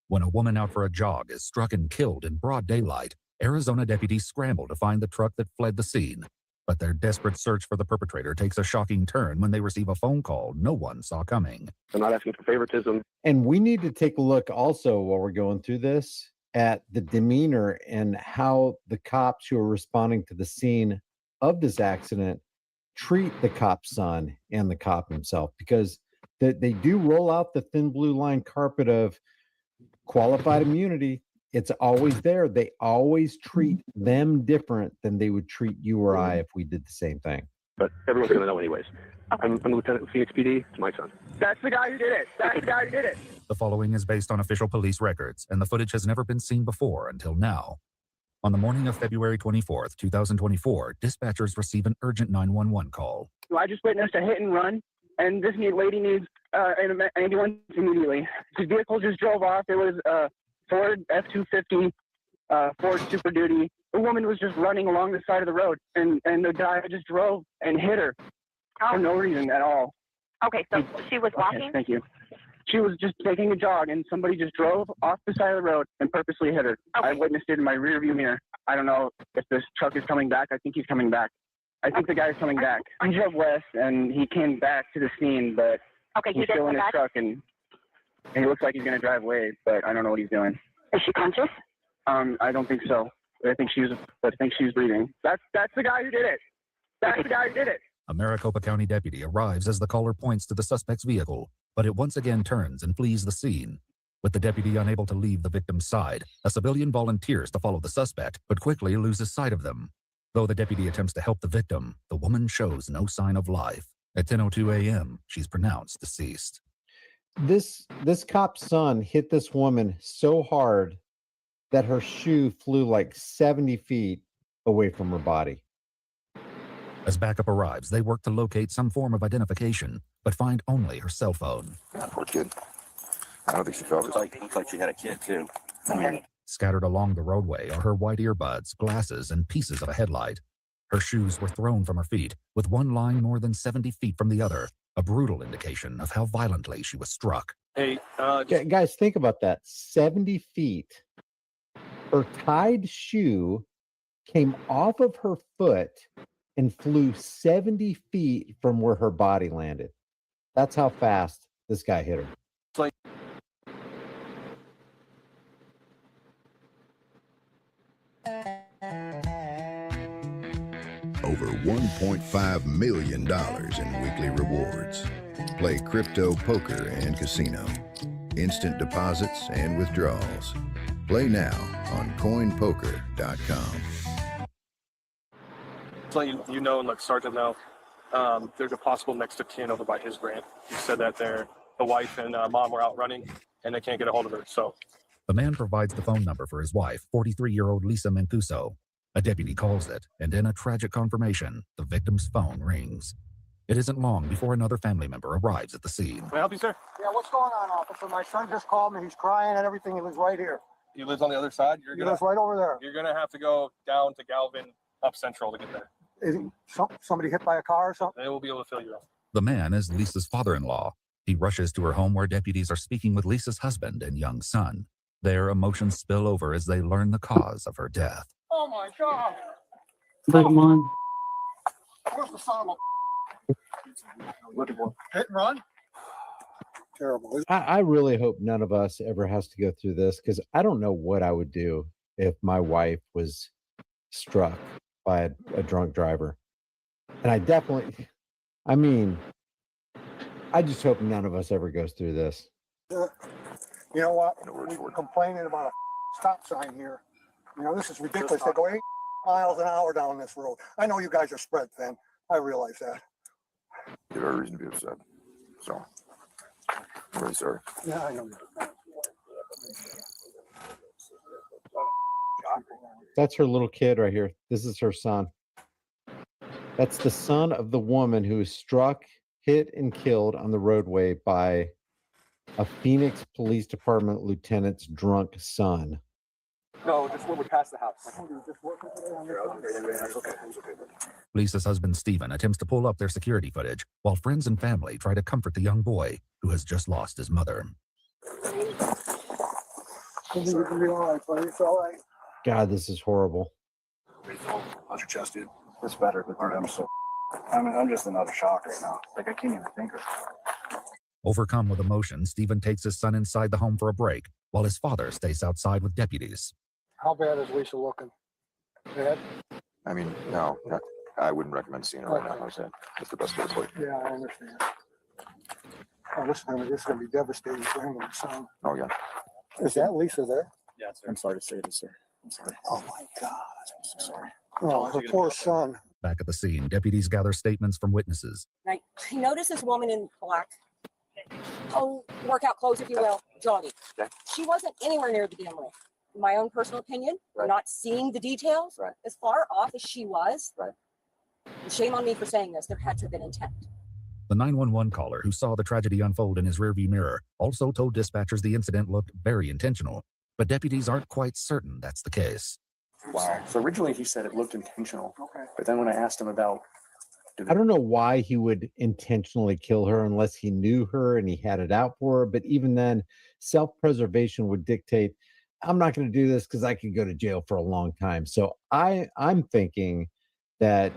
When a woman out for a jog is struck and killed in broad daylight, Arizona deputies scramble to find the truck that fled the scene. But their desperate search for the perpetrator takes a shocking turn when they receive a phone call no one saw coming. I'm not asking for favoritism. And we need to take a look also while we're going through this at the demeanor and how the cops who are responding to the scene of this accident treat the cop's son and the cop himself, because they do roll out the thin blue line carpet of qualified immunity. It's always there. They always treat them different than they would treat you or I if we did the same thing. But everyone's going to know anyways. I'm Lieutenant Phoenix PD. It's my son. That's the guy who did it. That's the guy who did it. The following is based on official police records, and the footage has never been seen before until now. On the morning of February 24th, 2024, dispatchers receive an urgent 911 call. I just witnessed a hit and run, and this lady needs an ambulance immediately. The vehicle just drove off. It was Ford F-250, Ford Super Duty. The woman was just running along the side of the road, and the guy just drove and hit her for no reason at all. Okay, so she was walking? Okay, thank you. She was just taking a jog, and somebody just drove off the side of the road and purposely hit her. Okay. I witnessed it in my rearview mirror. I don't know if this truck is coming back. I think he's coming back. I think the guy's coming back. He drove west, and he came back to the scene, but he's still in his truck, and he looks like he's going to drive away, but I don't know what he's doing. Is she conscious? I don't think so. I think she was breathing. That's the guy who did it. That's the guy who did it. A Maricopa County deputy arrives as the caller points to the suspect's vehicle, but it once again turns and flees the scene. With the deputy unable to leave the victim's side, a civilian volunteers to follow the suspect, but quickly loses sight of them. Though the deputy attempts to help the victim, the woman shows no sign of life. At 10:02 a.m., she's pronounced deceased. This cop's son hit this woman so hard that her shoe flew like 70 feet away from her body. As backup arrives, they work to locate some form of identification, but find only her cell phone. Poor kid. I don't think she drove. Looks like she had a kid, too. Scattered along the roadway are her white earbuds, glasses, and pieces of a headlight. Her shoes were thrown from her feet, with one lying more than 70 feet from the other, a brutal indication of how violently she was struck. Hey, guys, think about that. 70 feet. Her tied shoe came off of her foot and flew 70 feet from where her body landed. That's how fast this guy hit her. It's like Over $1.5 million in weekly rewards. Play crypto, poker, and casino. Instant deposits and withdrawals. Play now on coinpoker.com. So you know, and like Sergeant know, there's a possible next of kin over by his grant. He said that the wife and mom were out running and they can't get a hold of her. So The man provides the phone number for his wife, 43-year-old Lisa Mancuso. A deputy calls it, and in a tragic confirmation, the victim's phone rings. It isn't long before another family member arrives at the scene. can I help you, sir? Yeah, what's going on, officer? My son just called me. He's crying and everything. He lives right here. He lives on the other side. He lives right over there. You're gonna have to go down to Galvin up Central to get there. Is he, somebody hit by a car or something? They will be able to fill you out. The man is Lisa's father-in-law. He rushes to her home where deputies are speaking with Lisa's husband and young son. Their emotions spill over as they learn the cause of her death. Oh my God! Put him on. Where's the son of a? Looking for hit and run. Terrible. I really hope none of us ever has to go through this, because I don't know what I would do if my wife was struck by a drunk driver. And I just hope none of us ever goes through this. You know what? We were complaining about a stop sign here. You know, this is ridiculous. They go 8 miles an hour down this road. I know you guys are spread thin. I realize that. You have every reason to be upset. So, I'm really sorry. Yeah, I know. That's her little kid right here. This is her son. That's the son of the woman who was struck, hit, and killed on the roadway by a Phoenix Police Department lieutenant's drunk son. No, just when we pass the house. Lisa's husband, Stephen, attempts to pull up their security footage, while friends and family try to comfort the young boy who has just lost his mother. It's all right, buddy. It's all right. God, this is horrible. How's your chest, dude? It's better, but dude, I'm just another shock right now. Like, I can't even think of it. Overcome with emotion, Stephen takes his son inside the home for a break, while his father stays outside with deputies. How bad is Lisa looking? Bad? I mean, no, I wouldn't recommend seeing her right now. That's the best way to put it. Yeah, I understand. Oh, this is gonna be devastating for him and his son. Oh, yeah. Is that Lisa there? Yeah, sir. I'm sorry to say this, sir. I'm sorry. Oh my God. I'm so sorry. Oh, her poor son. Back at the scene, deputies gather statements from witnesses. I noticed this woman in black, workout clothes, if you will, jogging. Okay. She wasn't anywhere near to begin with. In my own personal opinion, Right. not seeing the details, Right. as far off as she was, Right. shame on me for saying this, there had to have been intent. The 911 caller who saw the tragedy unfold in his rearview mirror also told dispatchers the incident looked very intentional, but deputies aren't quite certain that's the case. Wow. So originally he said it looked intentional, but then when I asked him about, I don't know why he would intentionally kill her unless he knew her and he had it out for her. But even then, self-preservation would dictate, I'm not going to do this because I could go to jail for a long time. So I'm thinking that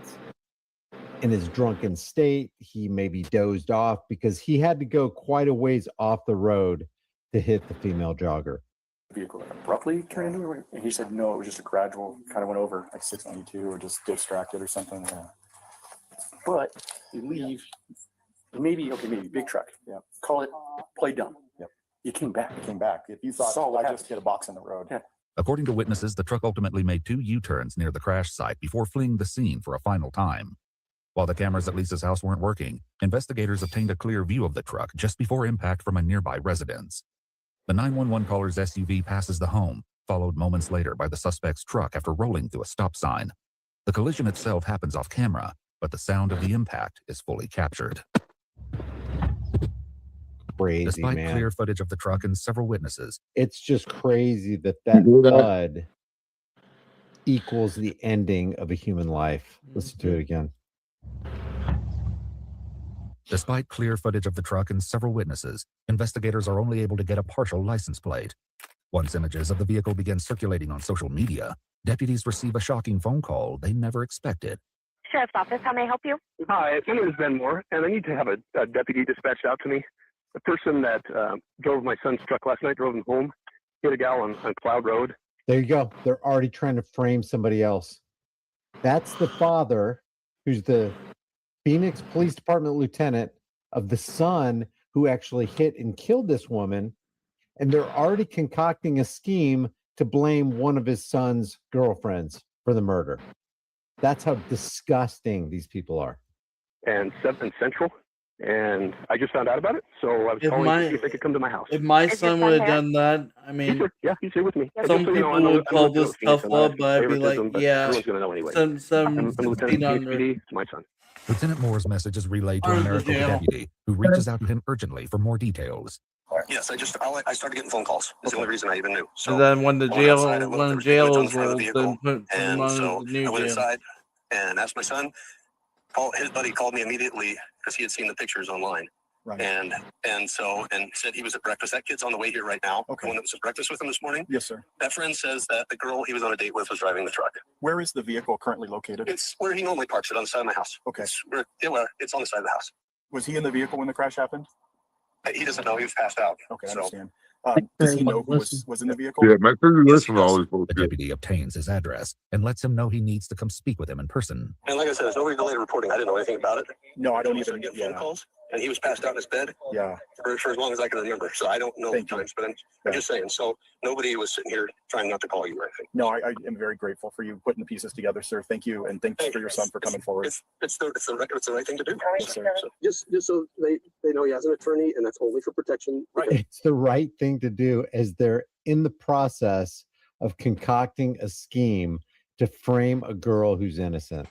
in his drunken state, he maybe dozed off because he had to go quite a ways off the road to hit the female jogger. vehicle abruptly turned into it? And he said, no, it was just a gradual, kind of went over like 692 or just distracted or something. Yeah. But you leave, maybe big truck. Yeah. Call it play dumb. Yep. You came back. If you thought I just hit a box in the road. Yeah. According to witnesses, the truck ultimately made 2 U-turns near the crash site before fleeing the scene for a final time. While the cameras at Lisa's house weren't working, investigators obtained a clear view of the truck just before impact from a nearby residence. The 911 caller's SUV passes the home, followed moments later by the suspect's truck after rolling through a stop sign. The collision itself happens off camera, but the sound of the impact is fully captured. Crazy, Despite man. clear footage of the truck and several witnesses, It's just crazy that thud equals the ending of a human life. Listen to it again. Despite clear footage of the truck and several witnesses, investigators are only able to get a partial license plate. Once images of the vehicle begin circulating on social media, deputies receive a shocking phone call they never expected. Sheriff's Office. How may I help you? Hi, my name is Ben Moore, and I need to have a deputy dispatched out to me. The person that drove my son's truck last night, drove him home, hit a gal on Cloud Road. There you go. They're already trying to frame somebody else. That's the father, who's the Phoenix Police Department lieutenant, of the son who actually hit and killed this woman. And they're already concocting a scheme to blame one of his son's girlfriends for the murder. That's how disgusting these people are. And 7th Central, and I just found out about it, so I was calling to see if they could come to my house. If my son would have done that, I mean, he's here with me. Some people would call this tough love, but I'd be like, yeah, everyone's gonna know anyway. some I'm Lieutenant PD. It's my son. Lieutenant Moore's message is relayed to a Maricopa deputy, who reaches out to him urgently for more details. Yes, I started getting phone calls. That's the only reason I even knew. And then when the I went jail, outside, I looked, there when was jail fluids on is the front of rolled, the then vehicle, put him and on so the new I went jail. inside and asked my son. His buddy called me immediately because he had seen the pictures online. Right. And said he was at breakfast. That kid's on the way here right now. Okay. The one that was at breakfast with him this morning. Yes, sir. That friend says that the girl he was on a date with was driving the truck. Where is the vehicle currently located? It's where he normally parks it, on the side of my house. Okay. It's on the side of the house. Was he in the vehicle when the crash happened? He doesn't know. He was passed out. Okay, I So- understand. Does he know who was in the vehicle? Yeah, make sure you listen to all these The bullshit. deputy obtains his address and lets him know he needs to come speak with him in person. And like I said, there's no related reporting. I didn't know anything about it. No, I don't I even. started getting phone Yeah. calls, and he was passed out in his bed Yeah. for as long as I can remember. So I don't know the Thank you. times, but I'm just saying. So nobody was sitting here trying not to call you or anything. No, I am very grateful for you putting the pieces together, sir. Thank you, and thanks for your son for coming forward. It's the right thing to do. Yes, sir. So just so they know he has an attorney, and that's only for protection. Right. It's the right thing to do, as they're in the process of concocting a scheme to frame a girl who's innocent.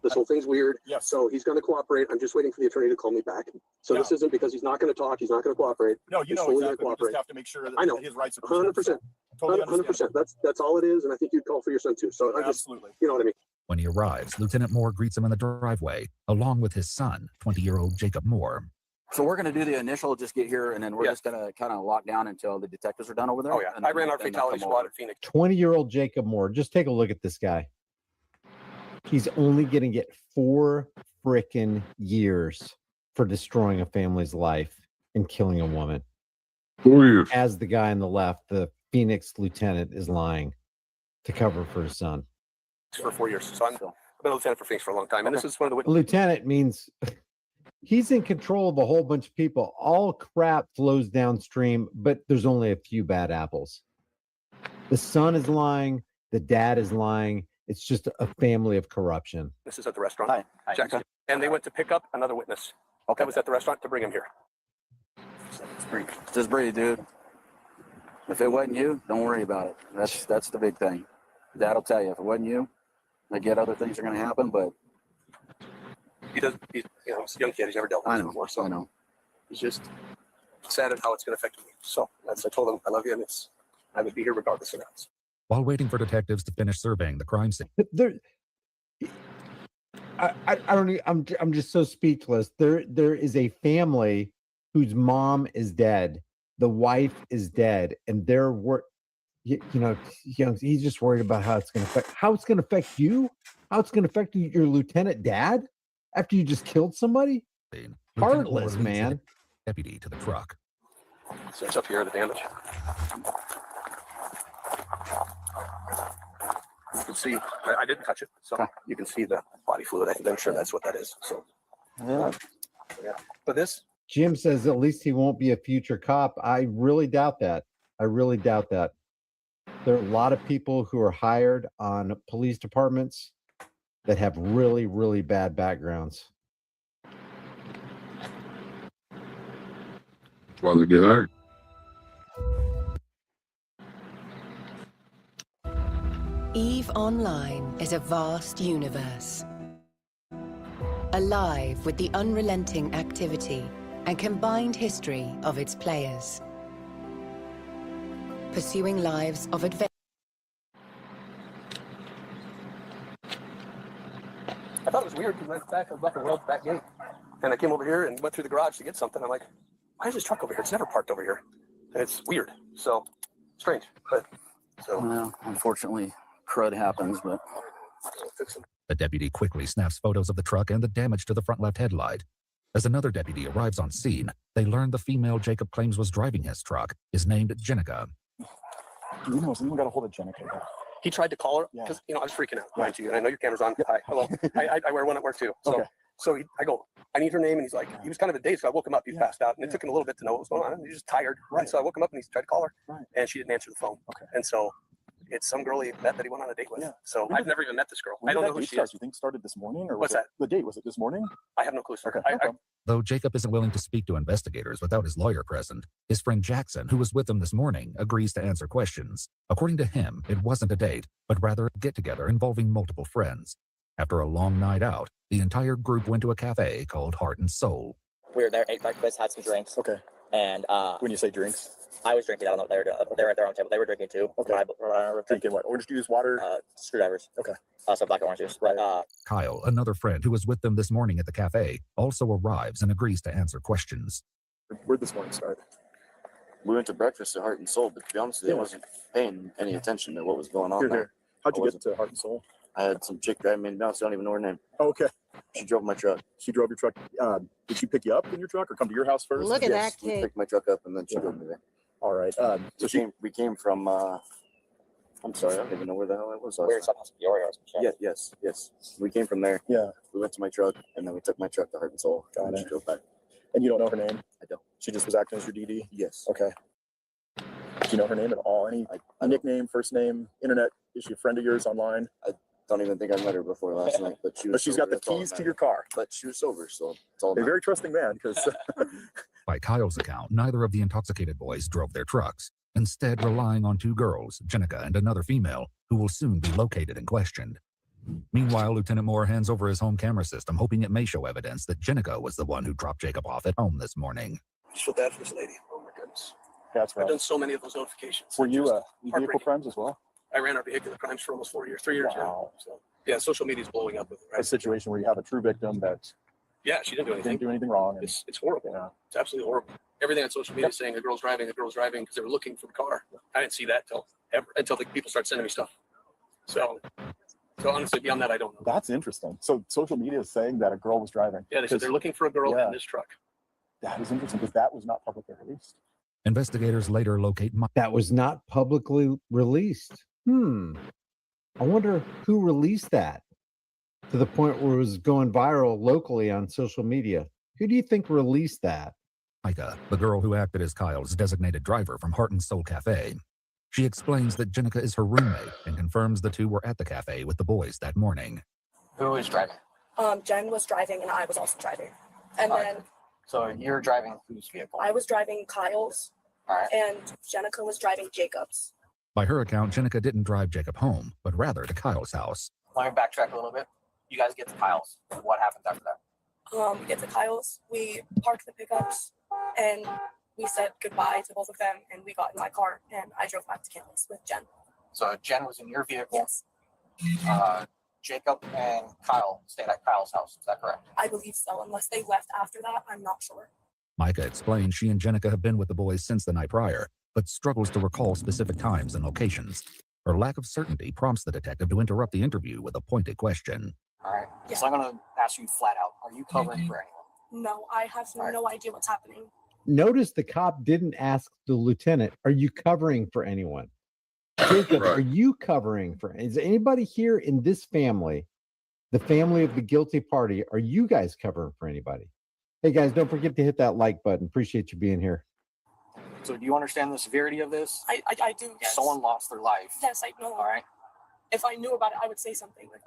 This whole thing's weird. Yes. So he's going to cooperate. I'm just waiting for the attorney to call me back. So this isn't because he's not going to talk. He's not going to cooperate. No, you He's know fully gonna exactly. We just cooperate. have to make sure that I know. his rights are 100%. protected. Totally 100%. That's all it is. And I think you'd call for your son too. So I just, Absolutely. you know what I mean? When he arrives, Lieutenant Moore greets him in the driveway, along with his son, 20-year-old Jacob Moore. So we're going to do the initial, just get here, and then we're just going to kind of lock down until the detectives are done over there. Oh yeah. And I then- ran our then they'll fatality come squad over. at Phoenix. 20-year-old Jacob Moore. Just take a look at this guy. He's only going to get 4 frickin' years for destroying a family's life and killing a woman. 4 years. As the guy on the left, the Phoenix lieutenant, is lying to cover for his son. For 4 years. So I've been a lieutenant for Phoenix for a long time. And this is one of the A witnesses. lieutenant means he's in control of a whole bunch of people. All crap flows downstream, but there's only a few bad apples. The son is lying. The dad is lying. It's just a family of corruption. This is at the restaurant. Hi. Jackson. And they went to pick up another witness. That was at the restaurant to bring him here. Just breathe, dude. If it wasn't you, don't worry about it. That's the big thing. Dad'll tell you. If it wasn't you, I get other things are going to happen, but He's he's a young kid. He's never dealt with I this know. before. So I know. he's just sad at how it's going to affect me. So as I told him, I love you, and I would be here regardless of that. While waiting for detectives to finish surveying the crime scene, There, I don't need, I'm just so speechless. There is a family whose mom is dead, the wife is dead, and they're he's just worried about how it's going to affect you, how it's going to affect your lieutenant dad after you just killed somebody. Lieutenant Moore Heartless, leads the man. deputy to the truck. So it's up here, the damage. You can see, I didn't touch it, so you can see the body fluid. I'm sure that's what that is. So, yeah. But this, Jim says at least he won't be a future cop. I really doubt that. I really doubt that. There are a lot of people who are hired on police departments that have really, really bad backgrounds. That's why they get hired. EVE Online is a vast universe, alive with the unrelenting activity and combined history of its players, pursuing lives of adventure. I thought it was weird because I left the world's back gate. And I came over here and went through the garage to get something. I'm like, why is this truck over here? It's never parked over here. And it's weird. So, strange. But, so. Well, unfortunately, crud happens, but fix them. The deputy quickly snaps photos of the truck and the damage to the front left headlight. As another deputy arrives on scene, they learn the female Jacob claims was driving his truck is named Jenica. You know, someone got a hold of Jenica. He tried to call her because I was freaking out, mind you, and I know your camera's on. Hi, hello. I wear one at work too. So, I go, I need her name, and he's like, he was kind of a daze. So I woke him up. He passed out, and it took him a little bit to know what was going on. He was just tired, and so I woke him up, and he tried to call her, and she didn't answer the phone. And so it's some girl he met that he went on a date with. So I've never even met this girl. I don't know who she is. You think started this morning, or what's that? The date, was it this morning? I have no clue, sir. Okay. Though Jacob isn't willing to speak to investigators without his lawyer present, his friend Jackson, who was with him this morning, agrees to answer questions. According to him, it wasn't a date, but rather a get-together involving multiple friends. After a long night out, the entire group went to a cafe called Heart and Soul. We were there, ate breakfast, had some drinks. Okay. And when you say drinks, I was drinking. I don't know what they were doing. They were at their own table. They were drinking too. Okay. Drinking what? Orange juice, water? Screwdrivers. Okay. Also black and orange juice. But, Kyle, another friend who was with them this morning at the cafe, also arrives and agrees to answer questions. Where'd this morning start? We went to breakfast at Heart and Soul, but to be honest with you, I wasn't paying any attention to what was going on there. How'd you get to Heart and Soul? I had some chick driving me to bounce. I don't even know her name. Okay. She drove my truck. She drove your truck. Did she pick you up in your truck or come to your house first? Look at that kid. She picked my truck up and then she drove me there. All right. We came from, I'm sorry, I don't even know where the hell it was. We were supposed to be yours. Yes. We came from there. Yeah. We went to my truck and then we took my truck to Heart and Soul. Got it. She drove back. And you don't know her name? I don't. She just was acting as your DD? Yes. Okay. Do you know her name at all? Any nickname, first name, internet? Is she a friend of yours online? I don't even think I met her before last night, but she was. But she's got the keys to your car. But she was sober, so it's all. A very trusting man, because. By Kyle's account, neither of the intoxicated boys drove their trucks, instead relying on two girls, Jenica and another female, who will soon be located and questioned. Meanwhile, Lieutenant Moore hands over his home camera system, hoping it may show evidence that Jenica was the one who dropped Jacob off at home this morning. I feel bad for this lady. Oh my goodness. That's right. I've done so many of those notifications. Were you vehicle crimes as well? I ran our vehicular crimes for almost 4 years, 3 years now. So yeah, social media is blowing up with it. Right? A situation where you have a true victim that. Yeah, she didn't do anything. Didn't do anything wrong. It's horrible. Yeah. It's absolutely horrible. Everything on social media is saying a girl's driving because they were looking for the car. I didn't see that until the people start sending me stuff. So honestly, beyond that, I don't know. That's interesting. So social media is saying that a girl was driving. Yeah, they said they're looking for a girl in this truck. That is interesting because that was not publicly released. Investigators later locate that was not publicly released. I wonder who released that to the point where it was going viral locally on social media. Who do you think released that? Micah, the girl who acted as Kyle's designated driver from Heart and Soul Cafe. She explains that Jenica is her roommate and confirms the two were at the cafe with the boys that morning. Who was driving? Jen was driving and I was also driving. And then So you're driving whose vehicle? I was driving Kyle's. All right. And Jenica was driving Jacob's. By her account, Jenica didn't drive Jacob home, but rather to Kyle's house. Let me backtrack a little bit. You guys get to Kyle's. What happens after that? We get to Kyle's. We parked the pickups and we said goodbye to both of them. And we got in my car and I drove back to campus with Jen. So Jen was in your vehicle. Yes. Jacob and Kyle stayed at Kyle's house. Is that correct? I believe so. Unless they left after that, I'm not sure. Micah explains she and Jenica have been with the boys since the night prior, but struggles to recall specific times and locations. Her lack of certainty prompts the detective to interrupt the interview with a pointed question. All right. Yeah. So I'm going to ask you flat out. Are you covering for anyone? No, I have no idea what's happening. Notice the cop didn't ask the lieutenant, are you covering for anyone? Jacob, are you covering for? Is anybody here in this family, the family of the guilty party, are you guys covering for anybody? Hey guys, don't forget to hit that like button. Appreciate you being here. So do you understand the severity of this? I do. Yes. Someone lost their life. Yes, I know. All right. If I knew about it, I would say something. Like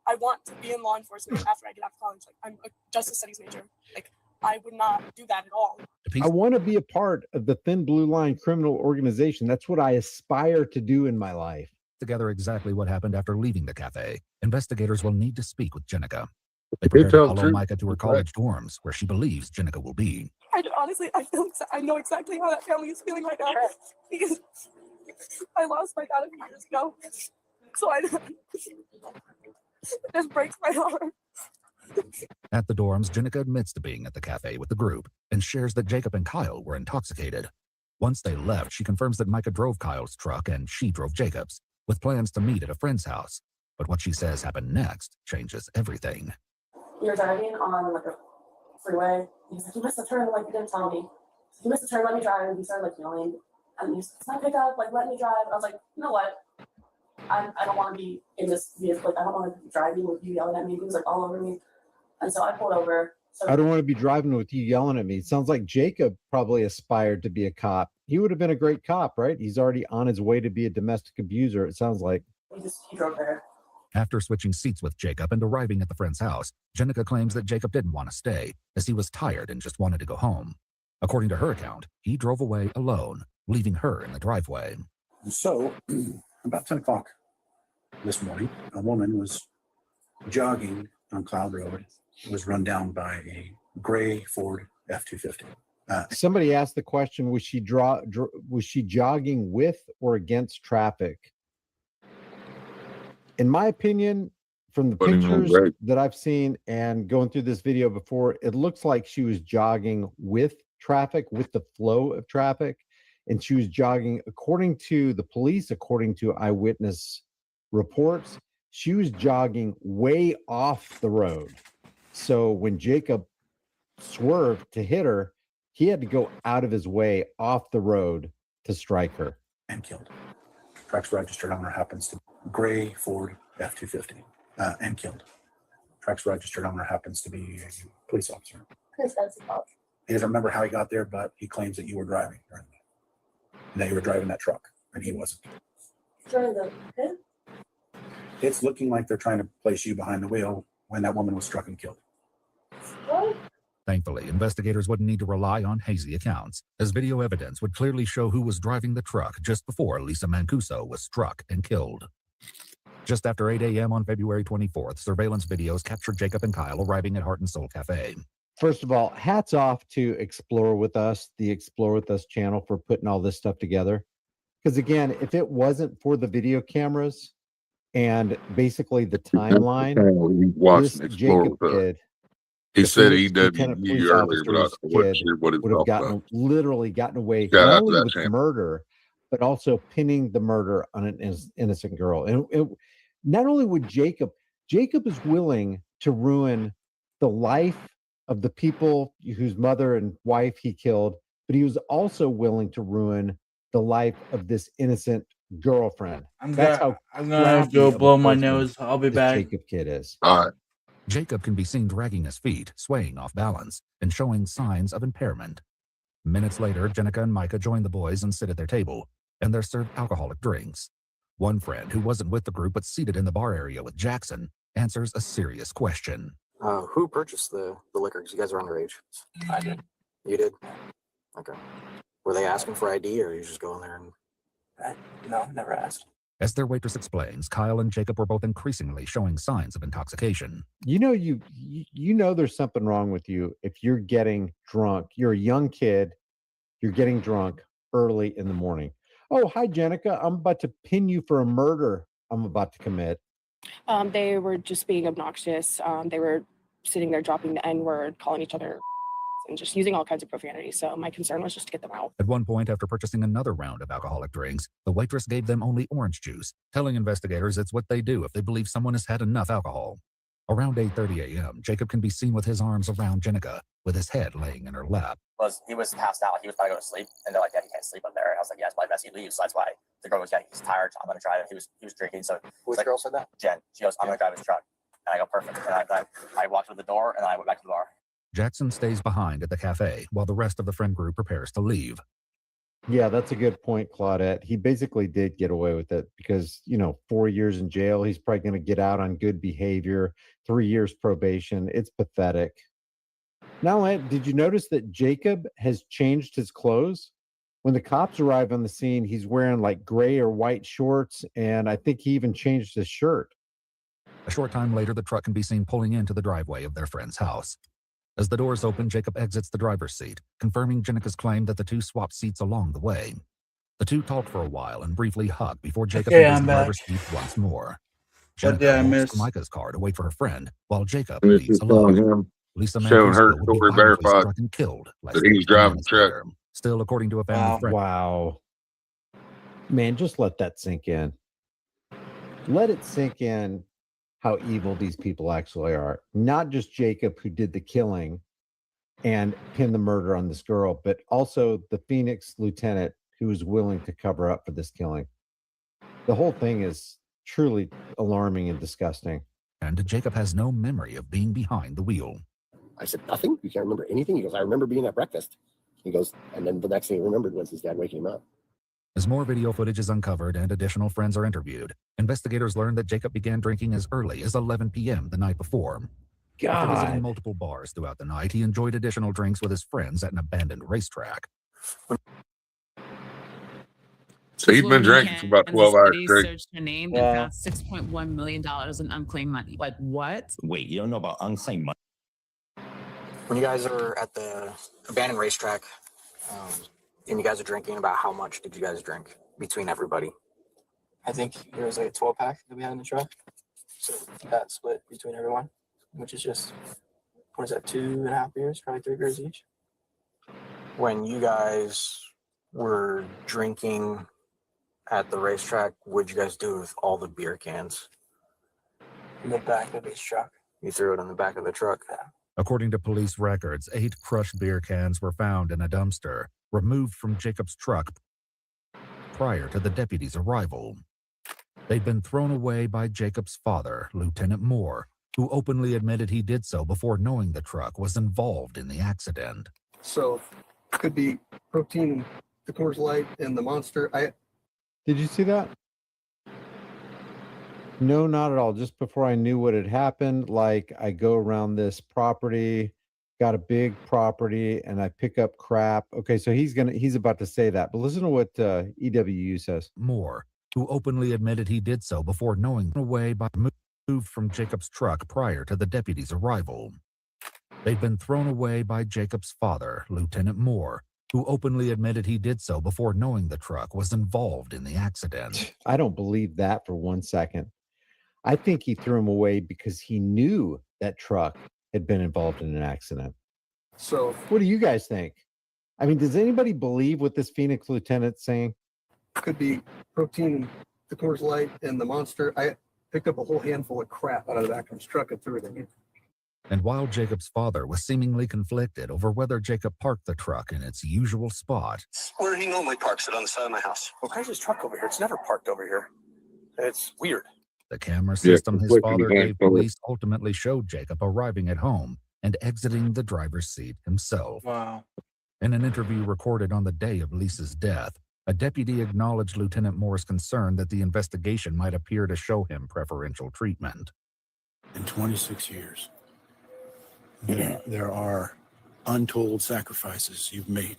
I want to be in law enforcement after I get out of college. Like I'm a justice studies major. Like I would not do that at all. I want to be a part of the Thin Blue Line criminal organization. That's what I aspire to do in my life. Together exactly what happened after leaving the cafe. Investigators will need to speak with Jenica. They prepare to follow Micah to her college dorms, where she believes Jenica will be. Honestly, I know exactly how that family is feeling right now because I lost my dad a few years ago. So it just breaks my heart. At the dorms, Jenica admits to being at the cafe with the group and shares that Jacob and Kyle were intoxicated. Once they left, she confirms that Micah drove Kyle's truck and she drove Jacob's, with plans to meet at a friend's house. But what she says happened next changes everything. We were driving on like a freeway. He's like, you missed a turn, like you didn't tell me. You missed a turn, let me drive. And he started like yelling. And he's like, it's not pick up, like let me drive. And I was like, you know what? I don't want to be in this vehicle. Like I don't want to be driving with you yelling at me. He was like all over me. And so I pulled over. So I don't want to be driving with you yelling at me. It sounds like Jacob probably aspired to be a cop. He would have been a great cop, right? He's already on his way to be a domestic abuser, it sounds like. he drove there. After switching seats with Jacob and arriving at the friend's house, Jenica claims that Jacob didn't want to stay, as he was tired and just wanted to go home. According to her account, he drove away alone, leaving her in the driveway. So, about 10 o'clock this morning, a woman was jogging on Cloud Road. Was run down by a gray Ford F-250. Somebody asked the question: was she was she jogging with or against traffic? In my opinion, from the pictures that I've seen and going through this video before, it looks like she was jogging with traffic, with the flow of traffic, and she was jogging, according to the police, according to eyewitness reports, she was jogging way off the road. So when Jacob swerved to hit her, he had to go out of his way off the road to strike her. And killed. Tracks registered owner happens to gray Ford F-250. And killed. Tracks registered owner happens to be a police officer. He doesn't remember how he got there, but he claims that you were driving. And that you were driving that truck, and he wasn't. During the hit? It's looking like they're trying to place you behind the wheel when that woman was struck and killed. What? Thankfully, investigators wouldn't need to rely on hazy accounts, as video evidence would clearly show who was driving the truck just before Lisa Mancuso was struck and killed. Just after 8 a.m. on February 24th, surveillance videos captured Jacob and Kyle arriving at Heart and Soul Cafe. First of all, hats off to Explore With Us, the Explore With Us channel, for putting all this stuff together. Because again, if it wasn't for the video cameras and basically the timeline, this Jacob kid, he said EWU earlier, but I wasn't sure what it would have literally gotten away not only with murder, but also pinning the murder on an innocent girl. And not only would Jacob is willing to ruin the life of the people whose mother and wife he killed, but he was also willing to ruin the life of this innocent girlfriend. I'm gonna go blow my nose. I'll be back. Jacob kid is. All right. Jacob can be seen dragging his feet, swaying off balance, and showing signs of impairment. Minutes later, Jenica and Micah join the boys and sit at their table, and they're served alcoholic drinks. One friend, who wasn't with the group but seated in the bar area with Jackson, answers a serious question. Who purchased the liquor? Because you guys are underage. I did. You did? Okay. Were they asking for ID, or you just go in there and... No, never asked. As their waitress explains, Kyle and Jacob were both increasingly showing signs of intoxication. You know there's something wrong with you if you're getting drunk. You're a young kid. You're getting drunk early in the morning. Oh, hi, Jenica. I'm about to pin you for a murder I'm about to commit. They were just being obnoxious. They were sitting there dropping the N-word, calling each other and just using all kinds of profanity. So my concern was just to get them out. At one point, after purchasing another round of alcoholic drinks, the waitress gave them only orange juice, telling investigators it's what they do if they believe someone has had enough alcohol. Around 8:30 a.m., Jacob can be seen with his arms around Jenica, with his head laying in her lap. He was passed out. He was probably going to sleep, and they're like, "Yeah, he can't sleep up there." And I was like, "Yeah, it's probably best he leaves." So that's why the girl was, "Yeah, he's tired. So I'm going to drive." He was drinking. So which girl said that? Jen. She goes, "I'm going to drive his truck," and I go, "Perfect." And I walked to the door, and then I went back to the bar. Jackson stays behind at the cafe while the rest of the friend group prepares to leave. Yeah, that's a good point, Claudette. He basically did get away with it because, 4 years in jail. He's probably going to get out on good behavior, 3 years probation. It's pathetic. Now, did you notice that Jacob has changed his clothes? When the cops arrive on the scene, he's wearing like gray or white shorts, and I think he even changed his shirt. A short time later, the truck can be seen pulling into the driveway of their friend's house. As the doors open, Jacob exits the driver's seat, confirming Jenica's claim that the two swapped seats along the way. The two talk for a while and briefly hug before Jacob enters the driver's seat once more. Jenica moves to Micah's car to wait for her friend, while Jacob leaves alone. Lisa showing her Mancuso would story be verified struck and killed that he was driving the truck. Still, according to a family friend. Wow. Man, just let that sink in. Let it sink in how evil these people actually are. Not just Jacob, who did the killing and pinned the murder on this girl, but also the Phoenix lieutenant who was willing to cover up for this killing. The whole thing is truly alarming and disgusting. And Jacob has no memory of being behind the wheel. I said, nothing? You can't remember anything? He goes, I remember being at breakfast. He goes, and then the next thing he remembered was his dad waking him up. As more video footage is uncovered and additional friends are interviewed, investigators learn that Jacob began drinking as early as 11 p.m. the night before. After visiting God. multiple bars throughout the night, he enjoyed additional drinks with his friends at an abandoned racetrack. So he'd been drinking for about 12 hours straight. Searched her name and found $6.1 million in unclaimed money. Like what? Wait, you don't know about unclaimed money? When you guys are at the abandoned racetrack, and you guys are drinking, about how much did you guys drink between everybody? I think there was like a 12-pack that we had in the truck. So that split between everyone, which is just, what is that, 2.5 beers, probably 3 beers each. When you guys were drinking at the racetrack, what'd you guys do with all the beer cans? In the back of his truck. You threw it in the back of the truck? Yeah. According to police records, 8 crushed beer cans were found in a dumpster, removed from Jacob's truck prior to the deputies' arrival. They'd been thrown away by Jacob's father, Lieutenant Moore, who openly admitted he did so before knowing the truck was involved in the accident. So could be protein, the Coors Light, and the Monster. Did you see that? No, not at all. Just before I knew what had happened, like I go around this property, got a big property, and I pick up crap. Okay, so he's about to say that, but listen to what EWU says. Moore, who openly admitted he did so before knowing away by moved from Jacob's truck prior to the deputies' arrival. They'd been thrown away by Jacob's father, Lieutenant Moore, who openly admitted he did so before knowing the truck was involved in the accident. I don't believe that for 1 second. I think he threw him away because he knew that truck had been involved in an accident. So what do you guys think? I mean, does anybody believe what this Phoenix lieutenant's saying? could be protein, the Coors Light, and the Monster. I picked up a whole handful of crap out of the back of his truck and threw it in. And while Jacob's father was seemingly conflicted over whether Jacob parked the truck in its usual spot, Where he normally parks it on the side of my house. Well, why is his truck over here? It's never parked over here. It's weird. the camera system his completely father behind gave forward. police ultimately showed Jacob arriving at home and exiting the driver's seat himself. Wow. In an interview recorded on the day of Lisa's death, a deputy acknowledged Lieutenant Moore's concern that the investigation might appear to show him preferential treatment. In 26 years, there are untold sacrifices you've made.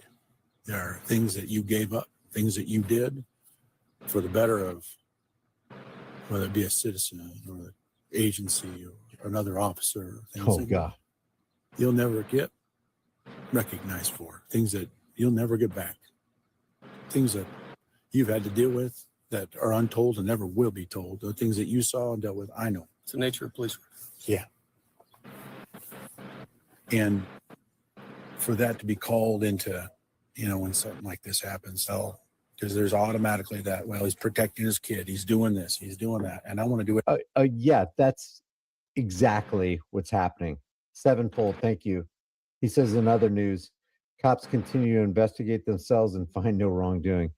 There are things that you gave up, things that you did for the better of, whether it be a citizen or an agency or another officer. Things Oh, that God. You'll never get recognized for, things that you'll never get back, things that you've had to deal with that are untold and never will be told. The things that you saw and dealt with, I know. It's the nature of police work. Yeah. And for that to be called into, when something like this happens, because there's automatically that, well, he's protecting his kid, he's doing this, he's doing that, and I want to do it. Yeah, that's exactly what's happening. Sevenfold, thank you. He says in other news, cops continue to investigate themselves and find no wrongdoing.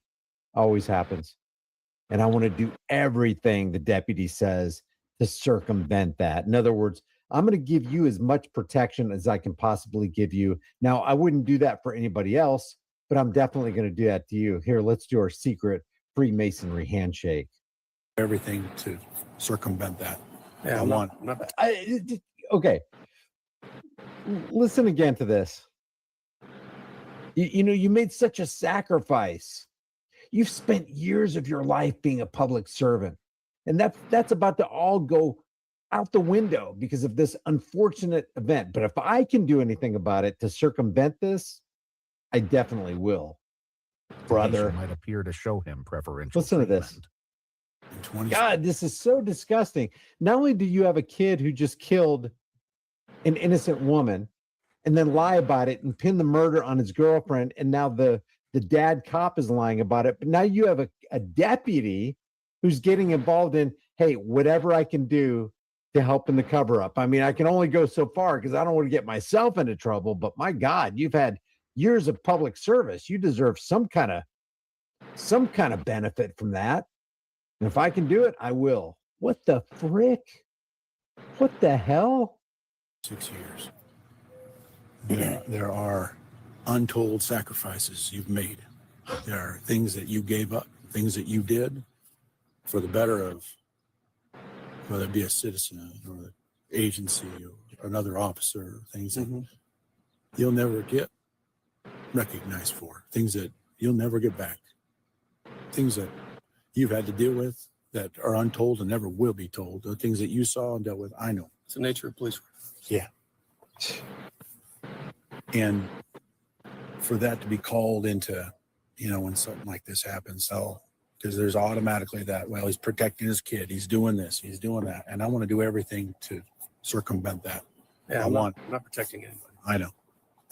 Always happens. And I want to do everything the deputy says to circumvent that. In other words, I'm going to give you as much protection as I can possibly give you. Now, I wouldn't do that for anybody else, but I'm definitely going to do that to you. Here, let's do our secret Freemasonry handshake. Everything to circumvent that. Yeah, I want. Okay. Listen again to this. You made such a sacrifice. You've spent years of your life being a public servant, and that's about to all go out the window because of this unfortunate event. But if I can do anything about it to circumvent this, I definitely will, brother. Might appear to show him preferential Listen to this. God, this is so disgusting. Not only do you have a kid who just killed an innocent woman and then lie about it and pin the murder on his girlfriend, and now the dad cop is lying about it, but now you have a deputy who's getting involved in, hey, whatever I can do to help in the cover up. I mean, I can only go so far because I don't want to get myself into trouble, but my God, you've had years of public service. You deserve some kind of benefit from that. And if I can do it, I will. What the frick? What the hell? 6 years. There are untold sacrifices you've made. There are things that you gave up, things that you did for the better of, whether it be a citizen or an agency or another officer, things that you'll never get recognized for, things that you'll never get back, things that you've had to deal with that are untold and never will be told, the things that you saw and dealt with. I know. It's the nature of police work. Yeah. And for that to be called into, when something like this happens, because there's automatically that, well, he's protecting his kid, he's doing this, he's doing that. And I want to do everything to circumvent that. Yeah, I'm not protecting anybody. I know.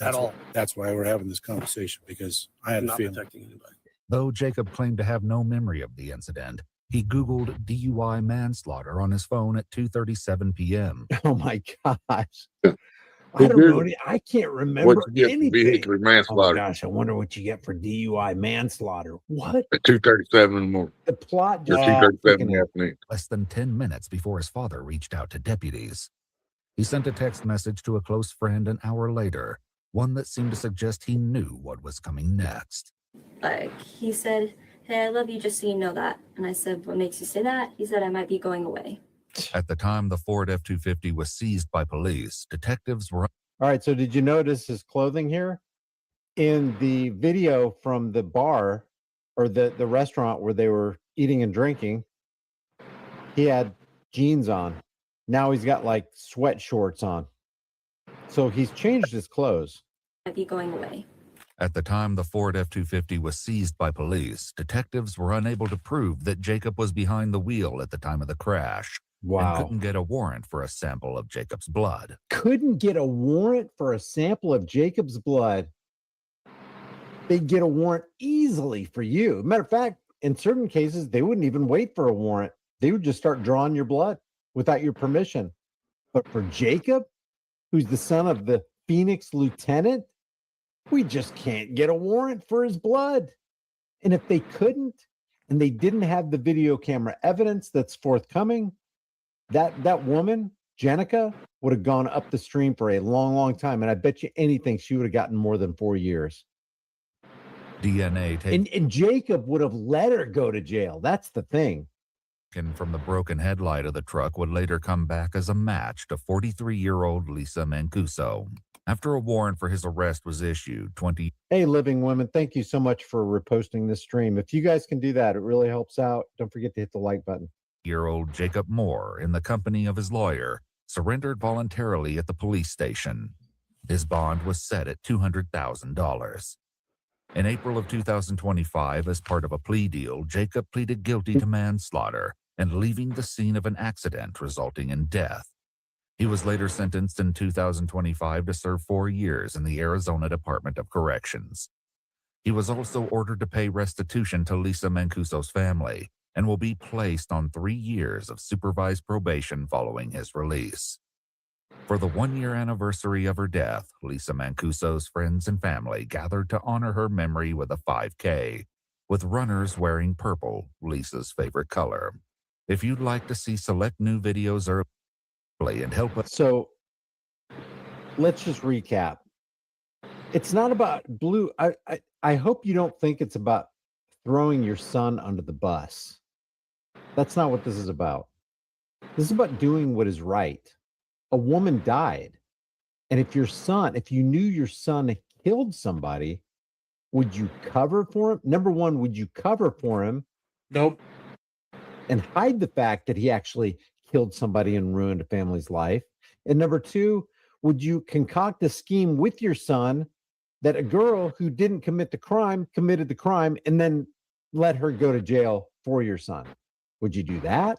At all. That's why we're having this conversation, because I had I'm a not feeling. protecting anybody. Though Jacob claimed to have no memory of the incident, he Googled DUI manslaughter on his phone at 2:37 p.m. Oh my gosh. I don't know. I can't remember What you get for anything. vehicular manslaughter. Oh my gosh, I wonder what you get for DUI manslaughter. What? At 2:37 in the morning. The plot Or just 2:37 in the afternoon. Less than 10 minutes before his father reached out to deputies. He sent a text message to a close friend an hour later, one that seemed to suggest he knew what was coming next. Like, he said, "Hey, I love you, just so you know that." And I said, "What makes you say that?" He said, "I might be going away." At the time the Ford F-250 was seized by police, detectives were... All right, so did you notice his clothing here? In the video from the bar or the restaurant where they were eating and drinking, he had jeans on. Now he's got like sweat shorts on. So he's changed his clothes. I'd be going away. At the time the Ford F-250 was seized by police, detectives were unable to prove that Jacob was behind the wheel at the time of the crash. Wow. And couldn't get a warrant for a sample of Jacob's blood. Couldn't get a warrant for a sample of Jacob's blood. They'd get a warrant easily for you. Matter of fact, in certain cases, they wouldn't even wait for a warrant. They would just start drawing your blood without your permission. But for Jacob, who's the son of the Phoenix lieutenant, we just can't get a warrant for his blood. And if they couldn't, and they didn't have the video camera evidence that's forthcoming, that woman, Jenica, would have gone up the stream for a long, long time. And I bet you anything she would have gotten more than 4 years. DNA taken And Jacob would have let her go to jail. That's the thing. from the broken headlight of the truck would later come back as a match to 43-year-old Lisa Mancuso. After a warrant for his arrest was issued, Hey, Living Women, thank you so much for reposting this stream. If you guys can do that, it really helps out. Don't forget to hit the like button. 20-year-old Jacob Moore, in the company of his lawyer, surrendered voluntarily at the police station. His bond was set at $200,000. In April of 2025, as part of a plea deal, Jacob pleaded guilty to manslaughter and leaving the scene of an accident resulting in death. He was later sentenced in 2025 to serve 4 years in the Arizona Department of Corrections. He was also ordered to pay restitution to Lisa Mancuso's family and will be placed on 3 years of supervised probation following his release. For the 1-year anniversary of her death, Lisa Mancuso's friends and family gathered to honor her memory with a 5K, with runners wearing purple, Lisa's favorite color. If you'd like to see select new videos early and help us... So let's just recap. It's not about blue. I hope you don't think it's about throwing your son under the bus. That's not what this is about. This is about doing what is right. A woman died. And if you knew your son killed somebody, would you cover for him? Number one, would you cover for him? Nope. And hide the fact that he actually killed somebody and ruined a family's life? And number two, would you concoct a scheme with your son that a girl who didn't commit the crime committed the crime and then let her go to jail for your son? Would you do that?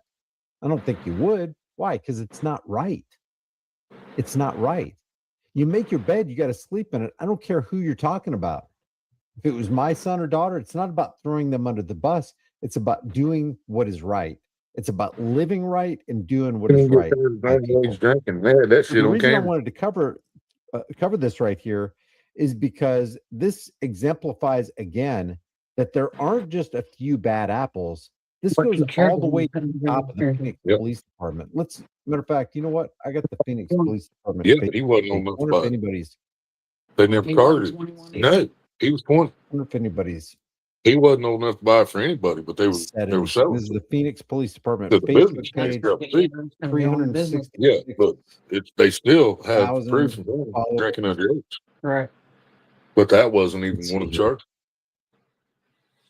I don't think you would. Why? Because it's not right. It's not right. You make your bed, you got to sleep in it. I don't care who you're talking about. If it was my son or daughter, it's not about throwing them under the bus. It's about doing what is right. It's about living right and doing what is right. Drinking. Man, that shit The on reason I camera. wanted to cover this right here is because this exemplifies again that there aren't just a few bad apples. This goes all the way to the top of the Phoenix Police Department. Matter of fact, you know what? I got the Phoenix Police Department. Yeah, but he wasn't on I the wonder if spot. anybody's. They never carded it. No, he was pointing. I wonder if anybody's. He wasn't old enough to buy it for anybody, but they were selling. This is the Phoenix Police Department To the Facebook business page. page. 360. Yeah, but they still have Thousand proof of them drinking underage. Right. But that wasn't even one of the charges.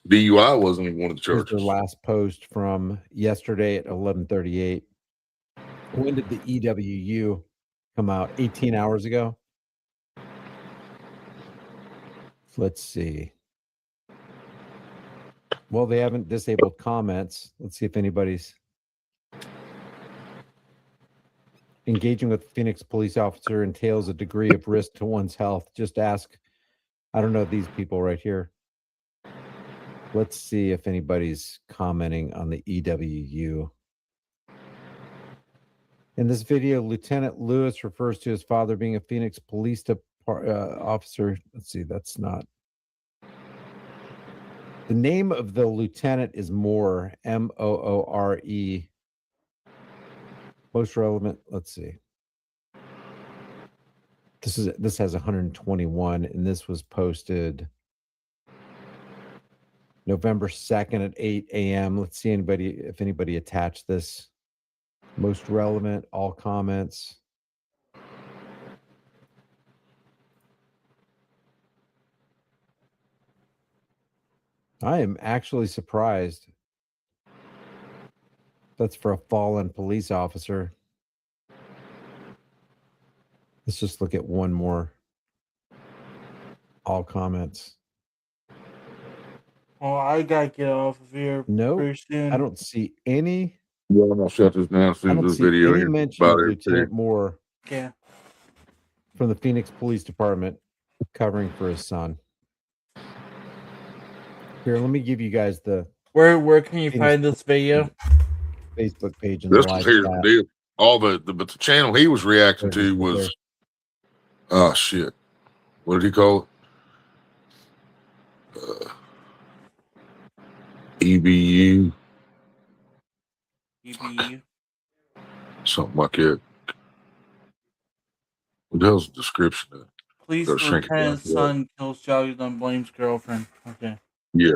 DUI wasn't even one of the Here's charges. their last post from yesterday at 11:38. When did the EWU come out? 18 hours ago. Let's see. Well, they haven't disabled comments. Let's see if anybody's engaging with a Phoenix police officer entails a degree of risk to one's health. Just ask, I don't know, these people right here. Let's see if anybody's commenting on the EWU. In this video, Lieutenant Lewis refers to his father being a Phoenix police officer. Let's see, that's not. The name of the lieutenant is Moore, Moore. Most relevant, let's see. This has 121, and this was posted November 2nd at 8 a.m. Let's see if anybody attached this. Most relevant, all comments. I am actually surprised. That's for a fallen police officer. Let's just look at one more. All comments. Oh, I gotta get off of here. No, pretty soon. I don't see any. Yeah, I'm gonna shut this down as I soon don't as this see video any is mention of about Lieutenant Moore Yeah. from the Phoenix Police Department covering for his son. Here, let me give you guys the Where can you Phoenix find this video? Facebook page and This the was live here's the chat. deal. All but the channel he was reacting to was oh shit. What did he call it? EBU, EBU. something like that. What the hell's the description of it? Police Gotta shrink it down. lieutenant's son kills child and blames girlfriend. Okay. Yeah.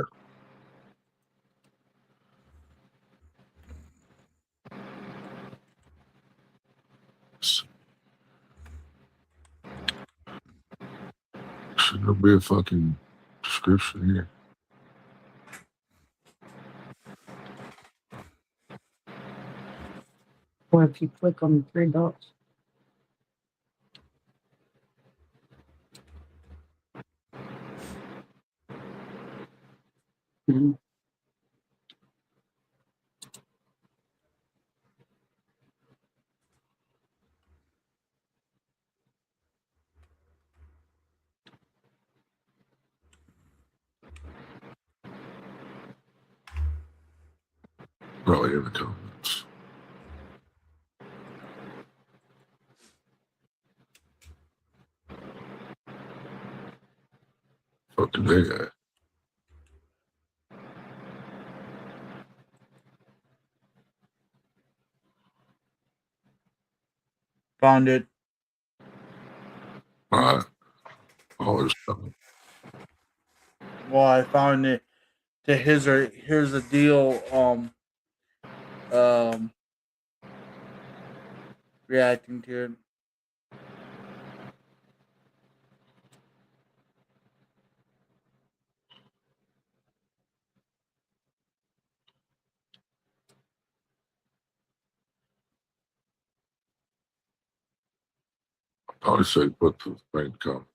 Should there be a fucking description here? Or if you click on the three dots. Probably in the comments. Fucking big guy. Found it. All right. Oh, there's something. Well, I found it. Here's the deal. Reacting to it. Probably say put the main comments.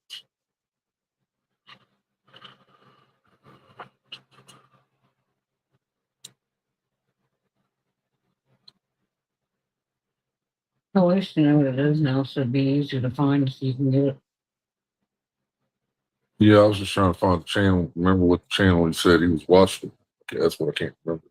At least you know what it is now, so it'd be easier to find so you can get it. Yeah, I was just trying to find the channel. Remember what channel he said he was watching? Okay, that's what I can't remember.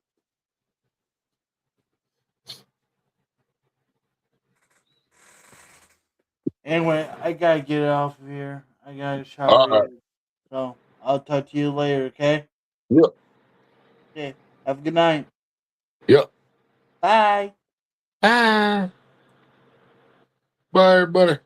Anyway, I gotta get off of here. I gotta All shower. right. So I'll talk to you later, okay? Yep. Okay. Have a good night. Yep. Bye. Bye. Bye, everybody.